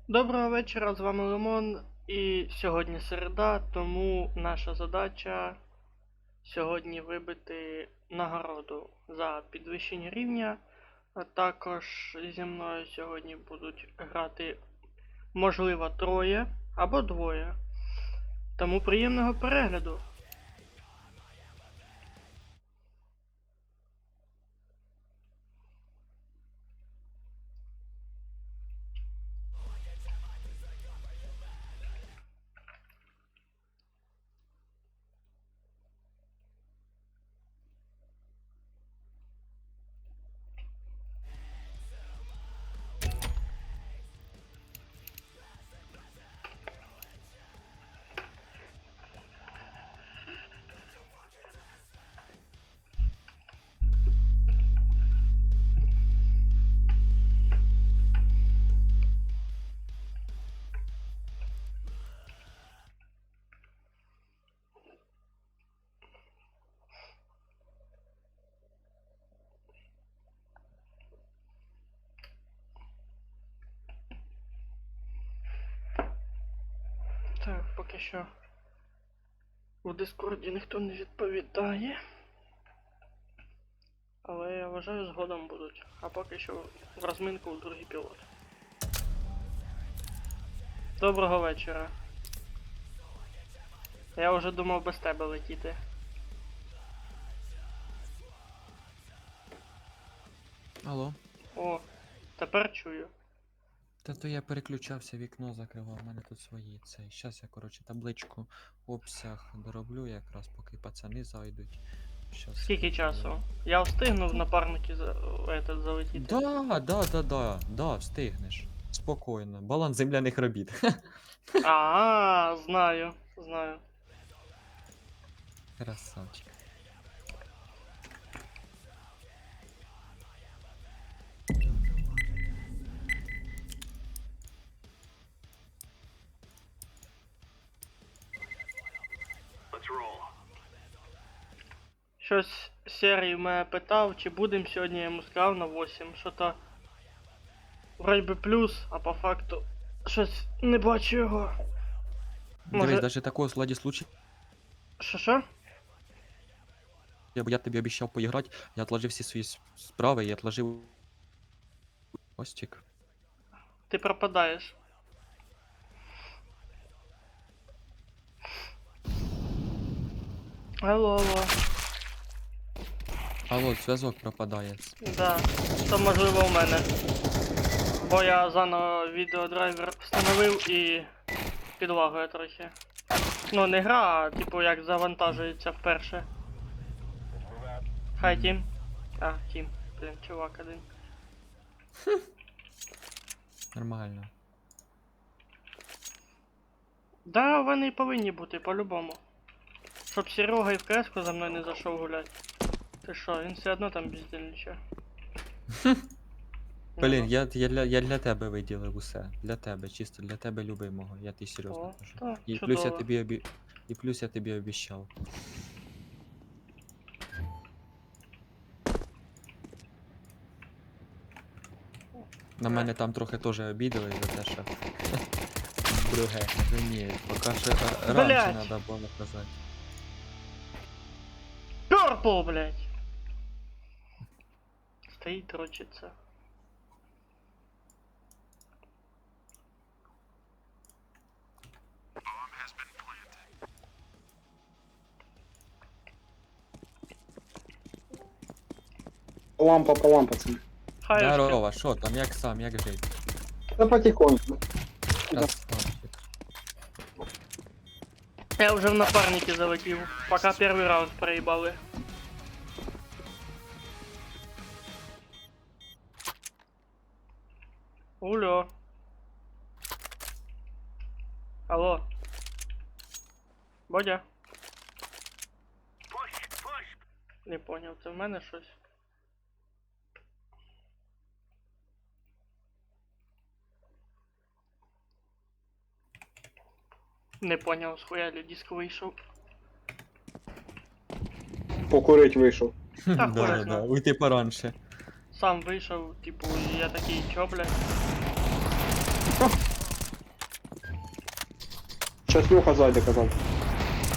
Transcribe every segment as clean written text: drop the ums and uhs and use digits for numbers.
Доброго вечора, з вами Лимон, і сьогодні середа, тому наша задача сьогодні вибити нагороду за підвищення рівня, а також зі мною сьогодні будуть грати, можливо, троє або двоє. Тому приємного перегляду! Так, поки що у Дискорді ніхто не відповідає. Але я вважаю, згодом будуть. А поки що в розминку у другий пілот. Доброго вечора. Я вже думав без тебе летіти. Алло. О, тепер чую. Та то я переключався, вікно закривав, у мене тут свої цей. Щас я, коротше, табличку обсяг дороблю якраз, поки пацани зайдуть. Щас Скільки скажу. часу? Я встигну в напарники залетіти. Да, встигнеш. Спокійно. Баланс земляних робіт. Знаю. Красавчик. Щось Серій мене питав, чи будем сьогодні, я йому сказав на 8. Що-то вроді би плюс, а по факту щось не бачу його. Дивись, даже такого складі случаю, Що? бо я тобі обіцяв поіграти, я отложив всі свої справи і отложив Остік. Ти пропадаєш. Алло. Алло, зв'язок пропадає. Да, то можливо у мене. Бо я заново відеодрайвер встановив і підлагує трохи. Ну не гра, а типу як завантажується вперше. Хай Тім. Тім. Блін, чувак один. Нормально. Да, вони і повинні бути по-любому. Щоб Серега і в КС-ку за мною не зайшов гулять. Ти що, він все одно там бездельничає. Блін, я для тебе виділив усе. Для тебе, чисто для тебе любимого, я ти серйозно О, кажу. так, І чудово. плюс я тобі обіщав. На мене там трохи теж обідали за те, що друге. Ні, поки що раніше Блядь! треба було казати. Пёрпл, блядь! Стоит, дрочится. По лампа, пацаны. Хай Здорово, що там, як сам, як жить? Да потихоньку. Красавчик. я уже в напарнике залетел, пока первый раунд проебалы. Улё. Алло. Бодя. Не понял, це в мене щось? Не понял, схуя ли диск вийшов. Покурить вийшов. Та хуй Да, знає. уйти пораньше. Сам вийшов, типу, і я такий, чо, блядь? Щас Льоха зайде, казав.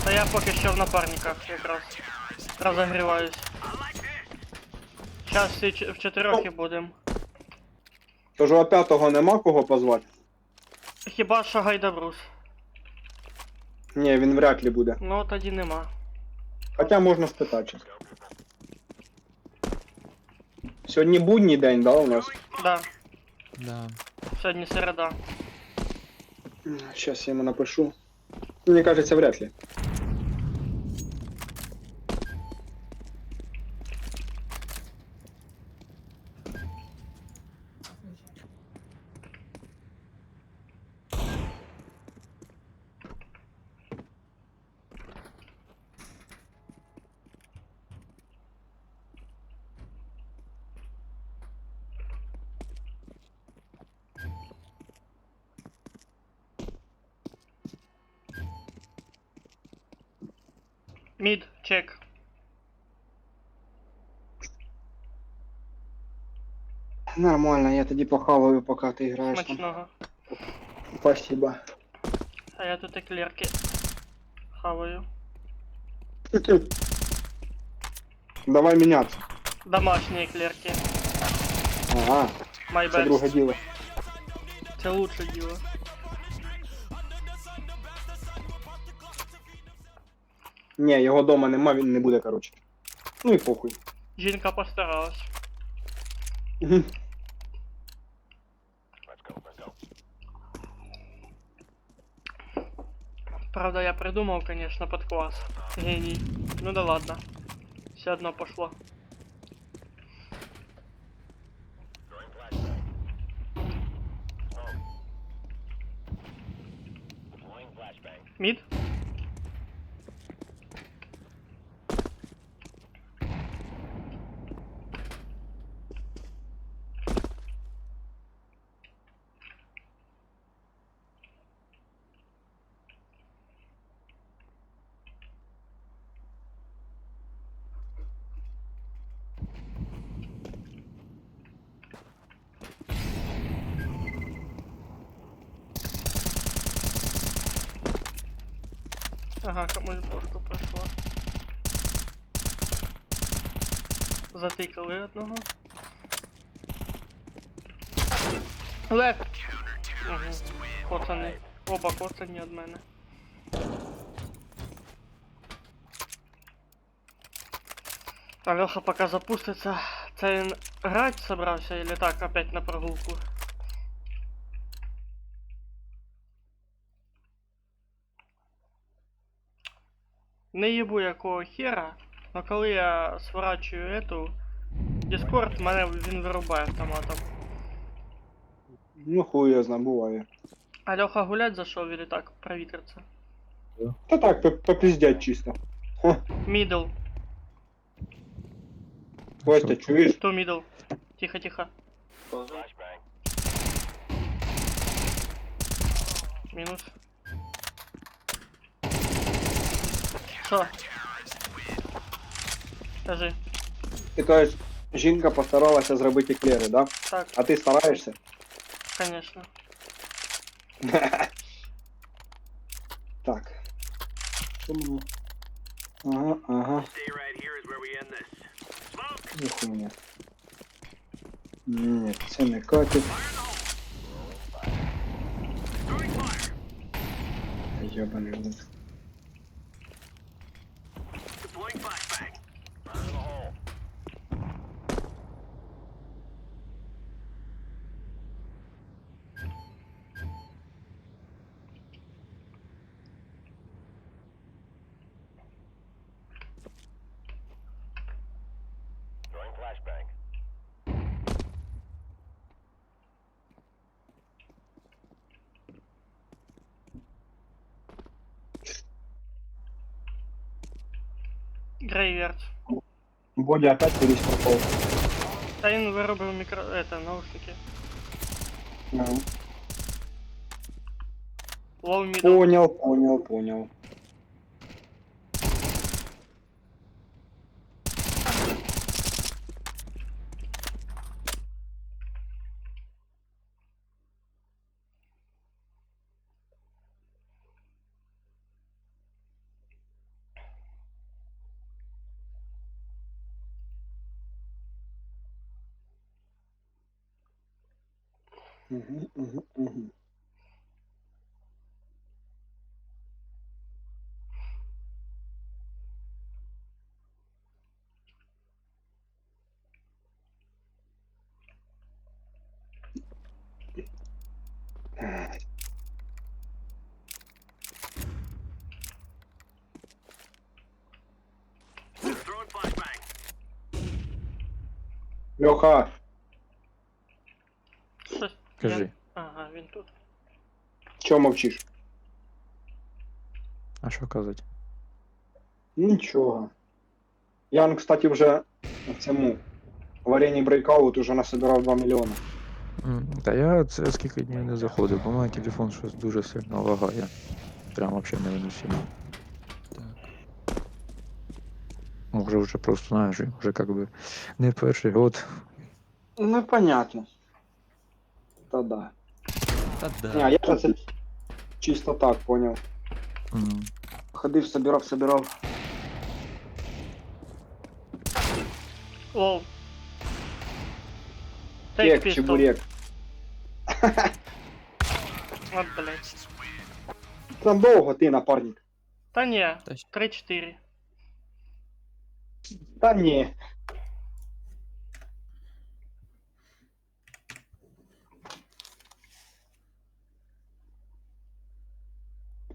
Та я поки що в напарниках якраз розогріваюсь. Зараз всі в чотирьох і будем. Тож у п'ятого нема кого позвати? Хіба що Гайдабрус. Ні, він вряд ли буде. Ну тоді нема. Хоча можна спитати. щас. Сьогодні будній день, да, у нас? Да, Да. сьогодні середа. Сейчас я ему напишу. Мне кажется, вряд ли. Мід, чек. Нормально, я тоді похаваю, поки ти граєш там. Смачного. Спасибо. А я тут еклерки хаваю. Давай мінятися. Домашні еклерки. Ага, My це best. друге діло. Це лучше діло. Ні, його дома нема, він не буде, коротше. Ну і похуй. Жінка постаралась. Правда, я придумал, конечно, под класс. Гений. Ну да ладно. Все одно пошло. Мид? Ага, комусь бошку пройшло. Затикали одного. Лев! Угу. Коцаний. Оба коцані від мене. А Леха пока запуститься. Це він грати собрався или так опять на прогулку? Не їбу якого хера, но коли я сворачую эту Discord, мене він вирубає автоматом. Ну хуй я знаю, буває. А Леха гулять зашов или так провітриться? Та так, попиздять чисто. Ха, Мидл. Костя, чуєш? Ту мидл. Тихо, тихо. Мінус. Що? Скажи. Ти кажеш, жінка постаралася зробити еклери, да? Так, А ти стараєшся? конечно. Так. Що мені? Ага, ага. І хуйня. Ні, це не катить. Ёбаний в рот. Грейверд. Бодя опять кудись пропав. Та він виробив наушники. Ага. Лоу мидл. Понял. Угу. Льоха, Щось. Кажи. Ага, він тут. чого мовчиш? А що казати? Нічого. Ян, кстати, вже в цьому варенні Breakout уже насобирав 2 мільйони. Та я це скільки днів не заходив, бо мій телефон щось дуже сильно лагає. Прям взагалі невиносимо. Так. Може вже просто, знаєш, вже як би не перший год. Ну, понятно. Та да. Та Не, да. я же це чисто так поняв. М. Ходив, собирав. Лол. Кек, Take pistol. чебурек. От, блядь. Там довго ти, напарник. Та ні, Та щ- 3-4. Та ні.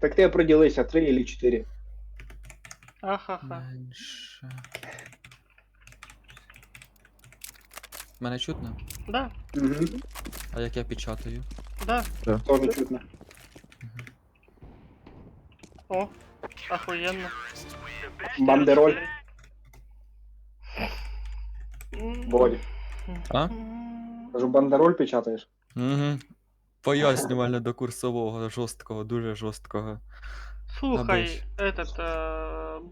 Так ти определися, 3 или 4. Ахаха. Менше. Мене чутно? Да, Угу. А як я печатаю? да. Тоже чутно. О, охуенно. Бандероль. М. Володя. А? Кажу, бандероль печатаєш? Угу. Пояснювально до курсового, жорсткого, дуже жорсткого. Слухай,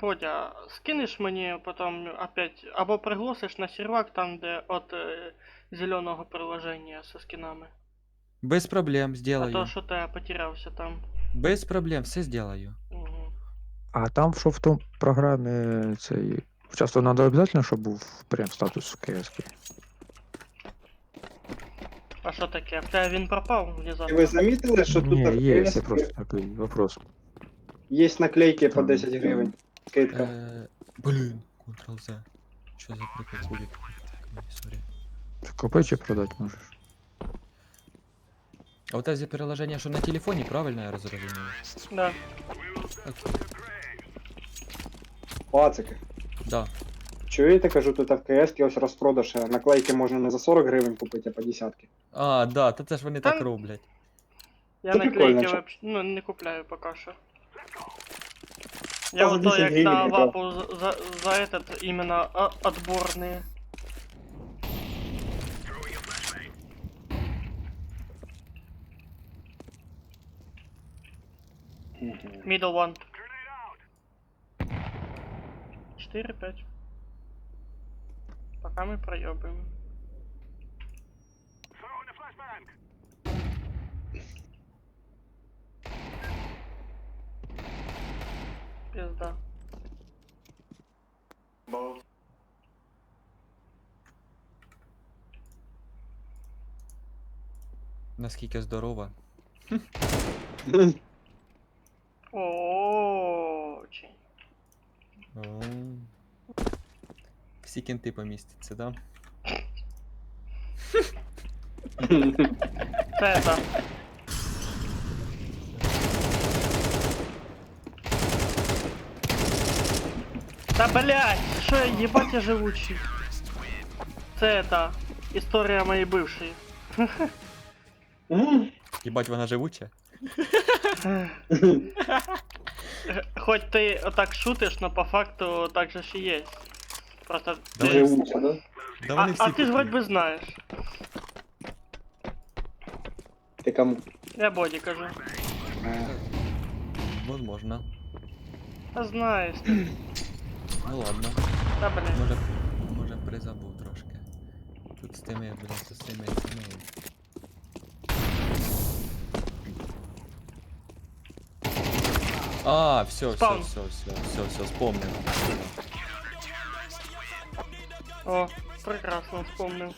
Бодя, скинеш мені потім опять, або пригласиш на сервак там, де от зеленого приложення со скинами. Без проблем, А сделаю. то, що ти потерявся там. Без проблем, все сделаю. Угу. А там, що в тому програмі цей. Часто треба обов'язково, щоб був прям статус КС. А що таке? Бля, він пропав І ви внезапно. замітили, що тут Ні, є, в це КС просто такий вопрос. є наклейки по Там. 10 гривень. Скидка. Блін, Ctrl-Z. Що за прикол буде? Сорі. Ти купити чи продати можеш? А вот эти приложения, что на телефоне, правильно я разумею? Да. Окей. Пацики. Да. Чуєте, кажу, тут в КС ось розпродаж. Наклейки можна не за 40 гривень купити, а по десятки. А, да, та це ж вони так Та- роблять. Я Це наклейки прикольно, вообще, ну, не купляю поки що. Я за ото 10 як гривень на купляв. вапу за этот именно отборные. Middle one. 4-5. Пока мы проебываем. Пизда. Наскільки здорова. Очень. О. Всі кінти помістяться, да? Це это. Да блять, что я ебать я живучий. Це это. Історія моєї бившої. Їбать, вона живуча? Хоч ти отак шутиш, но по факту так же ж і є. Просто Да ти... Живуться, да? Да А, вони всі а ти ж такі. вроді би знаєш. Ти кому? Я Боді кажу. Возможно. А знаєш ти. Ну ладно. Та блін. Може призабув трошки. Тут з тими, блін, з цими. А, все, Спаун. все, вспомнив. О, прекрасно вспомнив.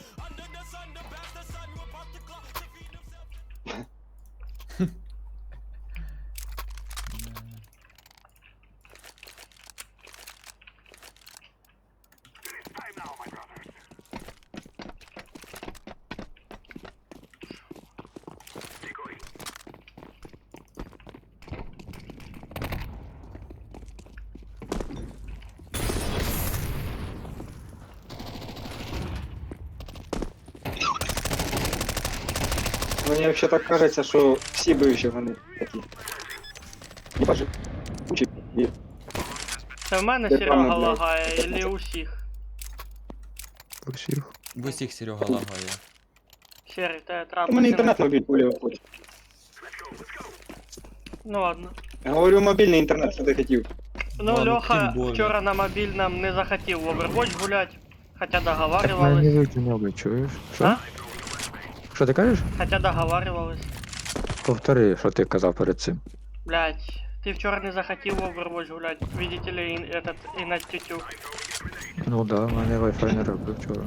Мені взагалі так кажеться, що всі бивші вони такі. Не бачу. Учить. І Це в мене Це Серега пане, блядь. лагає, или усіх? Усіх. В усіх Серега лагає. Серий, тебе у трапиться. мене інтернет мобіль пулі виходить. Ну ладно. Я говорю, мобільний інтернет, що ти хотів. Ну, Ладно, Льоха тим более. вчора на мобільному не захотів в Overwatch гулять, хоча Так мене не договарювались. витягнули, чуєш? А? Що? Що ти кажеш? Хоча договарювались. Повтори, що ти казав перед цим. Блять, ти вчора не захотів в Overwatch гулять. Видите ли, і на тютю. Ну да, в мене Wi-Fi не робив вчора.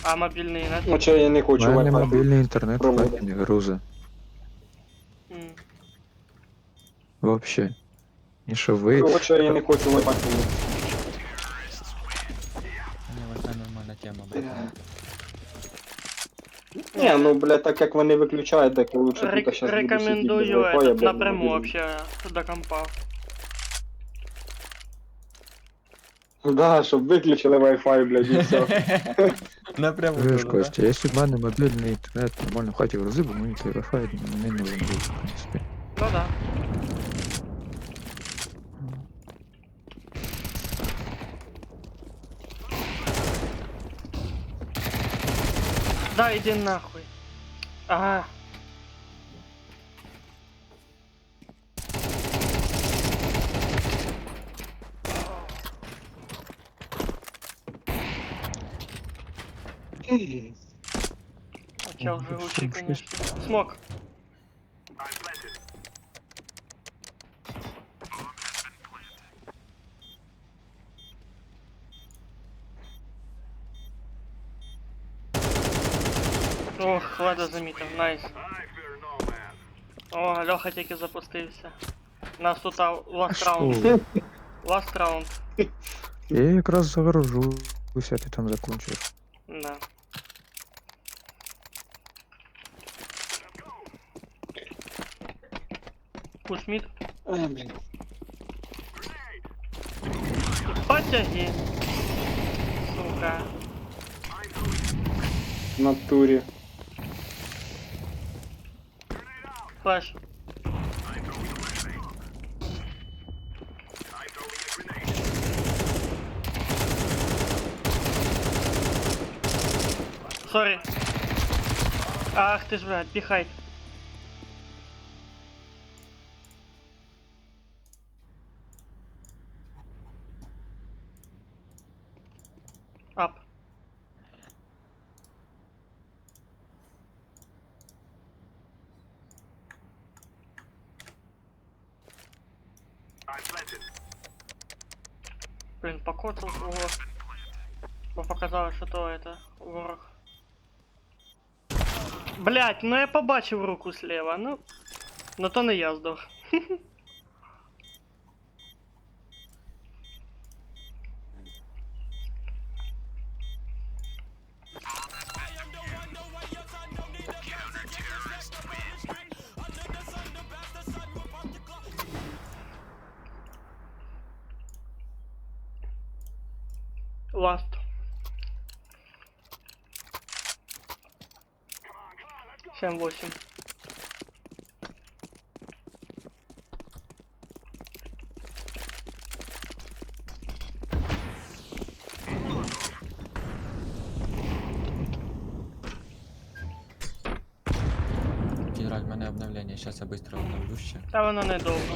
А мобільний на Ну, чи я не У хочу мене Wi-Fi. мобільний інтернет в Проводи. хаті не грузи. М. Вообще. І що ви... Хоча я не хочу Wi-Fi. Ні, Wi-Fi нормальна тема, братан. Ні, ну, блядь, так як вони виключають, так я лучше тут зараз буду сидіти без Рекомендую Wi-Fi, этот блядь, напряму мобільний. вообще до компа. Да, щоб виключили Wi-Fi, блядь, і все. Напряму. Чуєш, да? Костя, якщо б в мене мобільний інтернет нормально в хаті грузив, бо мені той Wi-Fi не нужен був, в принципі. Ну да. Да, иди нахуй. Ага. Чел живучий, конечно. Смог. Ох, ладно, замітив, найс. О, Льоха тільки запустився. Нас тут ласт раунд. Що? Ласт раунд. Я якраз загорожуся, ти там закончиш. Да. Пуш мид. Ай, блін. Потяги. Сука. В натурі. Флеш. Сорі. Ах ти ж, блядь, піхай. Ап. Блин, покоцал свого. Бо показалось, що то это ворог. Блять, ну я побачив руку слева, ну. Ну то не я здох. Ласт. 7-8. Генераль, в мене обновлення, зараз я швидко обновлю ще. Та воно недовго.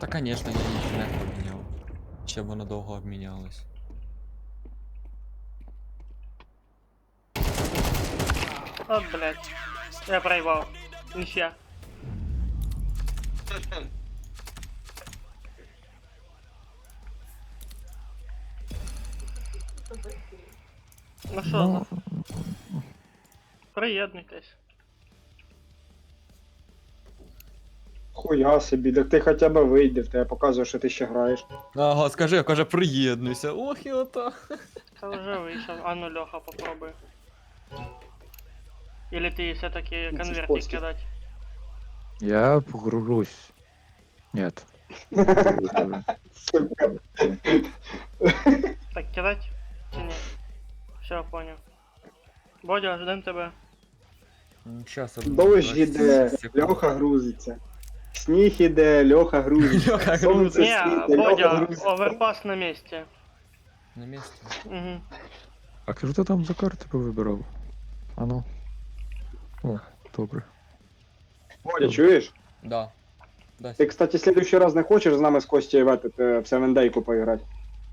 Та конечно, я інтернет поміняв. Ще воно довго обмінялось. От, блять. Я проебал. Ничья. Ну що, Ну, приєднуйтесь. Хуя собі, так ти хоча б вийди, в тебе показує, що ти ще граєш. Ага, скажи, каже, приєднуйся. Ох і ото. Та вже вийшов. А ну, Леха, попробуй. Или ты все-таки Ну, це ж конвертик постів. кидать? я погружусь. Нет. Сука. Так, кидать? Чи ні? Все, понял. Бодя, ждем тебе. Щас, Дощ іде, Льоха грузиться. Сніг іде, Льоха грузиться. Льоха Сонце грузиться. Не, світить, Льоха Бодя, грузиться. оверпас на месте. На місці. Угу. А що ти там за карти повибирав? А ну. О, добре. Бодя, чуєш? Да. Да. Ти, кстати, в следующий раз не хочеш з нами з Костю в Seven Day поіграти?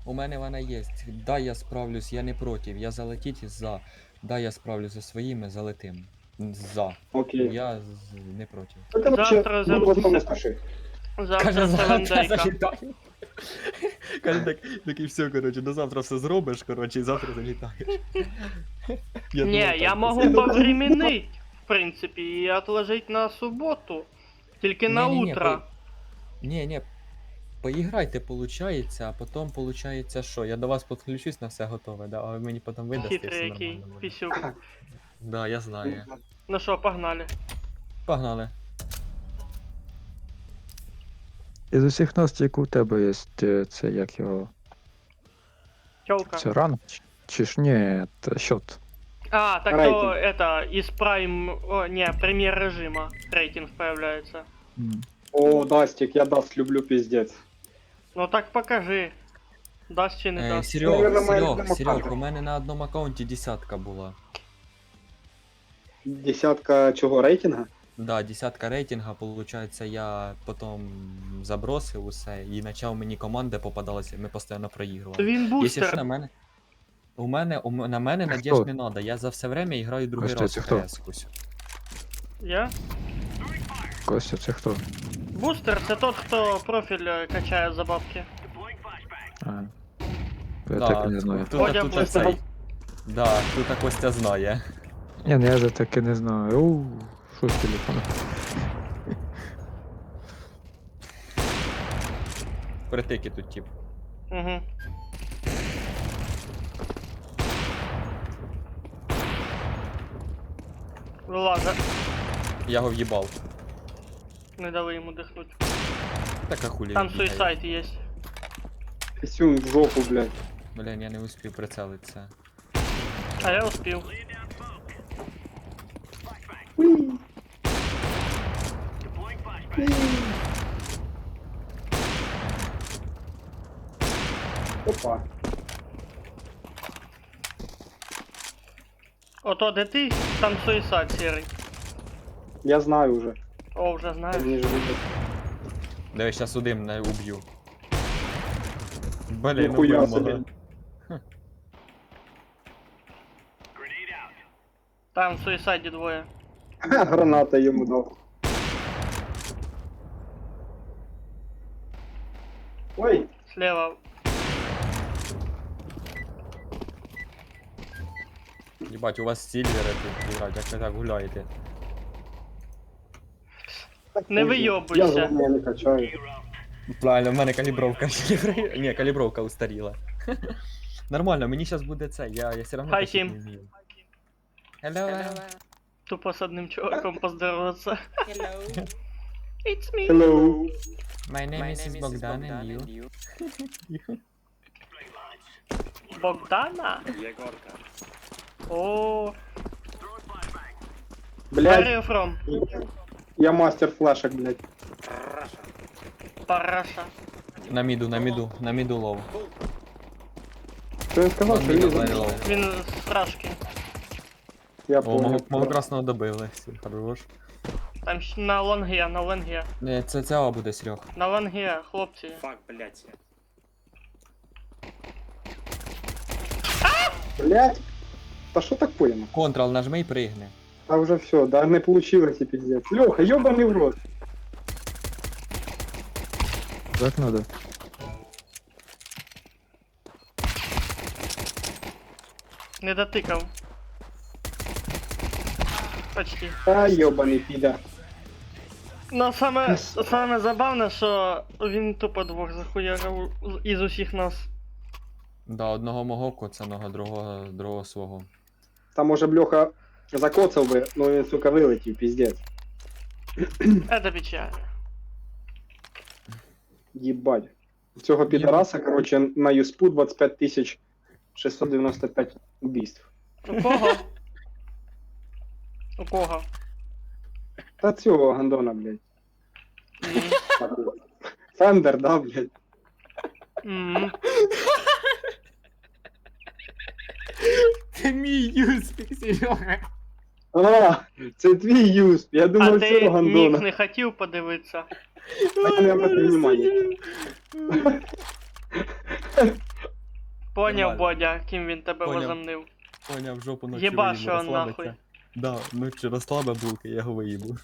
У мене вона є. Да, я справлюсь, я не проти. Я залетіть за. Да, я справлюсь зі своїми, залетим. За. Окей. Я не проти. Та ти вообще, Завтра ну, просто не завтра- спіши. Завтра Севендейка. залітаю. Каже, так і все, коротше, до завтра все зробиш, коротше, і завтра залітаєш. Не, я могу повременить, в принципе, и отложить на субботу. Только на Не-не-не, утро. Ні, поіграйте, получається, а потім получається що? Я до вас підключусь на все готове, да? А ви мені потім видасте, і все Хитрый який, нормально буде. писюк. Да, я знаю. Ну что, погнали. Погнали. Із усіх нас тільки у тебе є це, як його. Тёлка. Це ранг? Чи ж ні, це счет. А, так Рейтинг. то это, из Prime, о, не, премьер режима рейтинг появляется. О, Дастик, я Даст люблю пиздец. Ну так покажи. Даст чи не даст. Серег, Наверно, моя Серег, любима Серег, карта. у мене на одному аккаунті десятка була. Десятка чого рейтинга? Да, десятка рейтинга, получается, я потім забросив усе і почав мені команди попадалися, ми постійно проігрували. Він Якщо що, бустер. на мене. На мене А надіж хто? не надо, я за все время граю другий Костя, раз це в хто? CS-кусь. Я? Костя, це хто? Бустер це тот, хто профіль качає за бабки. А. Я так і не знаю. Бодя Тут Бустер. цей. Да, тут Костя знає. Ні, ну я за таке не знаю. Оу, що з телефоном? Притики тут тип. Угу. Вилаза. Я його в'їбав. Не дали йому дихнути. Так а хулі. Там він бігає. суїсайд є. Писюн в жопу, блядь. Блін, я не успів прицелитися. А я успів. Опа. Ото де ти, там суїсайд сірий. Я знаю уже. О, вже знаєш. Мені ж вибить. Диви, щас удим не уб'ю. Блін, Ніхуя убив собі. мого. Там в суїсайді двоє. Ха, граната йому дав. Ой, Слева. Єбать, у вас сільвери тут грають, як ви так гуляєте. Не вийобуйся. Я з вами не качаю. Правильно, в мене калібровка. Ні, калібровка устаріла. Нормально, мені зараз буде це, я все одно Hi, тащить Team. не вмію. Hello. Тупо з одним чуваком поздороваться. It's me. Hello. My name is Bogdan and you. Богдана? О, where Блядь, you from? я мастер флешек, блядь. Параша. На міду лов. Що він сказав, що він Very за- low. Він з страшки. Я О, мого понял. красного добили. Хорош. Там на лонге, на лонге. Не, це А буде, Серег. На лонге, хлопці. Фак, блядь. Блядь. Та що так понял? Контрол нажми і пригни. А уже все, даже не получилось и пиздец. Леха, ёбаный в рот. Так надо. Не дотикав. Почти. А, ёбаный пида. Ну саме забавне, що він тупо двох захуярив із усіх нас. Да, одного мого коцаного, другого свого. Там може б Леха закоцав би, но він, сука, вилетів, пиздец. Это печально. Єбать. У цього підараса, короче, на юспу 25 695 убийств. У кого? У кого? Та цього гандона, блядь. Мгм. Фендер, да, блядь? Мгм. Це мій юспік, Серега. А, це твій юсп. Я А думав, ти цього нік гандона. не хотів подивитися? А я не обратив внимання. Поняв, Нормально. Бодя, ким він тебе Поняв. возомнив. Поняв, жопу ночі Єбаш виїбу, його розслабиться. нахуй. Да, ночі розслаба булки, я його виїбу.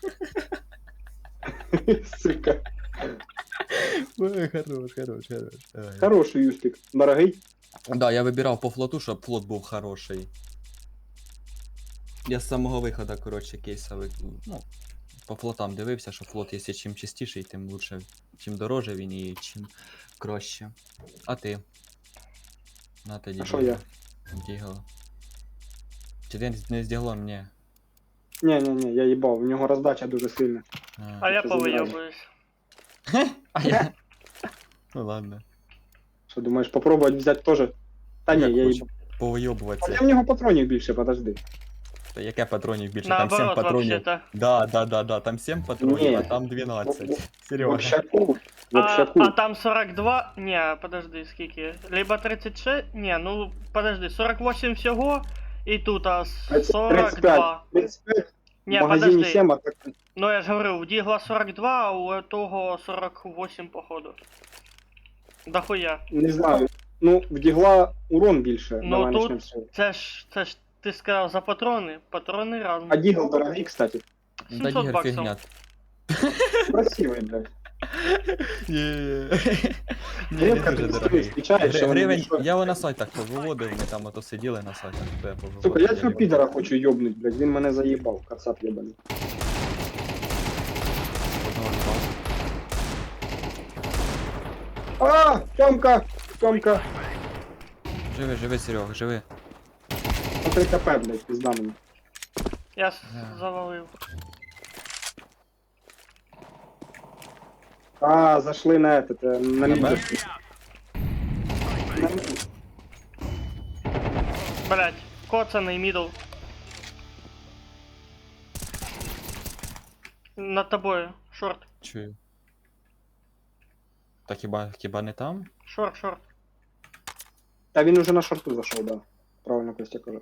Сука. Ой, хорош, хорош, хорош. Давай. Хороший юспік. Дорогий. Да, я вибирав по флоту, щоб флот був хороший. Я з самого виходу, коротше, кейсовий, ну, по флотам дивився, що флот, якщо чим чистіший, тим лучше, чим дороже він і чим краще. А ти? На тоді. А що я? Дігл. Чи ти не з діглом? Ні. Ні, я їбав, в нього роздача дуже сильна. А я Це повийобуюсь. А я... Ну ладно. Що думаєш, попробувати взяти теж? Та ні, Як я хочу їбав. повийобуватися. А в нього патронів більше, подожди. Та яке патронів більше? Там 7 Наоборот, патронів. вообще-то. Да, там 7 патронів, Ні. а там 12. В Серега. общаку. В А, общаку. а там 42? Не, подожди, скільки? Либо 36? Не, ну подожди, 48 всього, і тут 42. 35. В Не, магазині подожди. 7, а так... Ну я ж говорю, у Дігла 42, а у того 48 походу. Дохуя. Не знаю. Ну, в Дігла урон більше. Ну, Давай тут- начнем з цього. Це ж ти сказав за патрони. Патрони разом. А Дігл дорогий, кстати. Да 700 Дігл баксів. фігня. Красивий, блядь. Ні, Я не как дуже не дорогий. встречаешь, что он Гривень, дешевый. я його на сайтах повиводив, ми там ото сиділи на сайтах. то я повиводив, Сука, я я цього люблю. підера хочу йобнуть, блядь. Він мене заїбав, кацап єбаний. Одного їбав. А, Тьомка! Тьомка! Живи, Серега, живи. На 3 КП, блядь, пизда мені. Я Да. завалив. А, зашли на этот, на На мид. Б? На мид. Блять, коцаний мідл. Над тобою. Шорт. Чую. Так хіба не там? Шорт. Та він уже на шорту зайшов, да. Правильно Костя каже.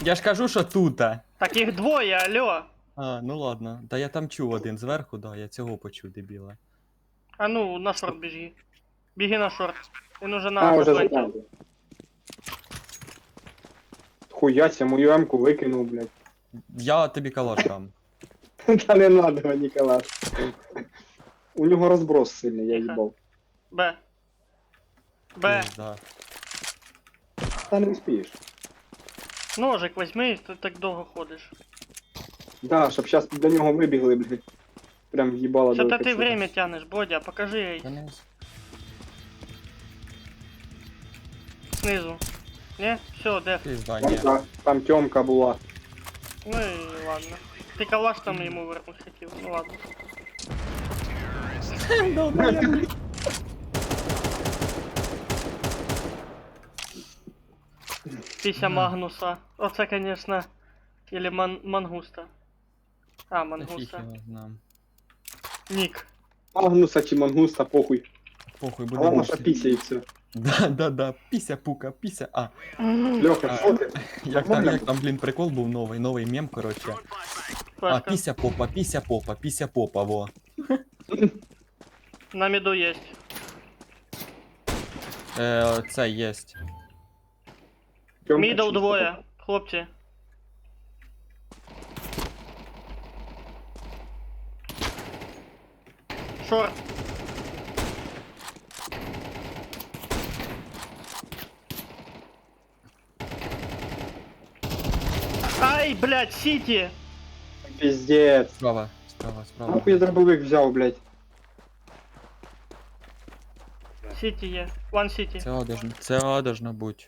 Я ж кажу, що тута. Так їх двоє, алло. А, ну ладно. Та я там чув один зверху, да, я цього почув, дебіла. А ну, на шорт біжи. Біги на шорт. Він уже А, на уже заплатив. заплатив. Хуяся, мою М-ку викинув, блядь. Я тобі калаш дам. Та не надо, Ніколас. У нього розброс сильний, я Тихо. їбав. Б. Б. Да. Та не успієш. Ножик возьми, ти так довго ходиш. Да, щоб зараз до нього вибігли, блядь. Прям в'їбало Що до то ти кацапа. время тянеш, Бодя, покажи їй Та не... знизу. Не? Все, деф. Пізда, Там, ні. да, там Тьомка була. Ну і ладно. Ти калаш там йому вернуть хотів, ну ладно. Піся Магнуса. Оце, конечно. Или Мангуста. А, Та фіг Мангуста. його знам. Нік. Магнуса чи Мангуста, похуй. Похуй, буде Головне, бокс. що піся і все. Да. Піся, пука, піся. А, Льоха, що ти? як там, блін, прикол був новий мем, коротше. А, Флешка. піся попа, во. На міду есть. Це єсть. Тьомка Мідл чисто. двоє, хлопці. Шорт. Ай, блядь, Сіті! Піздець. Справа. Нахуй я дробовик взяв, блядь. Сіті є. One City. Це должно бути.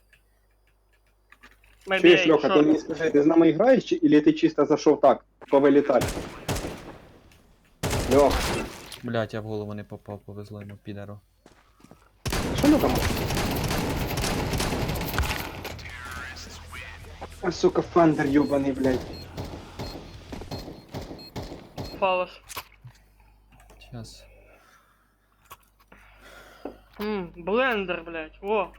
Чуєш, Maybe Льоха, ти мені скажи, ти з нами граєш, чи или ти чисто зайшов так, повилітати? Льох, Блять, я в голову не попав, повезло йому підару. що ми там? А, сука, фандер ёбаный, блядь. Фалос. Сейчас. Блендер, блядь. Во.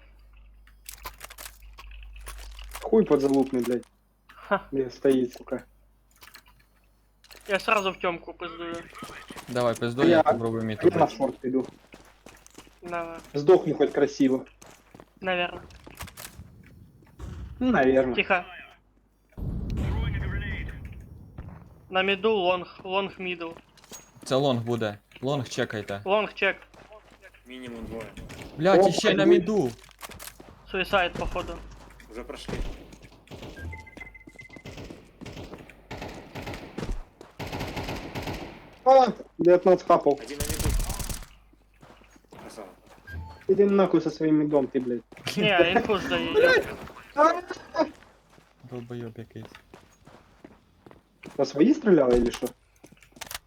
Хуй подзалупный, блядь. Ха. Где стоит, сука. Я сразу в темку пиздую. Давай, пиздой, я попробую мид Я на убить. шорт иду. Давай. Сдохну хоть красиво. Наверное. Ну, наверное. Тихо. На миду лонг. Лонг мидл. Це лонг буде. Лонг чекайте. Лонг чек. Мінімум двоє. Блять, О, іще на пойду. міду. Суисайд, походу. Вже пройшли. А, 19 хапал. Один на міду. Красава. Иди нахуй со своим медом, ты, блядь. Не, інфу здає. Долбойоб якийсь. На свои стрелял или что?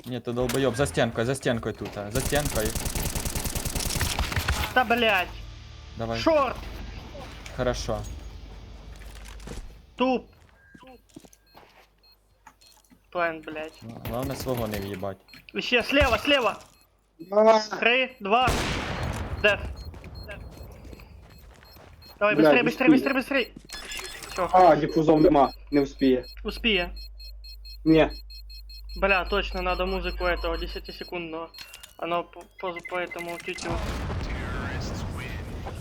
Ні, то долбойоб, за стінкою тут, за стінкою. Та блядь. Давай. Шорт. Хорошо. Туп. План, блядь. Ну, главное свого не в'їбать. Еще слева, слева. А, 3, 2. Деф. Давай, Блядь, быстрее, быстрее, быстрее. быстрее, быстрее. Все, а, диффузов нема, не успею. успея. Не, Бля, точно, надо музыку этого 10-секундного. Оно по этому тютю.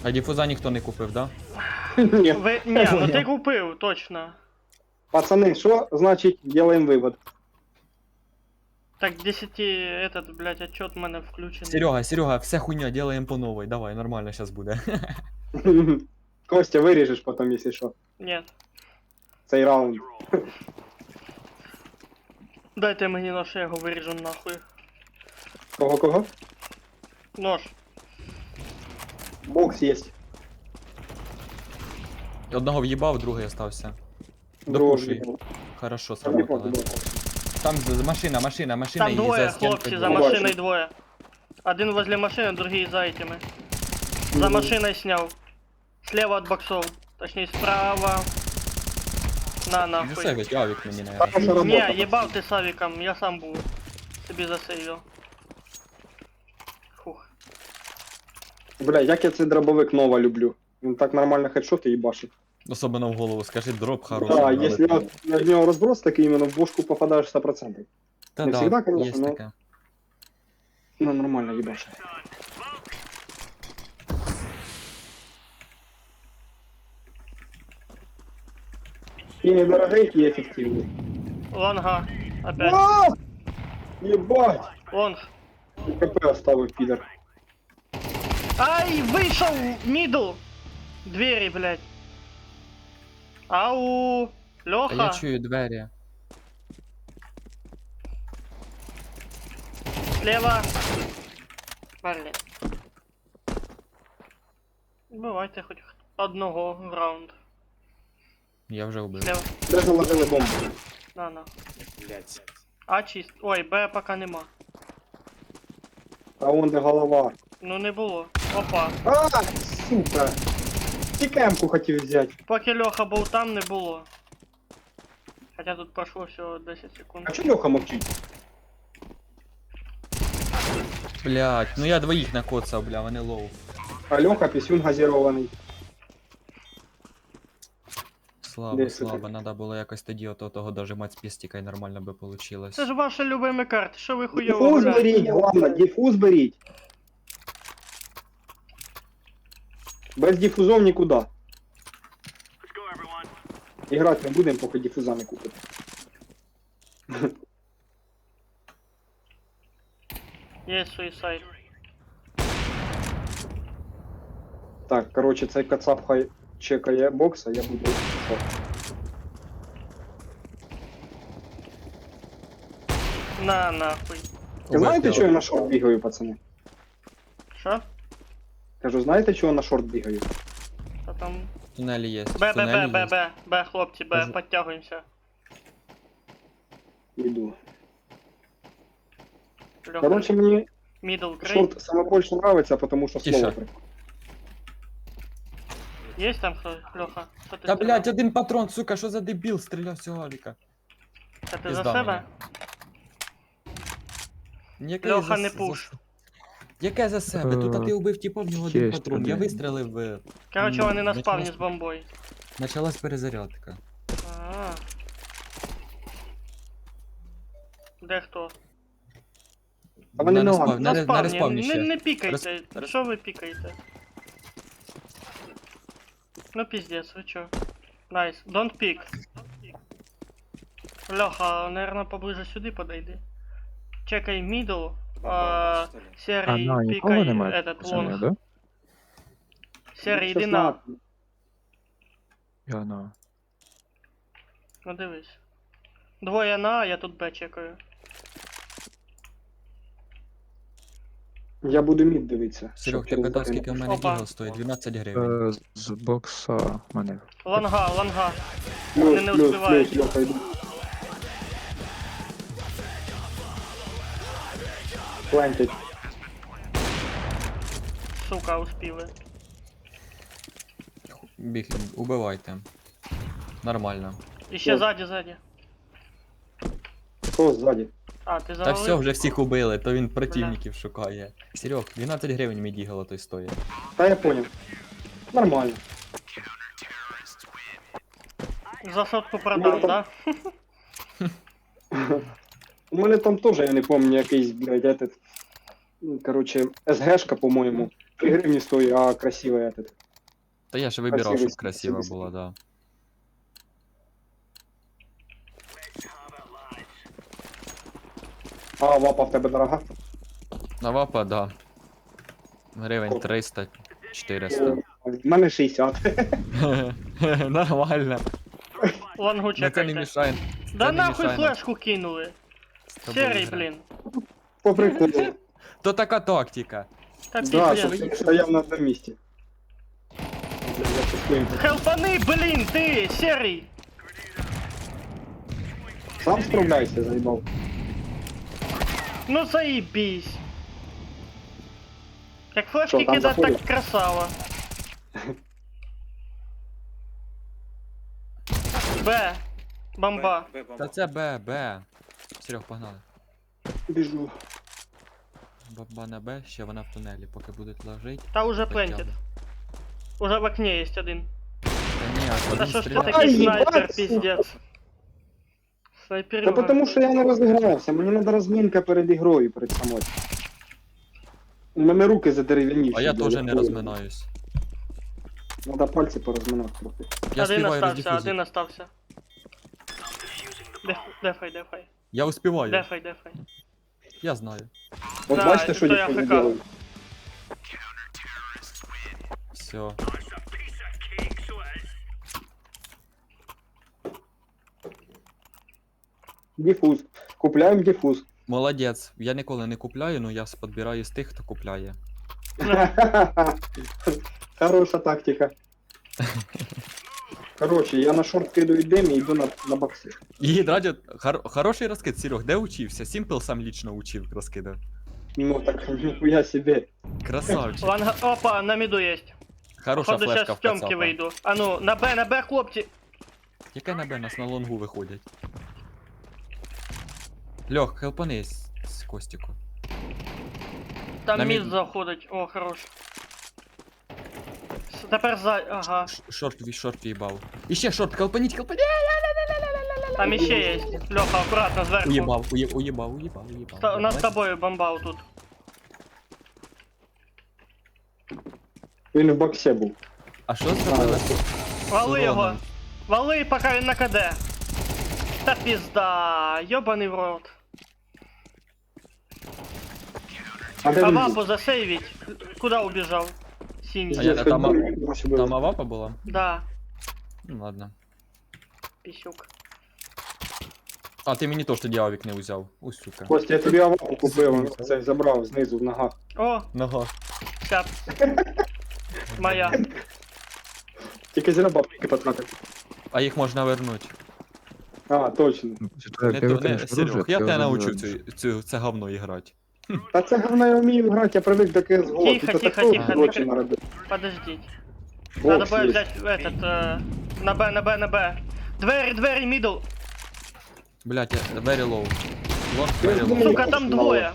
А дифуза ніхто не купив, да? не. Ви... Не, ну ти купив, точно. Пацаны, что значит делаем вывод? Так, 10 этот, блядь, отчет в мене включений. Серега, вся хуйня, делаем по новой. Давай, нормально сейчас буде. Костя, вырежешь потом, если что. Нет. Цей раунд. Дайте мені нож, я його виріжу нахуй. Кого-кого? Нож. Бокс есть. Одного в'їбав, другий остався. Другого Допушуй. вибрал. Хорошо Там не сработало. понял. Там машина Там і двоє, за стінкою хлопці, за двоє. Бачу. машиною двоє. Один возле машини, другий за этими. За машиной сняв. Слева от боксов. Точнее, справа. На Ну нахуй. сейвить, авік мені, наверное. Хорошая работа. Не, ебав ти савіком, я сам був. Собі засейвив. Фух. Бля, як я цей дробовик Нова люблю. Він так нормально хедшоти їбашить. Особливо в голову, скажи, дроп хороший. Да, але- если в нього розброс такий, іменно в бошку попадаєш 100%. Та не да, всегда, конечно, є но- таке. Ну, нормально їбашить. І недорогий, і ефективний. Лонга. Опять. А! Єбать! Лонг. КП оставив підер. Ай, вышел! Мидл! Двери, блядь. Ау! Та я Леха! чую двері. Слева! Блин. Бывайте хоть одного раунд. Я вже убив. Слева. Де заложили бомбу? На. Блять. А чист. Ой, Б пока нема. А вон де голова. Ну не було. Опа. А, сука! Тікемку хотів взяти. Поки Леха був там, не було. Хотя тут прошло всього 10 секунд. А чого Льоха мовчить? Блять, ну я двоїх накоцав, бля, вони лоу. А Льоха пісюн газірований. Слабо, Де слабо, надо було якось тоді от того дожимати з пістіка і нормально би получилось. Це ж ваші любимі карти, що ви хуйово Дифуз гуляєте? беріть, головне, дифуз беріть. Без дифузов нікуди. Іграти не будемо, поки дифуза не купити. Є суїсайд. Так, коротше, цей кацап хай чекає бокса, я буду. На нахуй. Ви знаєте, Убив чого я його. на шорт бігаю, пацани? Що? Кажу, знаєте, чого на шорт бігаю? Що там? В тунелі є. в Б, тунелі є. Б, хлопці, Б, Кажу. підтягуємося. Йду. Леха, Коротше, мені мідл крей. шорт саме більше нравиться, тому що Тише. слово прикольне. Є там хто, Льоха? Що ти Та, стріляв? блядь, один патрон, сука, що за дебіл стріляв з цього Аліка? Та ти пізда за себе? Який Льоха, за- не за- пуш. Яке за себе? Тут а ти убив типа, в нього Є один патрон. Я один. вистрелив. Короче, вони на началась- спавні з бомбою. Началась перезарядка. А. Де хто? А вони на, не респав- ладно. на, На ре- на спавні, респавні ще. не пікайте. Рес- Що ви пікаєте? Ну пиздец, ви чо? Найс, don't pick. Леха, наверное, поближе сюди подойди. Чекай мидл, Бомба, что ли? серый на, нікого пикай немає? этот Пацани, лонг. да? Серый, іди на. Я на. Ну дивись. Двоє на, я тут Б чекаю. Я буду мід дивитися. Серег, щоб ти через питав, день. скільки в мене Опа. дігл стоїть? 12 гривень. З бокса мене. Ланга, ланга. Плюс, Вони не плюс, успівають. плюс, Льоха, йду. Плентить. Сука, успіли. Біг, убивайте. Нормально. І ще Ой. ззаді. Хто ззаді? А, ти Та завалив? все, вже всіх убили, то він противників шукає. Серег, 12 гривень мій дігл той стоїть. Та я понял. Нормально. За сотку продам, Ну, да? У мене там теж, я не пам'ятаю, якийсь, блядь, этот. Короче, СГшка, по-моєму. 3 гривні стоїть, а красивий этот. Та я ще вибирав, Красивий, щоб красиво красивий. було, да. А, вапа в тебе дорога? На вапа, да. Гривень 300, 400. В мене 60. Нормально. Лангу Ну це не чекайте. мішає. Да це не нахуй мішає нам флешку кинули. з тобою Серий, грати. блін. По приколу. То така тактика. Та Да, пиздец. щоб стояв на одному місці. Я чувствую. Хелпани, блін, ти, серий. Сам справляйся, заїбав. Ну заебись. Як флешки Що, там кидать, так заходять? красава. Б. Бомба. Б, Та бомба. це Б. Серег, погнали. Біжу. Баба на Б, ще вона в тунелі, поки будуть ложить. Та уже плентит. Уже в окне есть один. Та ні, Да один что ж ты стріляє. такой Ай, снайпер, ебать, пиздец. Та Снайперюга. тому що я не розігрався, мені треба розмінка перед ігрою, перед самою. У мене руки задерев'янівші. А я блядь, теж не розминаюсь. Треба пальці порозминати трохи. Я Один успіваю остался, роздифузити. один остался. Дефай. Я успіваю. Дефай. Я знаю. От Да, бачите, це що то я я АФК. зробив? Все. Дифуз. Купляємо дифуз. Молодець. Я ніколи не купляю, але я підбираю з тих, хто купляє. Хороша тактика. Короче, я на шорт кидаю дим і йду на бокси. І радіо, хороший розкид, Серег, де учився? Сімпл сам лічно учив розкидати. Ну так, ніхуя себе. Красавчик. Ланга... Опа, на миду есть. Хороша Походу флешка сейчас в с Тёмки Кацапа. выйду. А ну, на Б, хлопці. Яке на Б нас на лонгу виходять? Льох, хелпани з Костіку. Там На мид мід. заходить. О, хорош. Тепер за... Ага. Шорт в'їбав. І ще шорт, хелпаніть. Там еще есть. Леха, аккуратно, сверху. Уїбав. У нас с тобою бомба тут. Він в боксі був. А що зробили? Вали його. Уроном. Вали, пока він на КД. Та пизда, ёбаный в рот. А де А він вапу був? засейвить. Куда убежал? Синий. А я Здесь там- ходив, ось був. Там авапа була? Да, Ну ладно. писюк. А ти мені теж тоді авік не взяв. Ось сука. Костя, я тобі аваку купив, це забрав знизу в ногах. О, Нога. вся. Моя. Тільки зря бабки потратив. А їх можна вернути. А, точно. Серег, я тебе научу це говно грати. Та це говно я вмію грати, я привик до CSGO. Тихо, Тут тихо, такого тихо, гроші тихо. наробив. Подождите. Надо Бокс буде є. взяти этот, на Б, на Б, на Б. Двері, мідл. Блять, я very low. Лонг Я very думаю, low. Сука, я там точно двоє.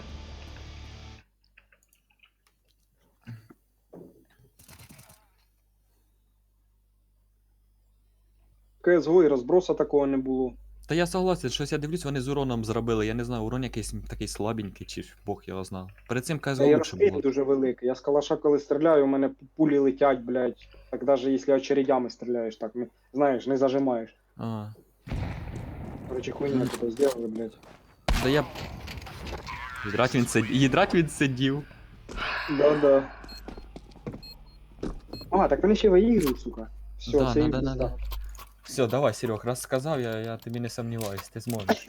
КСГО і розброса такого не було. Та я согласен, щось я дивлюсь, вони з уроном зробили. Я не знаю, урон якийсь такий слабенький, чи ж Бог його знав. Перед цим Та CSGO і лучше розхід було. дуже великий. Я з калаша, коли стріляю, у мене пулі летять, блядь. Так навіть якщо очередями стріляєш, так, знаєш, не зажимаєш. А, Короче, хуйня тут зробили, блядь. да я... Їдрать він сидів. Да-да. А, так вони ще виігрують, сука. Все, Да, це їм надо. пизда. Все, давай, Серег, раз сказав, я тобі не сумніваюсь, ти зможеш.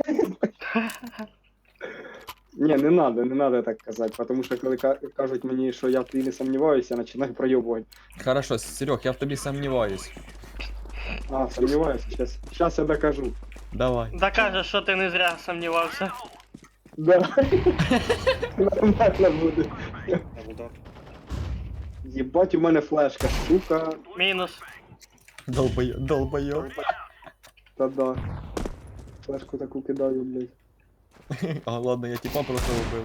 Ні, не надо так казати, тому що коли кажуть мені, що я в тобі не сумніваюся, я починаю пройобувати. Хорошо, Серег, я в тобі сумніваюсь. А, сумніваюся, щас я докажу. Давай. Докажеш, що ти не зря сумнівався. Да. Нормально буде. Даблдор. Єбать, у мене флешка, сука. Мінус. Долбойоб. Та-да. Флешку таку кидаю, блядь. А, ладно, я типа просто убив.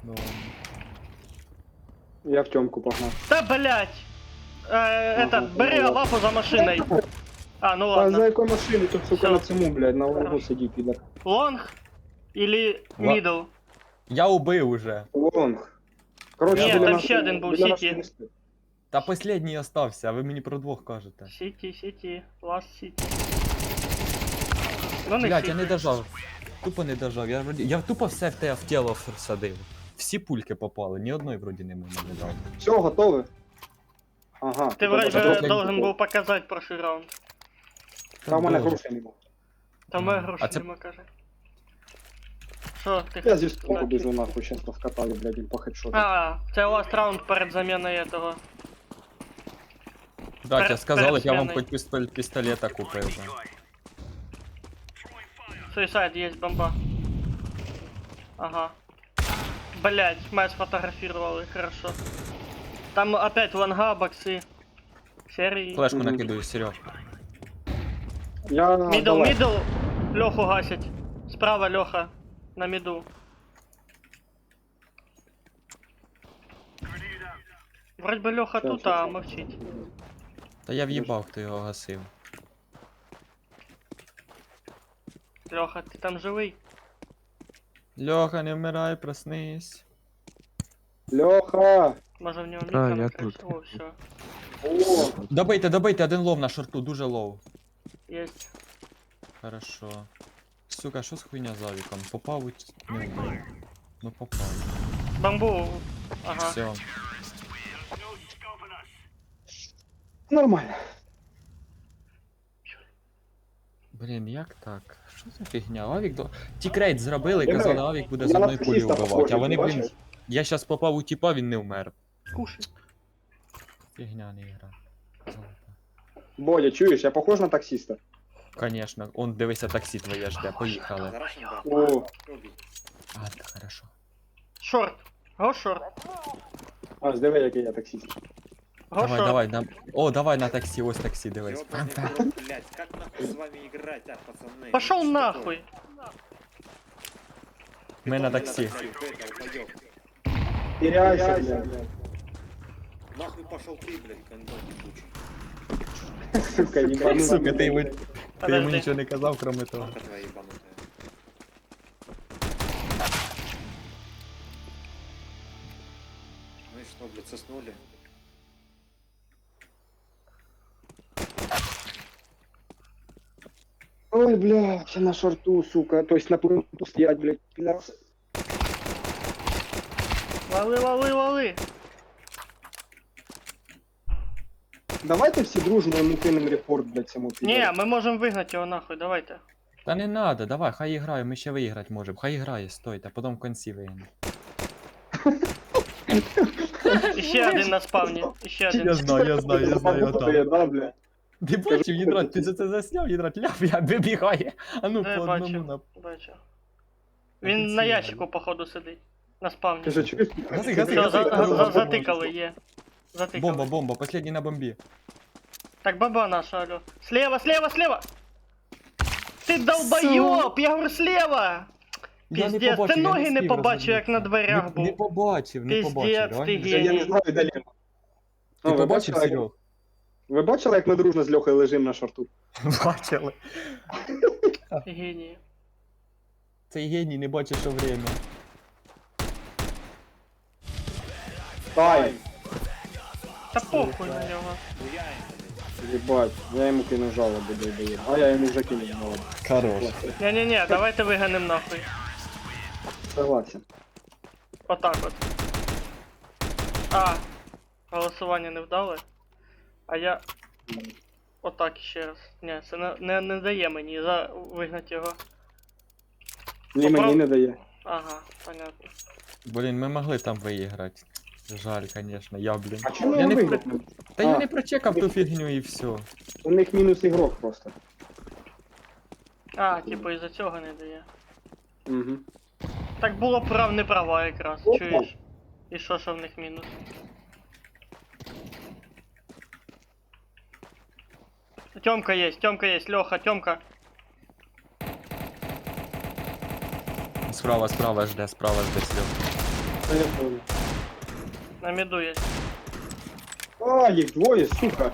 Ну ладно. Я в тёмку погнав. Та блять. Это, ну бери ладно. лапу за машиною. А, ну А за ладно. яку машину тут, сука, Всё. на цьому, блядь, на углу Хорошо. сидить, підар. Лонг или мідл? Я убив уже. Лонг. Короче, Ні, біля там нашої- ще один був, біля Сіті. нашої мости. Та последній остався, а ви мені про двох кажете. Сіті, ласт сіті. Ну не Блять, я сіті. не дожав. Тупо не дожав. Я тупо все в те в тіло всадив. Всі пульки попали, ні одної вроді не дав. Все, готові? Ага. Ти добре, вроде добре. должен був показати прошлий раунд. Та в мене Добре. грошей нема. Там моя А гроші це- нема, каже. Що ти Я зі хотів столу сказати? біжу нахуй, щас повкатаю, блядь, він по хедшоту. А, це ласт раунд перед заміною этого. Датя, Перед сказали, б, я вам сменою. хоч пістолета купив. би. Суисайд, есть бомба. Ага. Блять, меня сфотографировали, хорошо. Там опять лонга, боксы. Серии. Флешку Мгм. накидаю, Серег. Я Мидл, далеко. мидл. Леху гасить. Справа Леха. На миду. Вроде бы Леха Щас, тут, щас, а щас. мовчить. Та я в'їбав, хто його гасив. Леха, ты там живый? Льоха, не вмирай, проснись. Льоха! Может в него Да, микро я накрыть? тут. О, все. О, Добийте, один лов на шорту, дуже лов. Есть. Хорошо. Сука, що з хуйня за віком? Попав у... Не вбив. Ну попав. Бамбу. Ага. Все. нормально. Блін, як так? Що за фігня? Авік до... Тікрейт зробили, Диви, казали, Авік буде я за на мною пулі таксиста вбивати. похожий, А вони, ти блін... бачиш? Я щас попав у тіпа, він не вмер. Кушай. Фігня не гра. Золота. Бодя, чуєш, я похож на таксиста? Конечно, он дивися, таксі твоє жде, поїхали. Зарашен, да. О, Убить. А, так, хорошо. Шорт. Го шорт. а диви, який я таксист. Го Давай, шорт. давай, на... О, давай на таксі, ось таксі, дивись. Ёбаный в рот, блядь, как нахуй с вами играть, а, пацаны? Пошел Ну, что нахуй. Ми на такое? таксі. Блядь, ты, долбоёб. Теряйся, блядь. Нахуй пошел ты, блядь, кондон ебучий. Сука, ебанутый. Сука, ти йому Подожди. нічого не казав, кроме того. Мамка твоя ебанутая. Ну и что, блядь, соснули? Ой, блядь, на шорту, сука, то есть на пленту стоять, блядь, пидорасы. Вали, вали, вали. Давайте всі дружно йому кинемо репорт, блядь, цьому підору. Не, мы можем выгнать его нахуй, давайте. Та не надо, давай, хай грає, ми ще виграти можемо. Хай грає, стойте, а потім в кінці виграємо. Еще один на спавне. Еще один. знаю, Да, блядь. Ти бачив, їдрать, ти це засняв, їдрать, ляп, вибігає. А ну, Да, по я одному бачу. на... Бачу. Він на ящику, походу, сидить. На спавні. Ти що, чуєш? Гаси, Все, гаси, гаси. затикали, є. Затыкал. Бомба, бомба, последний на бомбі. Так, баба наша, алло. Слева, слева, слева! Ты долбоёб! Я говорю, слева! Пиздец, ти ноги не встиг побачив, як на розвернутися. дверях Не був. побачив, не Пиздець, побачив, ти реально. геній. Я не знаю, де Лена. Ти Ну, ви побачив, бачили, Серег? Ви бачили, як ми дружно з Льохою лежимо на шорту? Бачили. Геній. Цей геній не бачить, що время. Тай! Та похуй на нього. Хуяем, блядь. Єбать, я йому кинув жалобу, даю. А я йому вже кинув жалобу. Хорош. Не-не-не, давайте виганем нахуй. Согласен. Отак от. А, голосування не вдали. А я отак ще раз. Ні, це не дає мені вигнати його. Ні, мені не дає. Ага, понятно. Блін, ми могли там виіграти. Жаль, конечно, я, блін. А чому Я не не виграв? Та я А. не прочекав ту фігню і все. У них мінус ігрок просто. А, типу із-за цього не дає. Угу. Так було прав не права якраз, Опа. чуєш? І що в них мінус? Тёмка есть, Леха, Тёмка. Справа жде, Серег. Це я понял. На миду есть. А, їх двоє, сука.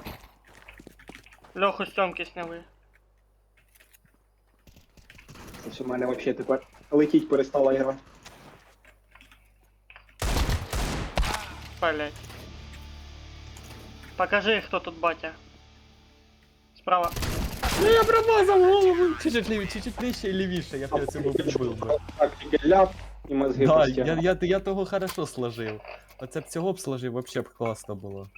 Леху с Тёмки сняли. Ось у мене вообще тепер летіть перестала грати. Блять. Покажи, кто тут батя. Справа. Ну я промазав голову! Чуть-чуть нижче і лівіше, я б цього побив би. Так, тільки ляп і мозги Да, постягнув. я того хорошо сложив. Оце б цього б сложив, вообще б класно було.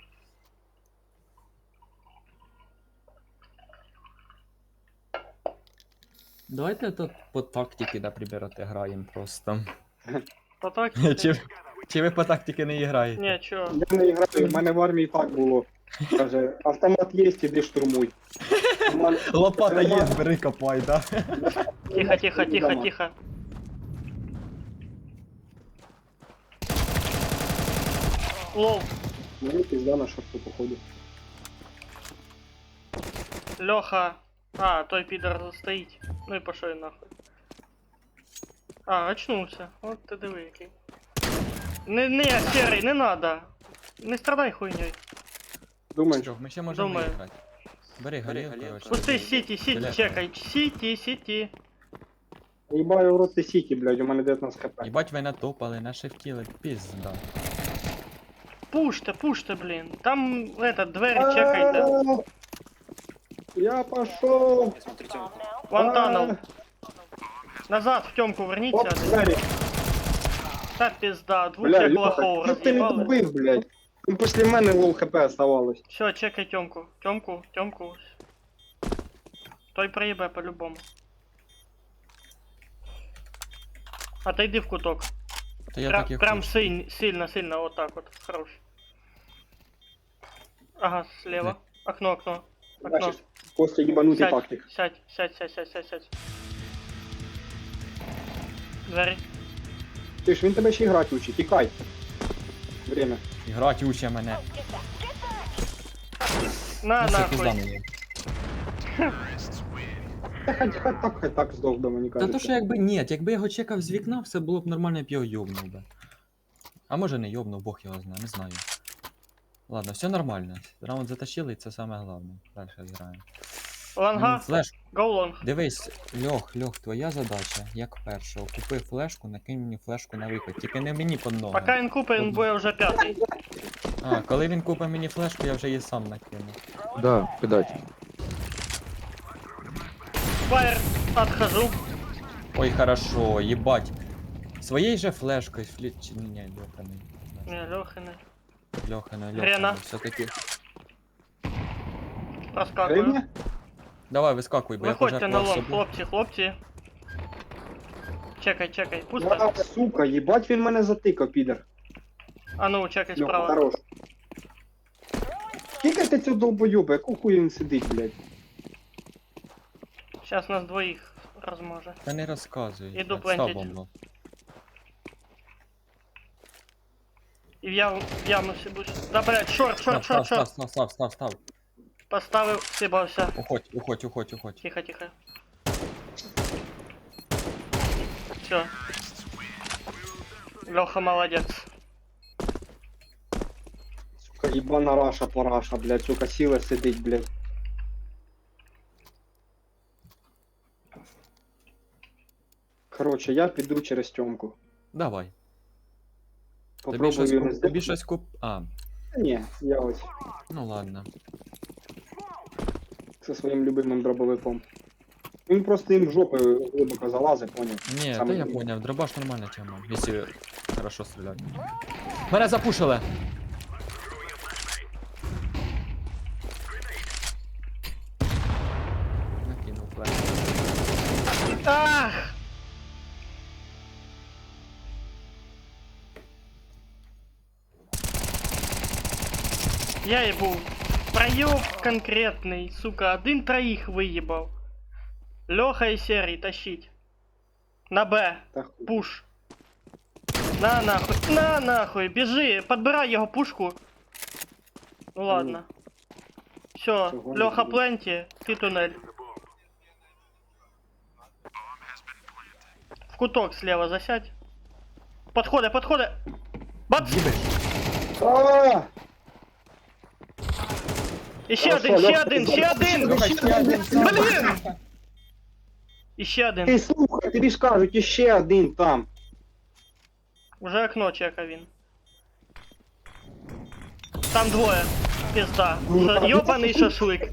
Давайте тут по тактиці, наприклад, отиграємо просто. По так? Чи ви по тактиці не граєте? Не, чё? Я не граю, в мене в армії так було. Каже, автомат є, іди штурмуй. Лопата є, бери копай, да? Тихо. Лол, Мені пізда на шорту походу. Леха. А, той підер стоїть. Ну і пошов він нахуй. А, очнувся. От ти диви який. Не, серий, не надо. Не страдай хуйней. Думаєш? Серег, ми ще можемо Думаю. виграти. Бери горілку, короче. Пусти сіті, Бля. чекай. Сіті. Їбаю в рот ти сіті, блядь, у мене 19 хп. Їбать ви натопали, нашифтіли, пізда. Пуште, блін. Там, двері чекайте. Я пошел. Я смотрю, Тёмку. Вантанов. Назад в Тёмку Оп, верніться. двері. Та пізда, двух Бля, як Льоха, лохов що ти не роз'їбали. добив, блядь? Ну, після мене лол хп оставалось. Все, чекай Тёмку. Тёмку. Той проебе по-любому. Отойди в куток. Та я так і Прям хочу. сильно, вот так вот. Хорош. Ага, слева. Окно. Бачиш, Костя їбанутий тактик. Сядь. Двері. Ти ж він тебе ще й грати учить, тікай. Время. Грать уче мене. На, Ну, це пізда нахуй. мені. Та хай так здох до мені Та кажеться. то що якби я його чекав з вікна, все було б нормально, я б його йобнув би. А може не йобнув, Бог його знає, не знаю. Ладно, все нормально. Раунд затащили, і це саме головне. Далі граємо. Ланга. Флеш, Go long. дивись, Льох, твоя задача, як перша, купи флешку, накинь мені флешку на виход. Тільки не мені під ноги. Пока він купить, він буде вже п'ятий. А, коли він купить мені флешку, я вже її сам накину. Да, кидать. Фаєр, отхожу. Ой, хорошо, їбать. Своєю же флешкою, чи ні, Льоханий. Не, Льохини. Льоханий, Грена. все-таки. Проскакую. Гривня? Давай, вискакуй, бо я Виходьте на пожертвував лом, собі. хлопці. Чекай, пусто. А, сука, їбать він мене затикав, підер. А ну, чекай Льоха, справа. хорош. Скільки ти цього долбойоба, яку хуй він сидить, блядь? Сейчас нас двоїх розможе. Та не розказуй. Іду Став плентить. бомбу. І в яму сібусь. Да, блядь, шорт. Став. Поставив, сібався. Уходь. Тихо. Все. Леха молодец. Сука, ебана Раша, параша, блядь, сука, сіла сидить, блядь. Короче, я піду через Тьомку. Давай. Попробую його Тобі здати. щось А, Ні, я ось ну ладно. зі своїм любимим дробовиком. Він просто їм в жопи глибоко залазить, поняв? Ні, Саме та я він. поняв, дробаш нормальна тема, якщо хорошо стріляти. Мене запушили! Накинув флеш. Ах! Я ебу. Проеб конкретный, сука, один троих выебал. Леха и Серый тащить. На Б. Та хуй. Пуш. На нахуй, біжи, подбирай його пушку. Ну ладно. Все, Цього не Леха буде. пленті, ти тунель. В куток слева засядь. Подходи. Бац! Їбеш. А! Іще Хорошо, один, ще Льоха, один, ти ще зараз- один! Блін! Іще один. Ти слухай, тобі ж кажуть, іще один там. Уже окно чека він. Там двоє. Пізда. Йобаний шашлик.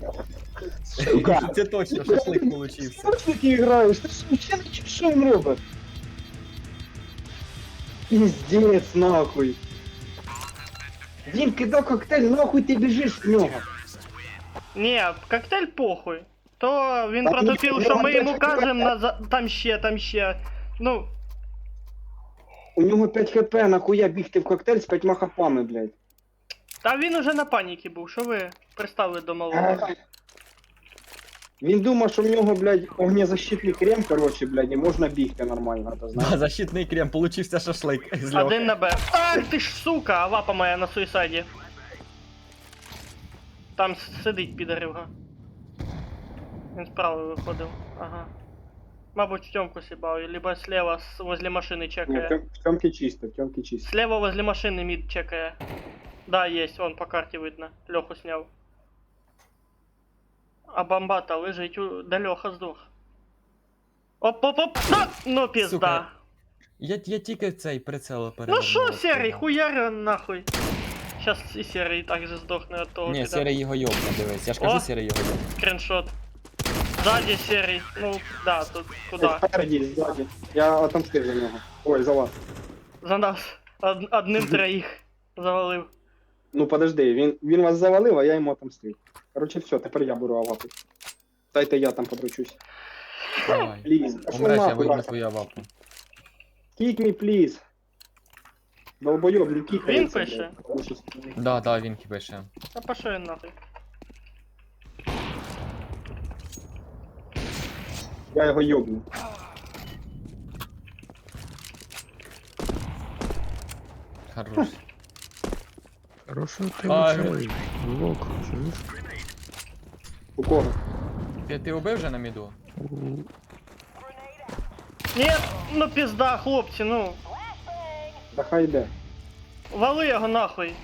Сука. Це точно шашлик получився. Що ти такі граєш? Ти що, що він робить? Піздець, нахуй. Він кидав коктейль, нахуй ти біжиш в нього. Ні, коктейль похуй. То він Та протупив, ні, що ну, ми там йому ще кажемо там ще. Ну, У нього 5 хп, нахуя бігти в коктейль з 5 хапами, блядь. та він уже на паніки був, що ви пристали до малого. Він думав, що в нього, блядь, огнезащитний крем, короче, блядь, і можна бігти нормально, то Да, знаєш. защитний крем, получився шашлик. з Льохи. Один на Б. Ах ти ж сука, лапа моя на суїсайді. Там сидить підаривга. Він справа виходив. Ага. Мабуть, в Тёмку сібав, либо слева возле машини Ні, чекає. в Тьомки чисто, в Тьомки чисто. Слева возле машины мид чекая. Да, есть, вон по карте видно. Леху снял. А бомба-то лежить, да Леха сдох. Оп! Да! Ну пизда. Сука. Я тільки цей прицел Ну перевернув. шо, Серый, хуярь нахуй. Сейчас и Серый также сдохнет от того. Ні, пида. Серий його йобне, дивись. Я ж О! кажу, Серий його йобне. Скриншот. Сзади Серый. Ну, да, тут куда? Спереді, ззаді. Я отомстив за нього. Ой, за вас. За нас. Одним троих завалив. Ну подожди, він вас завалив, а я йому отомстив. Короче, все, тепер я беру авапу. Дайте я там подручусь. Давай. Пліз. А що Умреш, я нахуй, візьму Раша? твою авапу. Kick me, please. Долбойоб, не кікається. Він пише. Да, да, він пише. Да пошел я нахуй. Я його йобну. Хорош. Хорошо ти Ай. цей лок, чуєш? У кого? Ти убив вже на міду? Нет, ну пизда, хлопці, ну. Да хай йде. Вали його нахуй.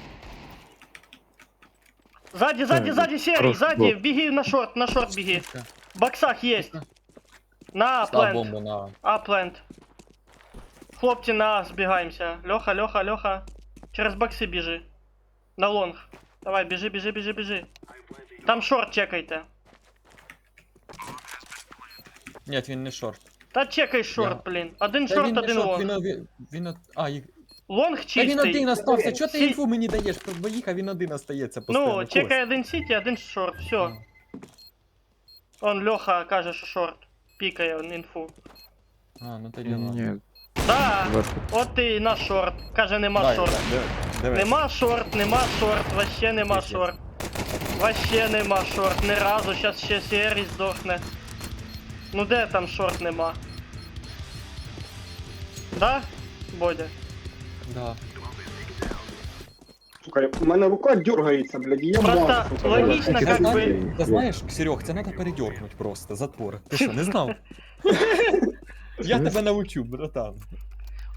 Сзади, Серый, Хорош, сзади, блок. беги на шорт беги. Сука. В боксах есть. На Став плент, бомбу на... а плент. Хлопці на А збігаємося. Леха. Через бокси біжи. На лонг. Давай, біжи. Там шорт чекайте. Ні, він не шорт. Та чекай шорт, блін. Один Та шорт, він не один шорт, лонг. А, Лонг та чистий. він один остався, чого ти Сі- інфу мені даєш про двоїх, а він один остається постійно. Ну, чекай один сіті, один шорт, все. Он Леха каже, що шорт. Пікає он інфу. А, ну тоді ладно. Ні, Да, зверху. от і на шорт. Каже, нема Дай, шорт. диви. Нема шорт, вообще нема Пиздец. шорт. Вообще нема шорт, ні разу, щас ще Серій здохне. Ну де там шорт нема? Да, Бодя? Да. сука, у мене рука дергається, блядь, і я Просто мажу, сука. логічно, блядь. как Ти бы... знаєш, ти знаєш, Серег, це треба передернуть просто, затвор. Ти що, не знав? Я тебе научу, братан.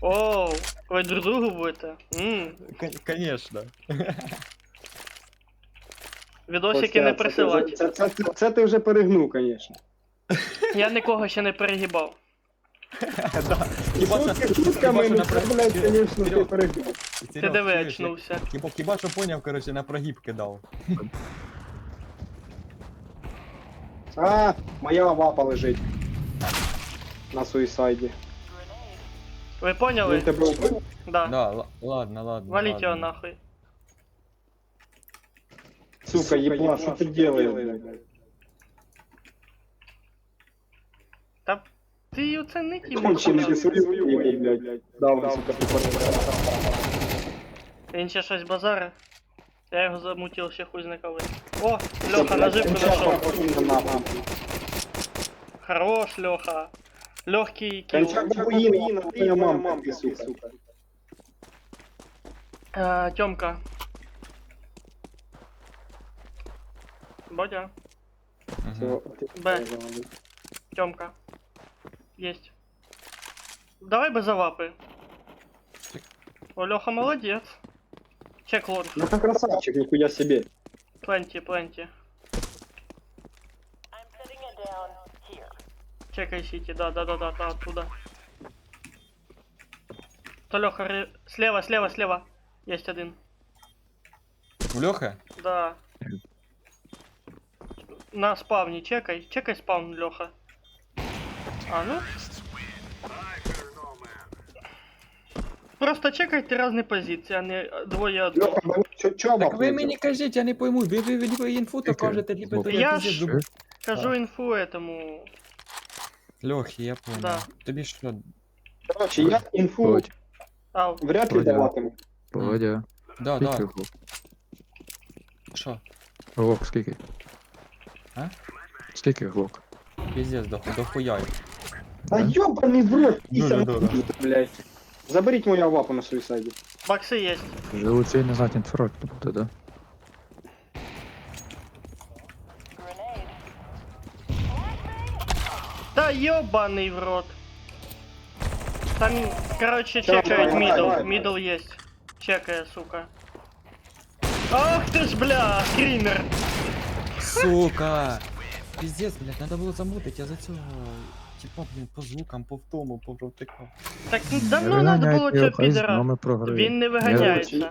Оу, ви друг другу будете? Конечно. Відосики не Костя, це ти вже- присилать. Це ти вже перегнув, звісно. Я нікого ще не перегибав. Хіба що- Шутками, хіба що ну на це, про- блядь, Серьо- звісно, ти Серьо- перегнув. Ти Серьог, диви, чуєш, очнувся. Хіба що поняв, короче, на прогиб кидав. А, моя вапа лежить. На суїсайді. Ви Він поняли? тебе вбив? Да. Да, ладно. Валіть ладно. його нахуй. Сука, єбла, що ти делаєш, блядь? Та ти оценить йому. Кончений хуя. ти свою, блядь. Дав, сука, ти Він ще щось базари. Я його замутив, ще хуй зна коли. О, Льоха, наживку знайшов. Хорош, Льоха. Легкий кіл. Кончак бабуїна, твоя мамка, ти, сука. Тьомка. Бодя. Мгм. Б. Тьомка. Есть. Давай без лапы. О, Леха молодец. Чек лонг. Ну ты красавчик, нихуя себе. Пленти. Чекай сити, да, оттуда. То Леха, слева. Есть один. У Льохи? Да. На спавне, чекай спавн, Леха. А, ну. Просто чекайте разные позиции, а не двоє одного. Лёха, чё Так ви мені кажіть, я не пойму, ви либо інфу то Яке? кажете, либо то Я пиздець ж- зуб- Кажу інфу этому. Льохи, я понял. Да. Тобі що? Короче, я инфу Володь, Ау. вряд ли Володя. даватиму. Володя, Да. скільки глок? Що? Глок, скільки? А? Скільки глок? Пиздец, дохуя. Да ёбаный в рот, Да. блядь. Заберіть мою авапу на суїсайді. Бакси есть. Живоцей не знати інфраркту буде, да? Да ёбаный в рот. Там, короче, Давай, чекает давай, давай. мидл есть. Чекая, сука. Ах ты ж, бля, скример. Сука! Пиздец, блядь, надо було замутить, я за цього. Типа, блін, по звукам, по втому, по провтикам. Так давно надо було Виганяйте його, цього хай з підера. нами програє. Він не виганяється.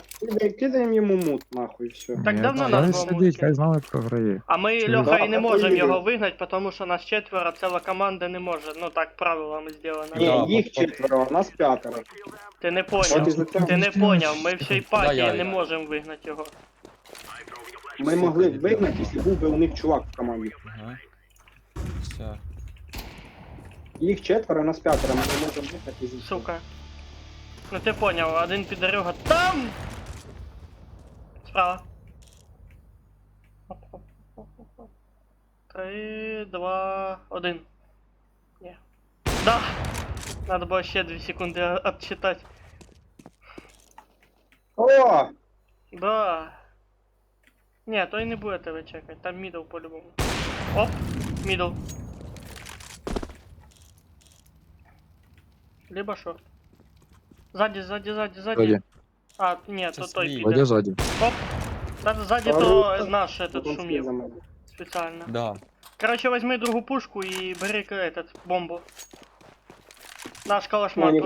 Кидаємо йому мут, нахуй, все. Так Ні, давно хай нас було сидить, мутки. хай з нами програє. А ми, Чи Льоха, ви- і не Да, можемо поїдемо. його вигнати, тому що нас четверо, ціла команда не може. Ну так правилами зроблено. Ні, Да, їх по- четверо, а нас п'ятеро. Ти не От поняв. із-за цього Ти не поняв, ми всій Да, партії я- не можемо вигнати його. Ми могли б вигнати, якщо був би у них чувак в команді. Ага. Все. Їх четверо, а нас п'ятеро, ми не можемо вигнати із Сука. Ну ти поняв, один підарюга там! Справа. Оп. 3, 2, 1. Ні. Да! Надо було ще 2 секунди отчитати. О! Да. Ні, той не буде тебе чекати, там мідл по-любому. Оп, мідл. Либо шорт. Сзади. Володя, А, ні, то Це той свій. піде. Володя ззаді. Оп. Да, сзади А, то ну, наш этот Потім шумів за мене. специально. Да. Короче, возьми другу пушку и бери этот бомбу. Наш Ні, калашмат. ні,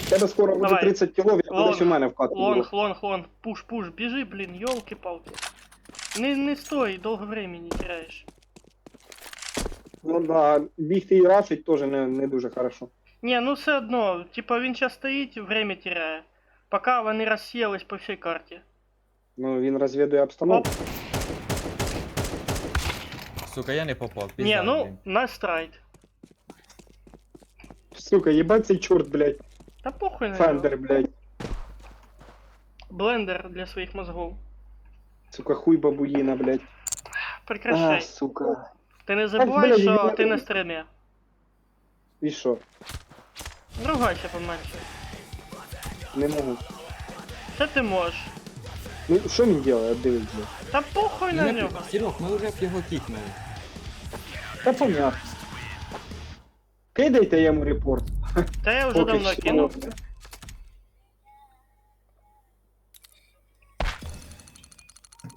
тебе скоро буде Давай. 30 кілов, я Лонг, кудись у мене вкатую. Лонг. Пуш, бежи, блин, елки-палки. Не стой, долго времени теряешь. Ну да, бігти і рашить теж не дуже хорошо. Не, ну все одно, типа він сейчас стоїть, время теряє. Пока вони розсіялись по всій карті. Ну він розвідує Оп. обстановку. Сука, я не попав. Не, Пизда, ну, блін. на страйт. Сука, їбать цей чорт, блядь. Та похуй на нього. Фендер, блядь. Блендер для своїх мозгов. Сука, хуй бабуїна, блядь. Прекращай. Сука. Ти не забувай, блядь, що я- ти на стримі. І що? Ругайся поменше. Не можу. Це ти можеш. Ну, що він робить? От дивись, блядь. Та похуй на нього. Серег, ми вже б його кікнули. Та понятно. Кидайте йому репорт. Та я вже Поки давно що. кинув.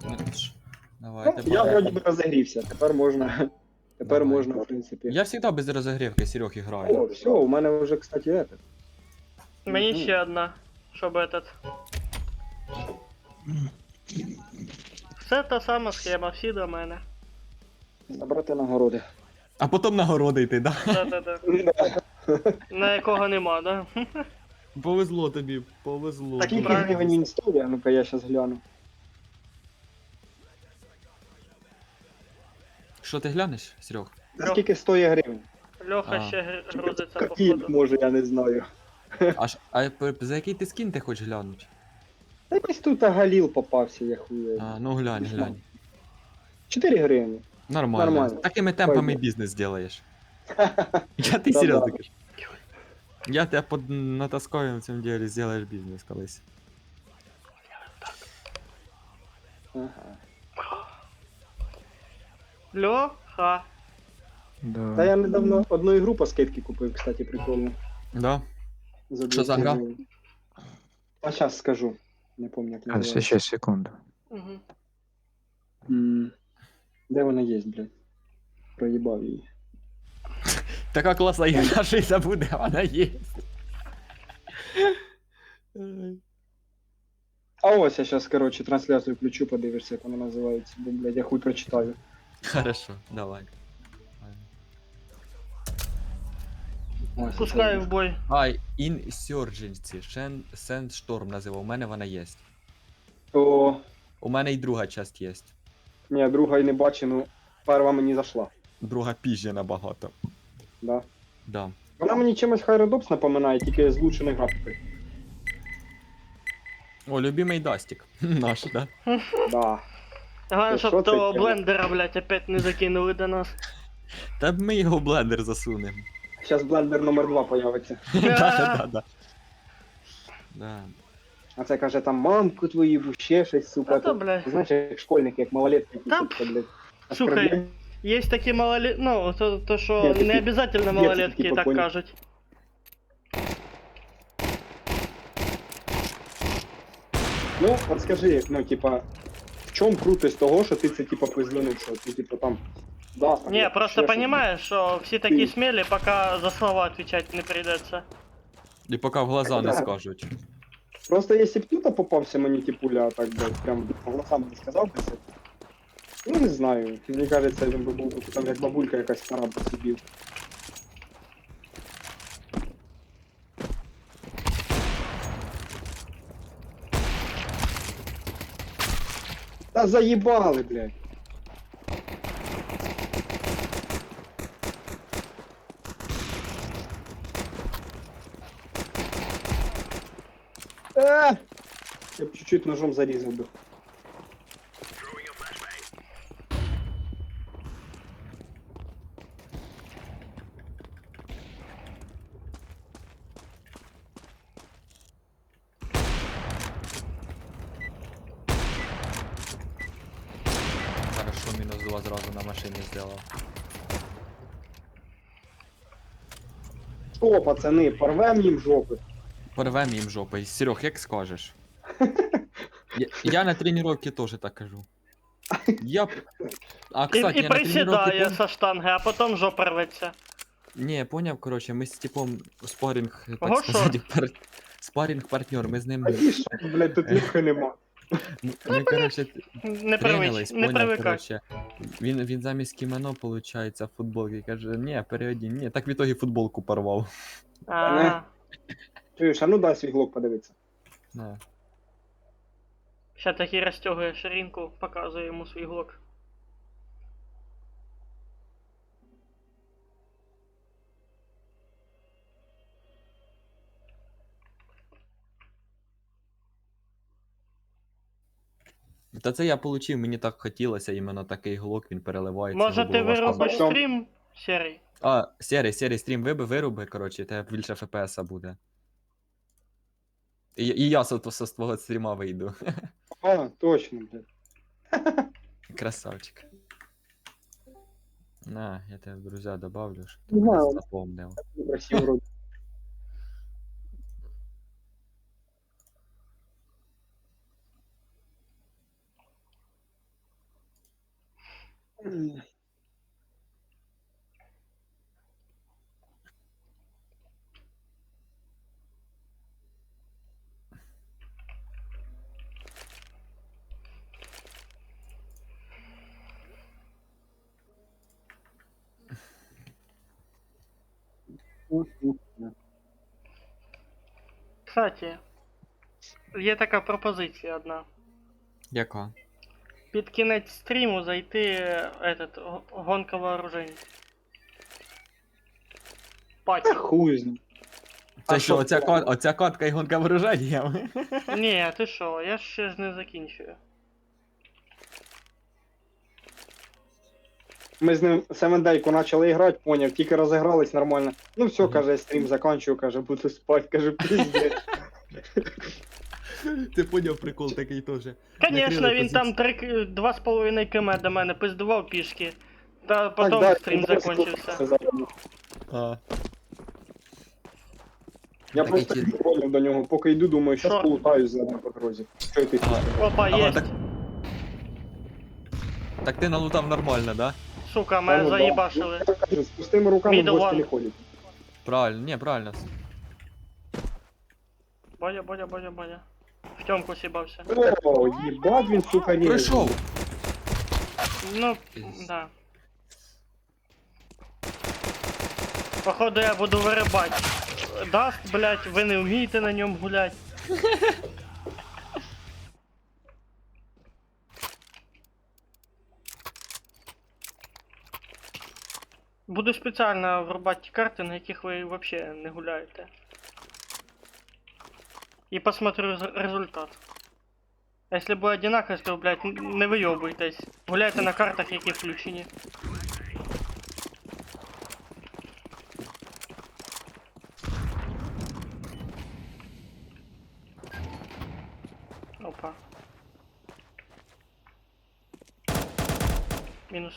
Ну, ж, Ну, давайте. я вроді би розігрівся, тепер можна. Тепер Давай. можна, в принципі. Я завжди без розогрівки Серег граю. О, все, у мене вже, кстати, это. Мені Мгм. ще одна, щоб этот. Все та сама схема, всі до мене. Забрати нагороди. А потім нагороди йти, да? Да-да-да. На якого нема, да? Повезло тобі, повезло. Скільки правильно. гривень він стоїть? А ну-ка я зараз гляну. Що ти глянеш, Серег? Скільки стоїть гривень? Льоха А. ще грузиться Картин, походу. може, я не знаю. За який ти скін ти хочеш глянути? Та якийсь тут Галіл попався, я хуя. А, ну глянь, глянь. 4 гривні. Нормально. Нормально. Такими темпами Пойде. бізнес зробиш. Я ти Да-да. серйозно кажу. Я тебе натаскаю в цьому ділі, зробиш бізнес колись. Ага. Льоха. Да. Та я недавно одну ігру по скидці купив, кстати, прикольно. Да? За Що за 200 гра? гривень. А зараз скажу. Не пам'ятаю, як А, називається. ще секунду. Угу. Де вона є, блядь? Проїбав її. Така класна ігра, що й забуде, вона є. А ось я зараз, коротше, трансляцію включу, подивишся, як вона називається. Бо, блядь, я хуй прочитаю. Хорошо, давай. Ось, Пускаю це- в бой. Ай, Insurgency, Sandstorm називав, у мене вона є. О, У мене і друга часть є. ні, друга і не бачу, ну, перша мені зайшла. Друга пізже набагато. Да. Да. Вона мені чимось Хайродопс напоминає, тільки з лучшими графікою. О, любимий Дастік. Наш, да? Да. Головне, Що щоб це того тема? блендера, блядь, опять не закинули до нас. Та б ми його в блендер засунемо. Зараз блендер номер 2 появиться. Да. Да. А це каже там мамку твою, ще щось, сука. А то, тут. блядь. Знаєш, як школьник, як малолетки, Та, якісь, сука, блядь. Слухай, оскорблення. Есть такие малолетки, ну, то что Нет, не такі- обязательно детки, малолетки типа, так понял. кажуть. Ну, от скажи, ну, типа, в чому крутость того, що ти це, типа, призвонив, що ти, типа, там, да, там, Не, ще просто щось. понимаешь, что все такие смели, пока за слова отвечать не придется. І поки в глаза не скажуть. Просто якщо б тут попався мені типуля, так би, прям по голосам не сказав би це. Ну, не знаю, мені кажеться, він би був там як бабулька якась стара б сидів. Та заїбали, блядь. Я б чуть-чуть ножом зарізав би. Хорошо, мінус 2 зразу на машині зробив. О, пацани, порвем їм жопи. Порвем їм жопи. Серег, як скажеш. Я на тренировке теж так кажу. Я... А, кстати, И я на тренировке... приседая со штанги, а потом жопа рвется. Не, поняв, короче, ми з типом спарінг, так Ого, сказати, спарінг партнер, ми з ним, А ті що, блядь, тут нюхи нема. ми, короче, Не тренились, не поняв, привыкай. короче. Він замість кімено, получається, футболки, каже, ні, переодінь, ні, так в ітогі футболку порвав. А, Чуєш, а ну дай свій глок подивитися. Не. сейчас таки расстегивая ширинку, показываю ему свой глок. Та це я получив, мені так хотілося, іменно такий глок, він переливається. Может, його ты було важко вырубишь Потом- стрим, серый? А, серий стрім вируби, коротше, тебе більше ФПС буде. І я з твого стріма вийду. А, точно, блядь. Красавчик. На, я тебе в друзья добавлю, щоб ти Не мене знаю. запомнив. Красиво вроде. Кстати, є така пропозиція одна. Яка? Під кінець стріму зайти гонка вооружень. Паті. Та хуй з ним. Це А що, що, оця катка і гонка вооруженнями? Ні, ти що, я ще ж не закінчую. Ми з ним Семендейку почали грати, поняв, тільки розігрались нормально. Ну все, Мгм. каже, стрім закінчую, каже, буду спать, каже, пиздець. Ти поняв прикол такий теж. Конечно, він там 2,5 км до мене пиздував пішки. Та Так, потім да, стрім він закінчився. просто А, Я Такий просто ті- поняв до нього, поки йду, думаю, Що? щас полутаюсь задом по дорозі. Що ти Ага. хочеш? Опа, Ага, єсть. так- так ти налутав нормально, да? Сука, Та мене ну, да. заїбашили. Ну, я кажу, з пустими руками в Middle гості one. не ходять. Правильно, ні, правильно. Бодя. В тьомку сібався. О, їбать він, сука, ріже. Прийшов! Ну, да. Походу я буду вирибати. Даст, блять, ви не вмієте на ньому гулять. Буду спеціально врубати ті карти, на яких ви вообще не гуляєте. І посмотрю результат. А если будет одинаково, то, блядь, не вийобуйтесь. Гуляйте на картах, які включені. Опа. Мінус.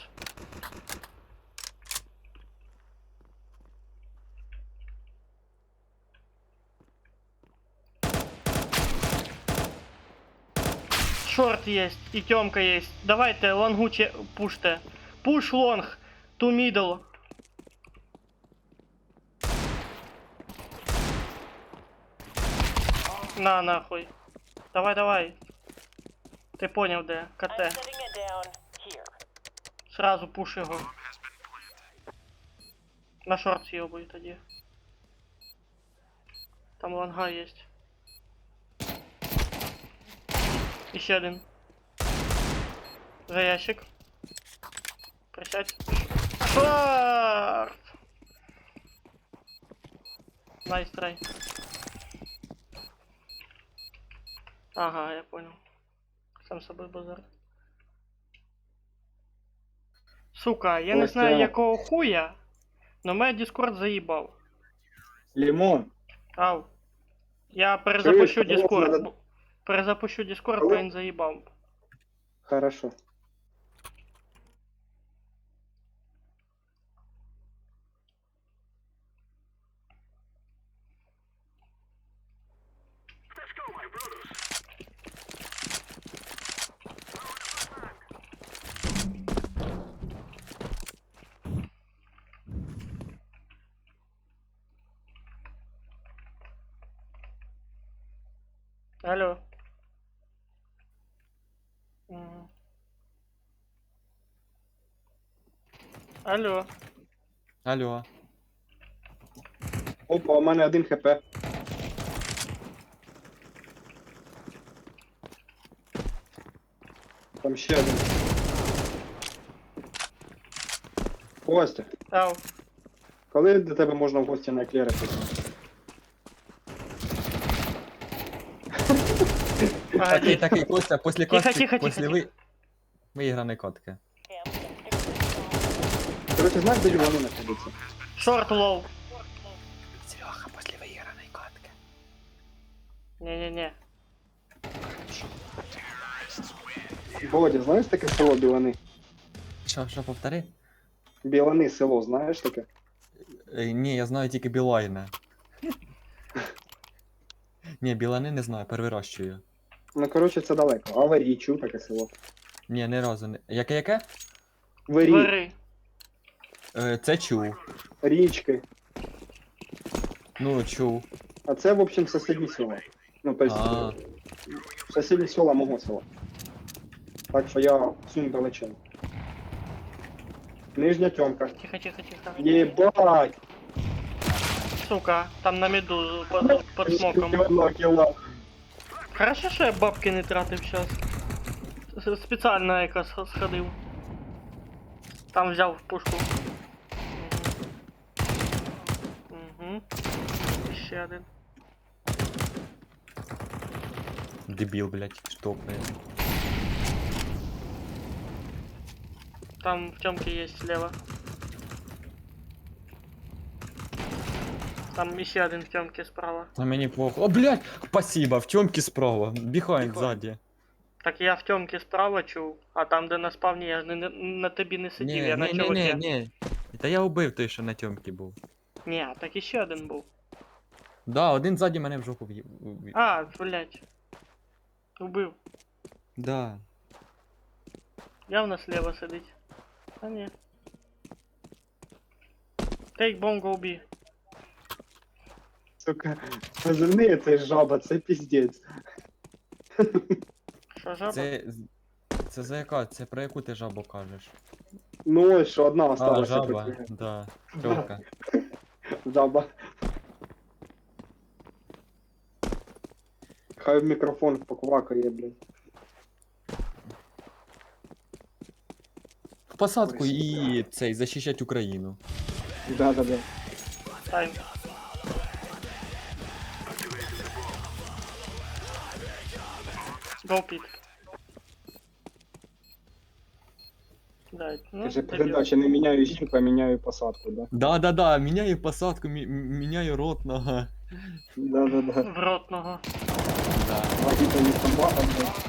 Шорт есть, и темка есть. Давайте лонгу пуште. Пуш лонг. Ту мидл. На нахуй. Давай. Ти поняв де? I'm КТ. setting it down here. Сразу пуш його. На шорт съебуй тоді. Там лонга есть. Еще один. За ящик. Присядь. Шорт! Найс трай. Ага, я понял. Сам собой базар. Сука, я не Ось знаю це. якого хуя, но мене Discord заїбав. Лімон. Ау. Я перезапущу Чуєш, Discord. надо- Перезапущу Discord, Алло? бо він заїбав. Хорошо. Алло. Мгм. Алло. Алло. Опа, у мене 1 хп. Там ще один. Костя, Ау. коли до тебе можна в гості на еклери піти? Погоди. Такий Костя, після Тихо, катки, тихо, після тихо, виіграної катки. Cam detected. Короче, знаєш, де вони знаходяться? Шорт лоу. Серега, після виіграної катки. Не-не-не. Володя, знаєш таке село Білани? Що, повтори? Білани село, знаєш таке? Ні, я знаю тільки Білайна. Ні, Білани не знаю, перевирощую. Ну, коротше, це далеко. А Варі, чув таке село. Ні, ні разу не. Яке? Варі, Двери. Це чув. річки. Ну, чув. А це, в общем, сусідні села. Ну, то есть, А, сусідні села мого села. Так що я сум далечень. Нижня тьомка. Тихо. Єбать! Сука, там на медузу под смоком. Кіла. Хорошо, що я бабки не тратив щас. Спеціально якось сходив. Там взяв пушку. Угу. Ще один. дебіл, блядь, штопає. Там в темке есть слева. Там еще один в темке справа. А мені плохо. О, блядь! Спасибо, в тёмки справа. Біхайнд ззаді. Так я в темке справа чув, а там, де на спавні, я ж на тобі не сидів, я на Ні. чуваке. Та я убив той, що на тьомки був. Ні, так іще один був. Да, один ззаді мене в жопу в'їв. А, блять. Убив. Да. Явно слева сидить. А ні. Take bomb, go B. Сука, позивний це жаба, це піздець. Що жаба? Це за яка? Це про яку ти жабу кажеш? Ну ось що одна А, осталася. жаба, тільки. да. Тьомка. Жаба. Хай в мікрофон поквакає, блядь. В посадку і цей, захищать Україну. Да. Тайм. Go pit. Да, ну, Каже, дебіл. передача не міняю жінку, а міняю посадку, да? Да, міняю посадку, міняю ротного. Да. В ротного. Да. Вагіта не собака, блядь.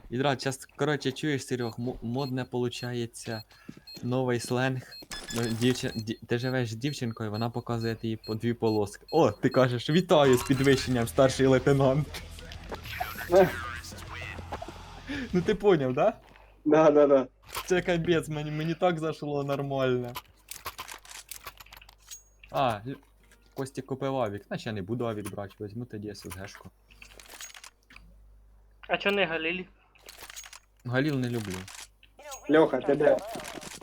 І да, сейчас, короче, чуєш, Серег, модне получається новий сленг. Ну, ти живеш з дівчинкою, вона показує тобі по дві полоски. О, ти кажеш, вітаю з підвищенням, старший лейтенант. Ну ти поняв, да? Да. Це капець, мені так зашло нормально. А, Костя купив авік. Значить я не буду авік брати, візьму тоді ССГшку. А чо не галіль? Галіл не люблю. Льоха, тебе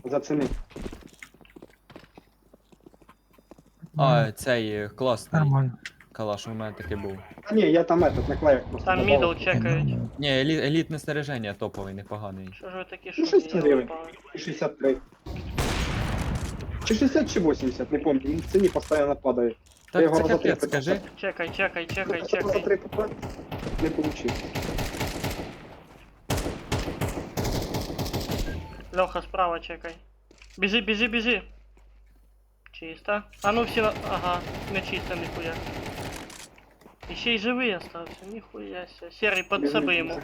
зацени. А, цей класний Нормально. калаш у мене таки був. А ні, я там этот наклеїв просто. Там добавив. мідл чекають. Ні, елітне снаряження топовий, непоганий. Що ж ви такі Ну, 6 шумні? гривень. 63. Чи 60, чи 80, не помню. Він в ціні постійно падає. Я Так, його це раза три капець, скажи. Чекай. Раза три попав, не получив. Леха, справа чекай. Біжи. Чисто. А ну всі Ага, не чисто, ніхуя. І ще й живий остався, ніхуя ся. Серий, подсоби йому.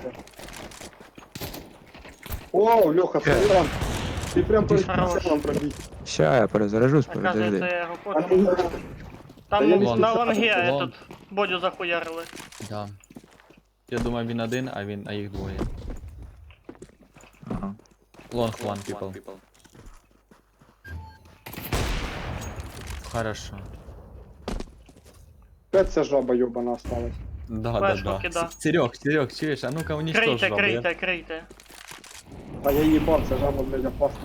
О, Льоха, стрілян. Ти прям перед Хорош. прицелом пробіг. Ща я перезаряжусь, Оказується, подожди. я його А понял. ти Там я не на знаю, лонге що этот Бодю захуярили. Да. Я думав він один, а їх двоє. Ага. Long one people. Хорошо. опять ця жаба йобана осталась. Да. кида. Серег, чуєш, а ну-ка уничтожь жабу. Крийте. А я їбав, ця жаба, блядь, опасна.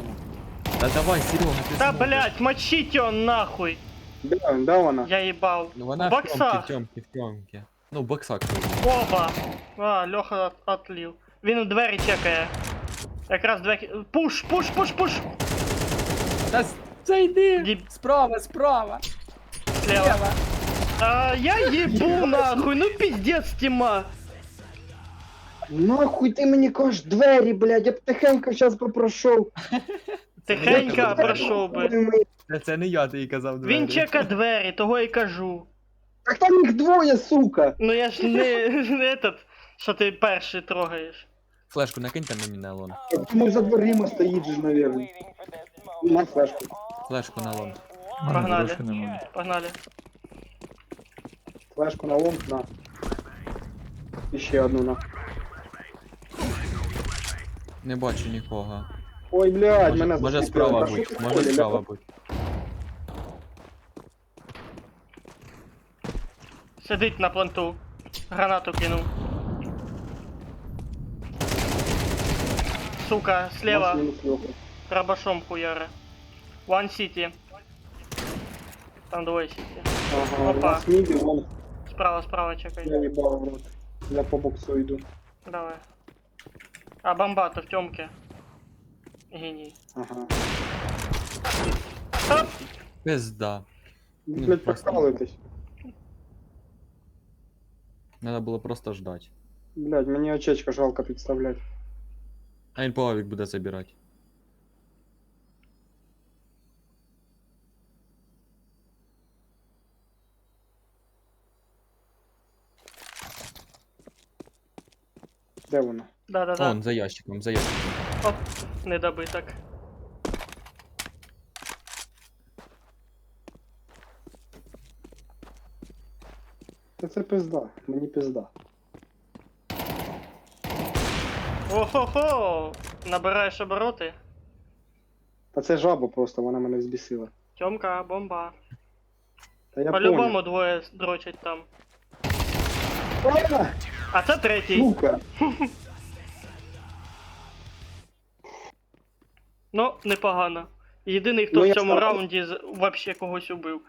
Да давай, Серега, ти Та зможеш. блять, мочіть його нахуй! Де вона? Я їбав. Ну вона В боксах. в тьомки. Ну, в боксах. Оба! А, Льоха отлів. Він у двері чекає. Якраз двері. Пуш! Та зайди! Діб. Справа! Слева. А, я ебу нахуй, ну пиздец, Тима. Нахуй ти мені кажеш двері, блядь, я б тихенько щас попрошу. Тихенько пройшов би. Це не я тобі казав двері. Він чека двері, того і кажу. Так там їх двоє, сука. Ну я ж не этот, що ти перший трогаєш. Флешку накиньте мені на лон. Тому за дверима стоїть же, наверное. Waiting for this moment. На флешку. Флешку на лон. У мене Погнали. грошей немає. Погнали. Флешку на лонг, на. І ще одну на. Не бачу нікого. Ой, блядь, Може, мене може засліпили. справа Та що будь, ти може ходиш, справа ля? будь. Сидить на планту. Гранату кинув. Сука, слева. Мінус льоха. Рабашом хуяра. One City. Там двое City. Ага, Опа. у нас міді, лонг. Справа, чекай. Я їбав в рот. Я по боксу йду. Давай. А бомба-то в темке. Гений. Ага. Оп! Пизда. Блядь, просто. прокалуйтесь. Надо було просто ждать. Блядь, мені очечка жалко підставляти. А він половик буде забирати. Де вона? Да-да-да. Он, за ящиком, за ящиком. Оп, недобиток. Та це пизда, мені пизда. Охо-хо! Набираєш обороти. Та це жаба просто, вона мене збісила. Тьомка, бомба. Та я По-любому двоє дрочать там. понял. А це третій. Сука! Ну, непогано. Єдиний, хто Ну, в я цьому старався. раунді вообще когось убив.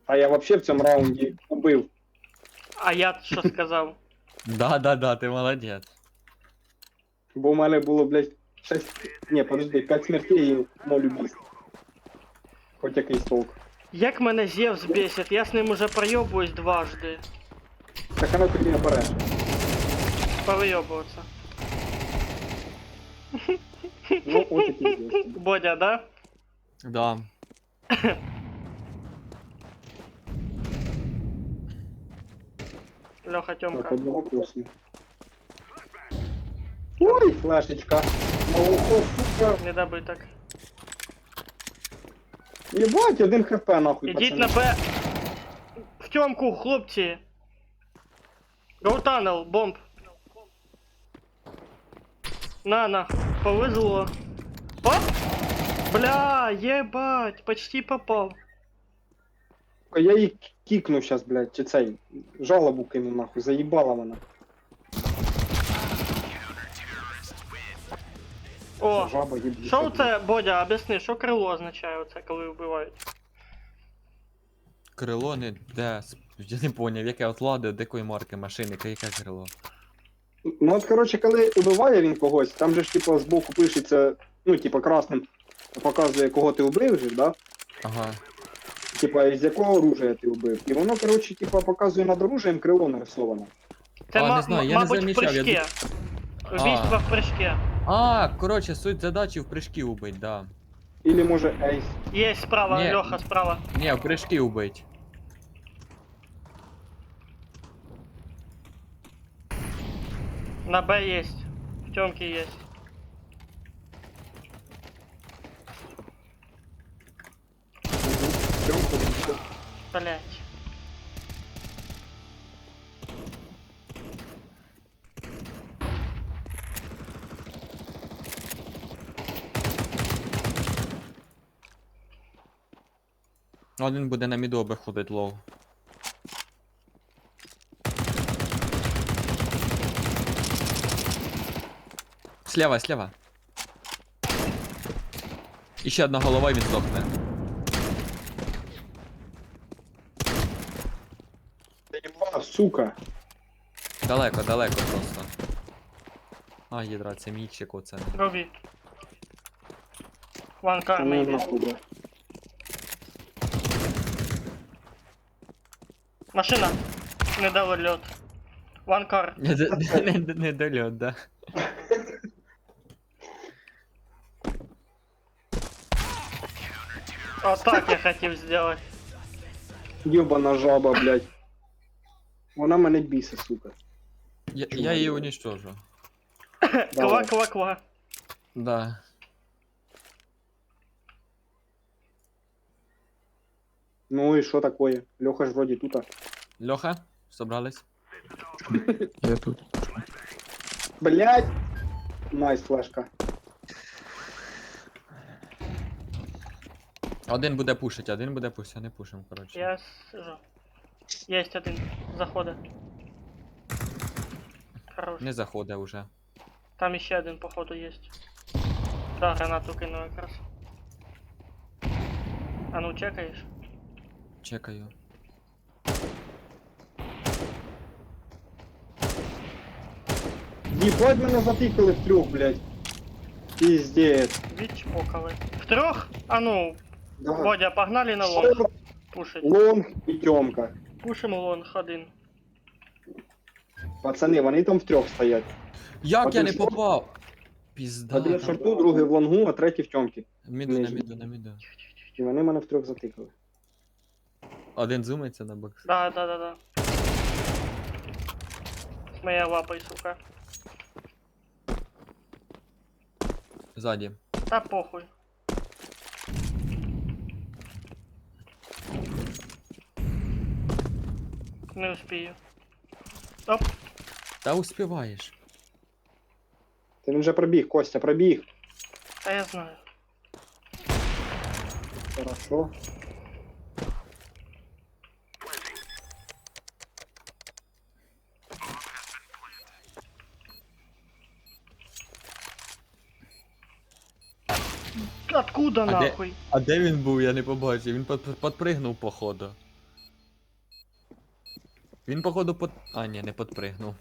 А я вообще в цьому раунді убив. А я що сказав? Да, ти молодець. Бо у мене було, блядь, 6... Ні, подожди, 5 смертей і 0 убийств. Хоч якийсь толк. Як мене Зевс бесить, я з ним уже пройобуюсь дважди. Так воно тобі не береш. Повийобуватися. Ну, от і пиздец. Бодя, да? Да. Льоха, Так, Тьомка. одного плюсу. Ой, флешечка. Молоко, сука. Недобиток. Єбать, 1 хп нахуй, Ідіть пацани. на Б. В Тьомку, хлопці. Go tunnel, бомб. На, повезло. Оп! Бля, ебать, почти попал. Я її кікну щас, блядь, чи цей. Жалобу кину нахуй, заїбала вона. О, Жаба їбла. що це, Бодя, об'ясни, що крило означає оце, коли вбивають? Крило не де. Я не поняв, яке от лади, якої марки машини, яке крило. Ну от, коротше, коли убиває він когось, там же ж, типу, збоку пишеться, ну, типу, красним, показує, кого ти убив же, да? Ага. Типа, із якого оружия ти убив. І воно, коротше, типа, показує над оружием крило нарисоване. Це, А, не знаю, я не мабуть, в замічав, я прыжке. Убійство в прыжке. А, коротше, суть задачі в прыжки убить, да. Или може ейс. Есть справа, Не. Леха, справа. Не, в прыжки убить. На Б есть. В Тёмке есть. Блять. Один буде на міду обиходить лоу. Слева, слева. І ще одна голова і він здохне. Єба, сука. Далеко, далеко просто. А, єдра, це мічик оце. Роби. One car, Ну, maybe. нахуй, да. Машина. Не дало лед. One car. Не дольот, да. Вот так я хотел сделать. Ёбана жаба, блядь. Вона мене бісить, сука. Я її уничтожу. Ква, ква, ква. Да. Ну и что такое? Леха ж вроде тут. Льоха, собрались? Я тут. Блять! Найс, флешка. Один буде пушить, а не пушим, коротше. Я сижу. Есть один. Заходи. Хорош. Не заходить уже. Там еще один, походу, есть. Да, гранату кинул как раз. А ну, чекаешь? Чекаю. Ебать, меня затыкали в трюх, блять. Пиздец. Відчпокали. В трьох? А ну, Да. Бодя, погнали на лонг. Пушить. Лонг и Тёмка. Пушимо лонг один. Пацаны, вони там в трьох стоять. Як Один я не шорт. попав? Пізда. Один в там. шорту, другий в лонгу, а третій в Тьомки. Міду, на Нижній. міду, на міду. І вони мене в трьох затикали. Один зумиться на бокс. Да. С моей лапой, сука. Ззаді. Та похуй. Не успію. Оп, Та успіваєш. Та він вже пробіг, Костя, пробіг. та я знаю. Хорошо. Откуда А де- нахуй? А де він був, я не побачив. Він подпригнув, походу. Він, походу, А, ні, не подпригнув.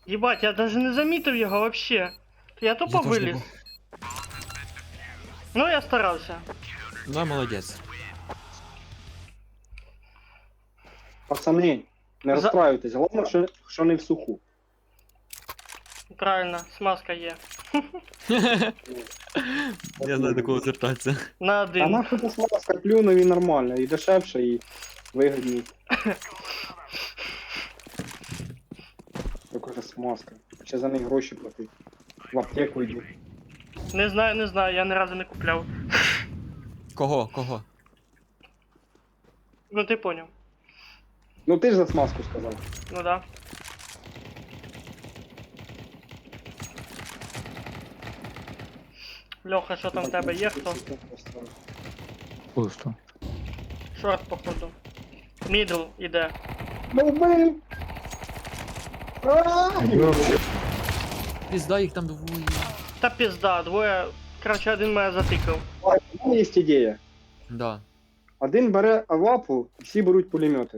Ебать, я даже не заметил его вообще. Я тупо Я теж не вылез. був. Ну, я старался. Ну, молодець. Пацани, не За- розстраюйтесь. Головне, що не в суху. Правильно, смазка є. Я знаю, до кого звертатися. На А один. нахуй та сласка плюну, він нормально. І дешевше, і вигідний. Така смазка. Ще за них гроші платить. В аптеку йду. Не знаю, я ні разу не купляв. Кого? Ну ти поняв. Ну ти ж за смазку сказав. Ну да. Льоха, що там в тебе є хто? Пусто. Шорт, походу. Мідл іде. Ну блин! Пізда, їх там двоє. Та пізда, двоє. Короче, один мене затикав. У мене є ідея. Да. Один бере авапу, всі беруть пулемети.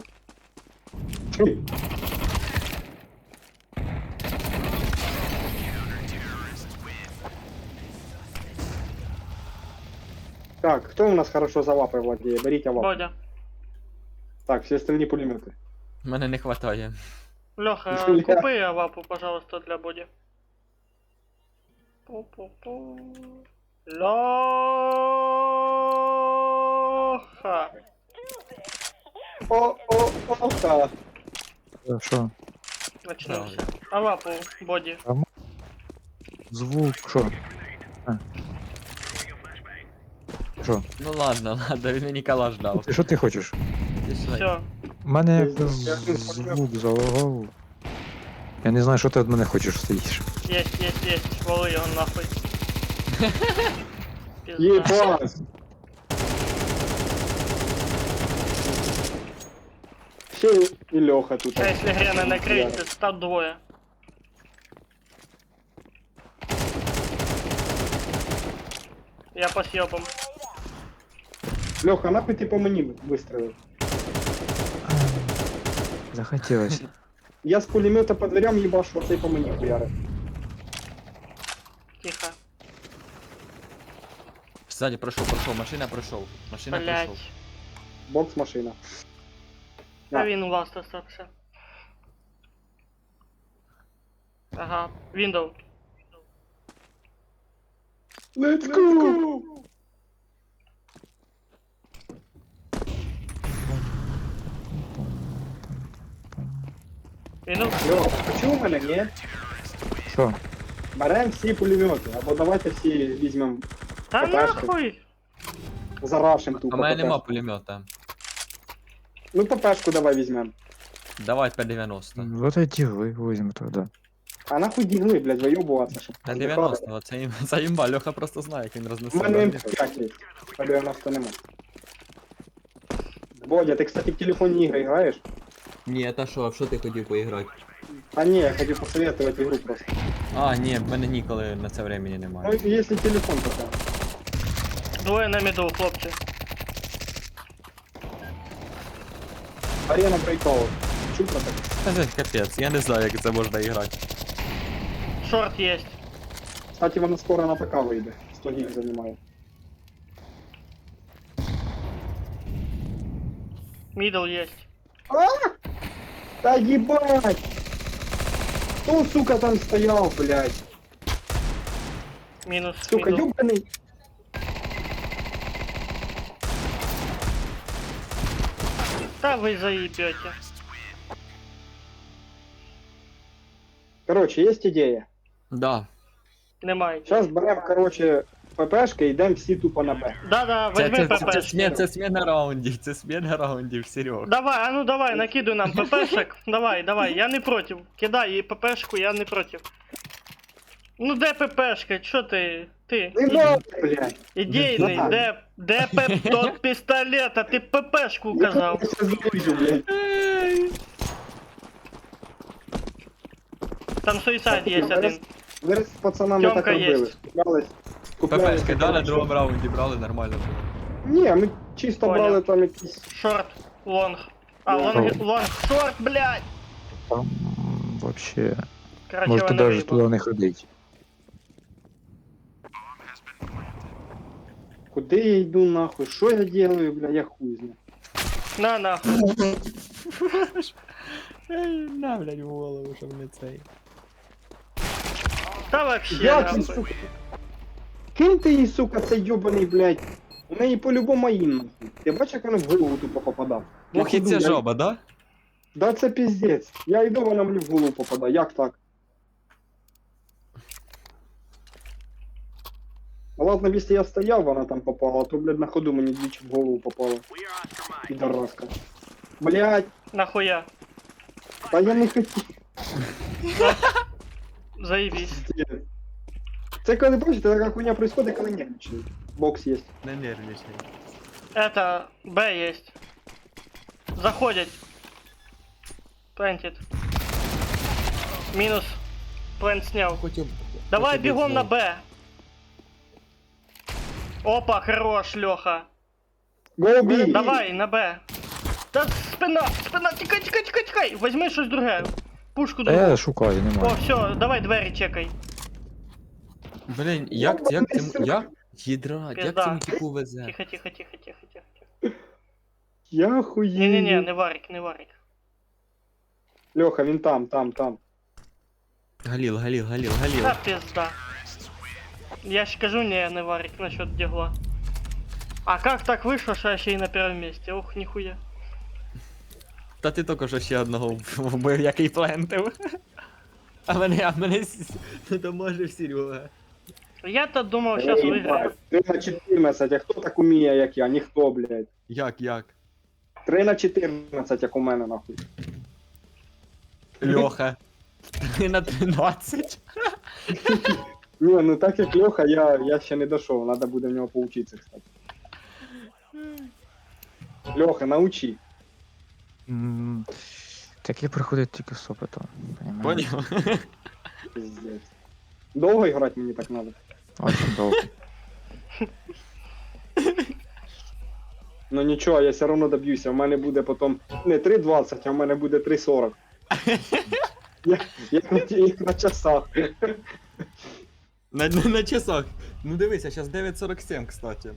Так, хто у нас хорошо за авапой владіє? Беріть авапу. Бодя. Так, всі остальні пулемети. Мене не хватає. Льоха, Я- купи авапу, пожалуйста, для Боді. Пу-пу-пу. Льоха. О-о-о-ха. Що? Начнемся. Авапу, Боді. Звук, що? Що? Ну ладно, він мені калаш дав. Що ти хочеш? Пішли. Все. У мене як Я- звук залагав. Я не знаю, що ти від мене хочеш стоїш. Есть. Вали його нахуй. Пізда. Єбать! Ще і Льоха тут. А якщо Грена накриється, став двоє. Я по съебам. Льоха, нахуй ти по мені вистрелив. Захотілося. Я з пулемета по дверям їбашу, а цей по мені хуярив. Тихо. Ззаді пройшов, машина пройшов. Машина пройшов. Блять. Бокс машина. А він у вас остався. Ага. Window. Let's go! Мінус. Льоха, почув мене, ні? Що? Берем всі пулемети, або давайте всі візьмемо, Та Какашки. нахуй! зарашим А тупо. в мене нема ППшку. пулемета. Ну ППшку давай візьмемо. Давай П-90. Вот эти вы возьмем тогда. А нахуй дігли, блядь, вийобуватися, щоб... П-90, це імба, Льоха просто знає, як він У рознесе. мене броню. М5 є, а 90 нема. Бодя, ти, кстати, в телефонні ігри граєш? Ні, та що, а в що ти хотів поіграти? А ні, я хотів посоветувати ігру просто. А, ні, в мене ніколи на це времени Ну, немає. якщо телефон пока. Двоє на міду, хлопці. Арена приколу. Чув про таке? Та це капець, я не знаю, як це можна грати. Шорт єсть. Кстати, вона скоро на ПК вийде. 100 гіг займає. Мідл єсть. А! Та їбать! Хто, сука, там стояв, блядь? Мінус. Сука, мідл. ёбаний. Та ви заїбете. Короче, є ідея. Да. Немає. Зараз беремо, короче, ППшки і йдемо всі тупо на Б. Да-да, Це, возьми це, це, ППшки. це сміна раундів, це сміна раундів, Серег. Давай, а ну давай, накидуй нам ППшек. Давай, давай, я не против. Кидай їй ППшку, я не против. Ну де ППшка? Чо ти? Ти? Не надо, блядь. Ідейний, Ну, де тот пістолет, а ти ППшку казав. Я щас вийду, блядь. Там суїсайд є один. Зараз з пацанами Тьомка так робили. єсть. Куплялись, ППшки, да, на другому раунді брали, нормально було. Ні, ми чисто Понял. брали там якісь... Шорт, лонг. А, лонг, шорт, блядь! Там вообще... Короче, Можете вони даже виїбали. туда не ходить. Куди я йду нахуй? Що я делаю, бля, я хуй знаю. На нахуй. На, блядь, в голову, щоб не цей. Та вообще Як він, нахуй. сука? Ким ти її, сука, цей йобаний, блядь? У неї по-любому маїн, нахуй. Ти бачиш, як вона в голову тупо попадав? Я Ох, і ходу, ця я- жоба, да? Да це піздець. Я йду, вона мені в голову попадає. Як так? Ну ладно, якщо я стояв, вона там попала, а то, блядь, на ходу мені двічі в голову попала. Підараска. Блядь, Нахуя. та я не хотів. Заебись. Піздець. Це коли, бачите, така хуйня происходит, коли нервничають. Бокс є. Не нервничай. Это, Б есть. Заходять. Плентит. Минус. Плент снял. Хотів... Давай хотів бегом на знову. Б. Опа, хорош, Леха. Голубі! Давай, на Б. Да спина, спина, тікай, тікай, тікай, тікай. Возьми щось друге. Пушку Та я другу. шукаю, О, немає. все, давай двері чекай. Блін, як цим... Як? Їдрать, як Пизда. цьому типу везе? Тихо, тихо, тихо, тихо, тихо, тихо. Я хуєю. Не-не-не, не варик, не варик. Льоха, він там. Галіл, Галіл, Галіл, Галіл. Да пизда. Я ж кажу, не варик насчет дигла. А как так вышло, что я ще и на первом месте? Ох, нихуя. Та ти тільки що ще одного вбив, який плентив. А мене не доможеш, Серега. Я-то думал, сейчас выиграю. 3 на 14, а хто так уміє, як я? Ніхто, блядь. Як? 3 на 14, як у мене, нахуй. Льоха. 3 на 13. Ні, ну так як Льоха, я ще не дійшов, треба буде в нього поучитися, кстати. Льоха, научи. М, Таке приходить тільки з опитом. Понимаєш? Поняв? Пиздец. Довго грати мені так треба? Очень довго. Ну нічого, я все одно доб'юся. У мене буде потім не 3.20, а в мене буде 3.40. Як на часах. На часах. Ну дивися, зараз 9.47, кстати.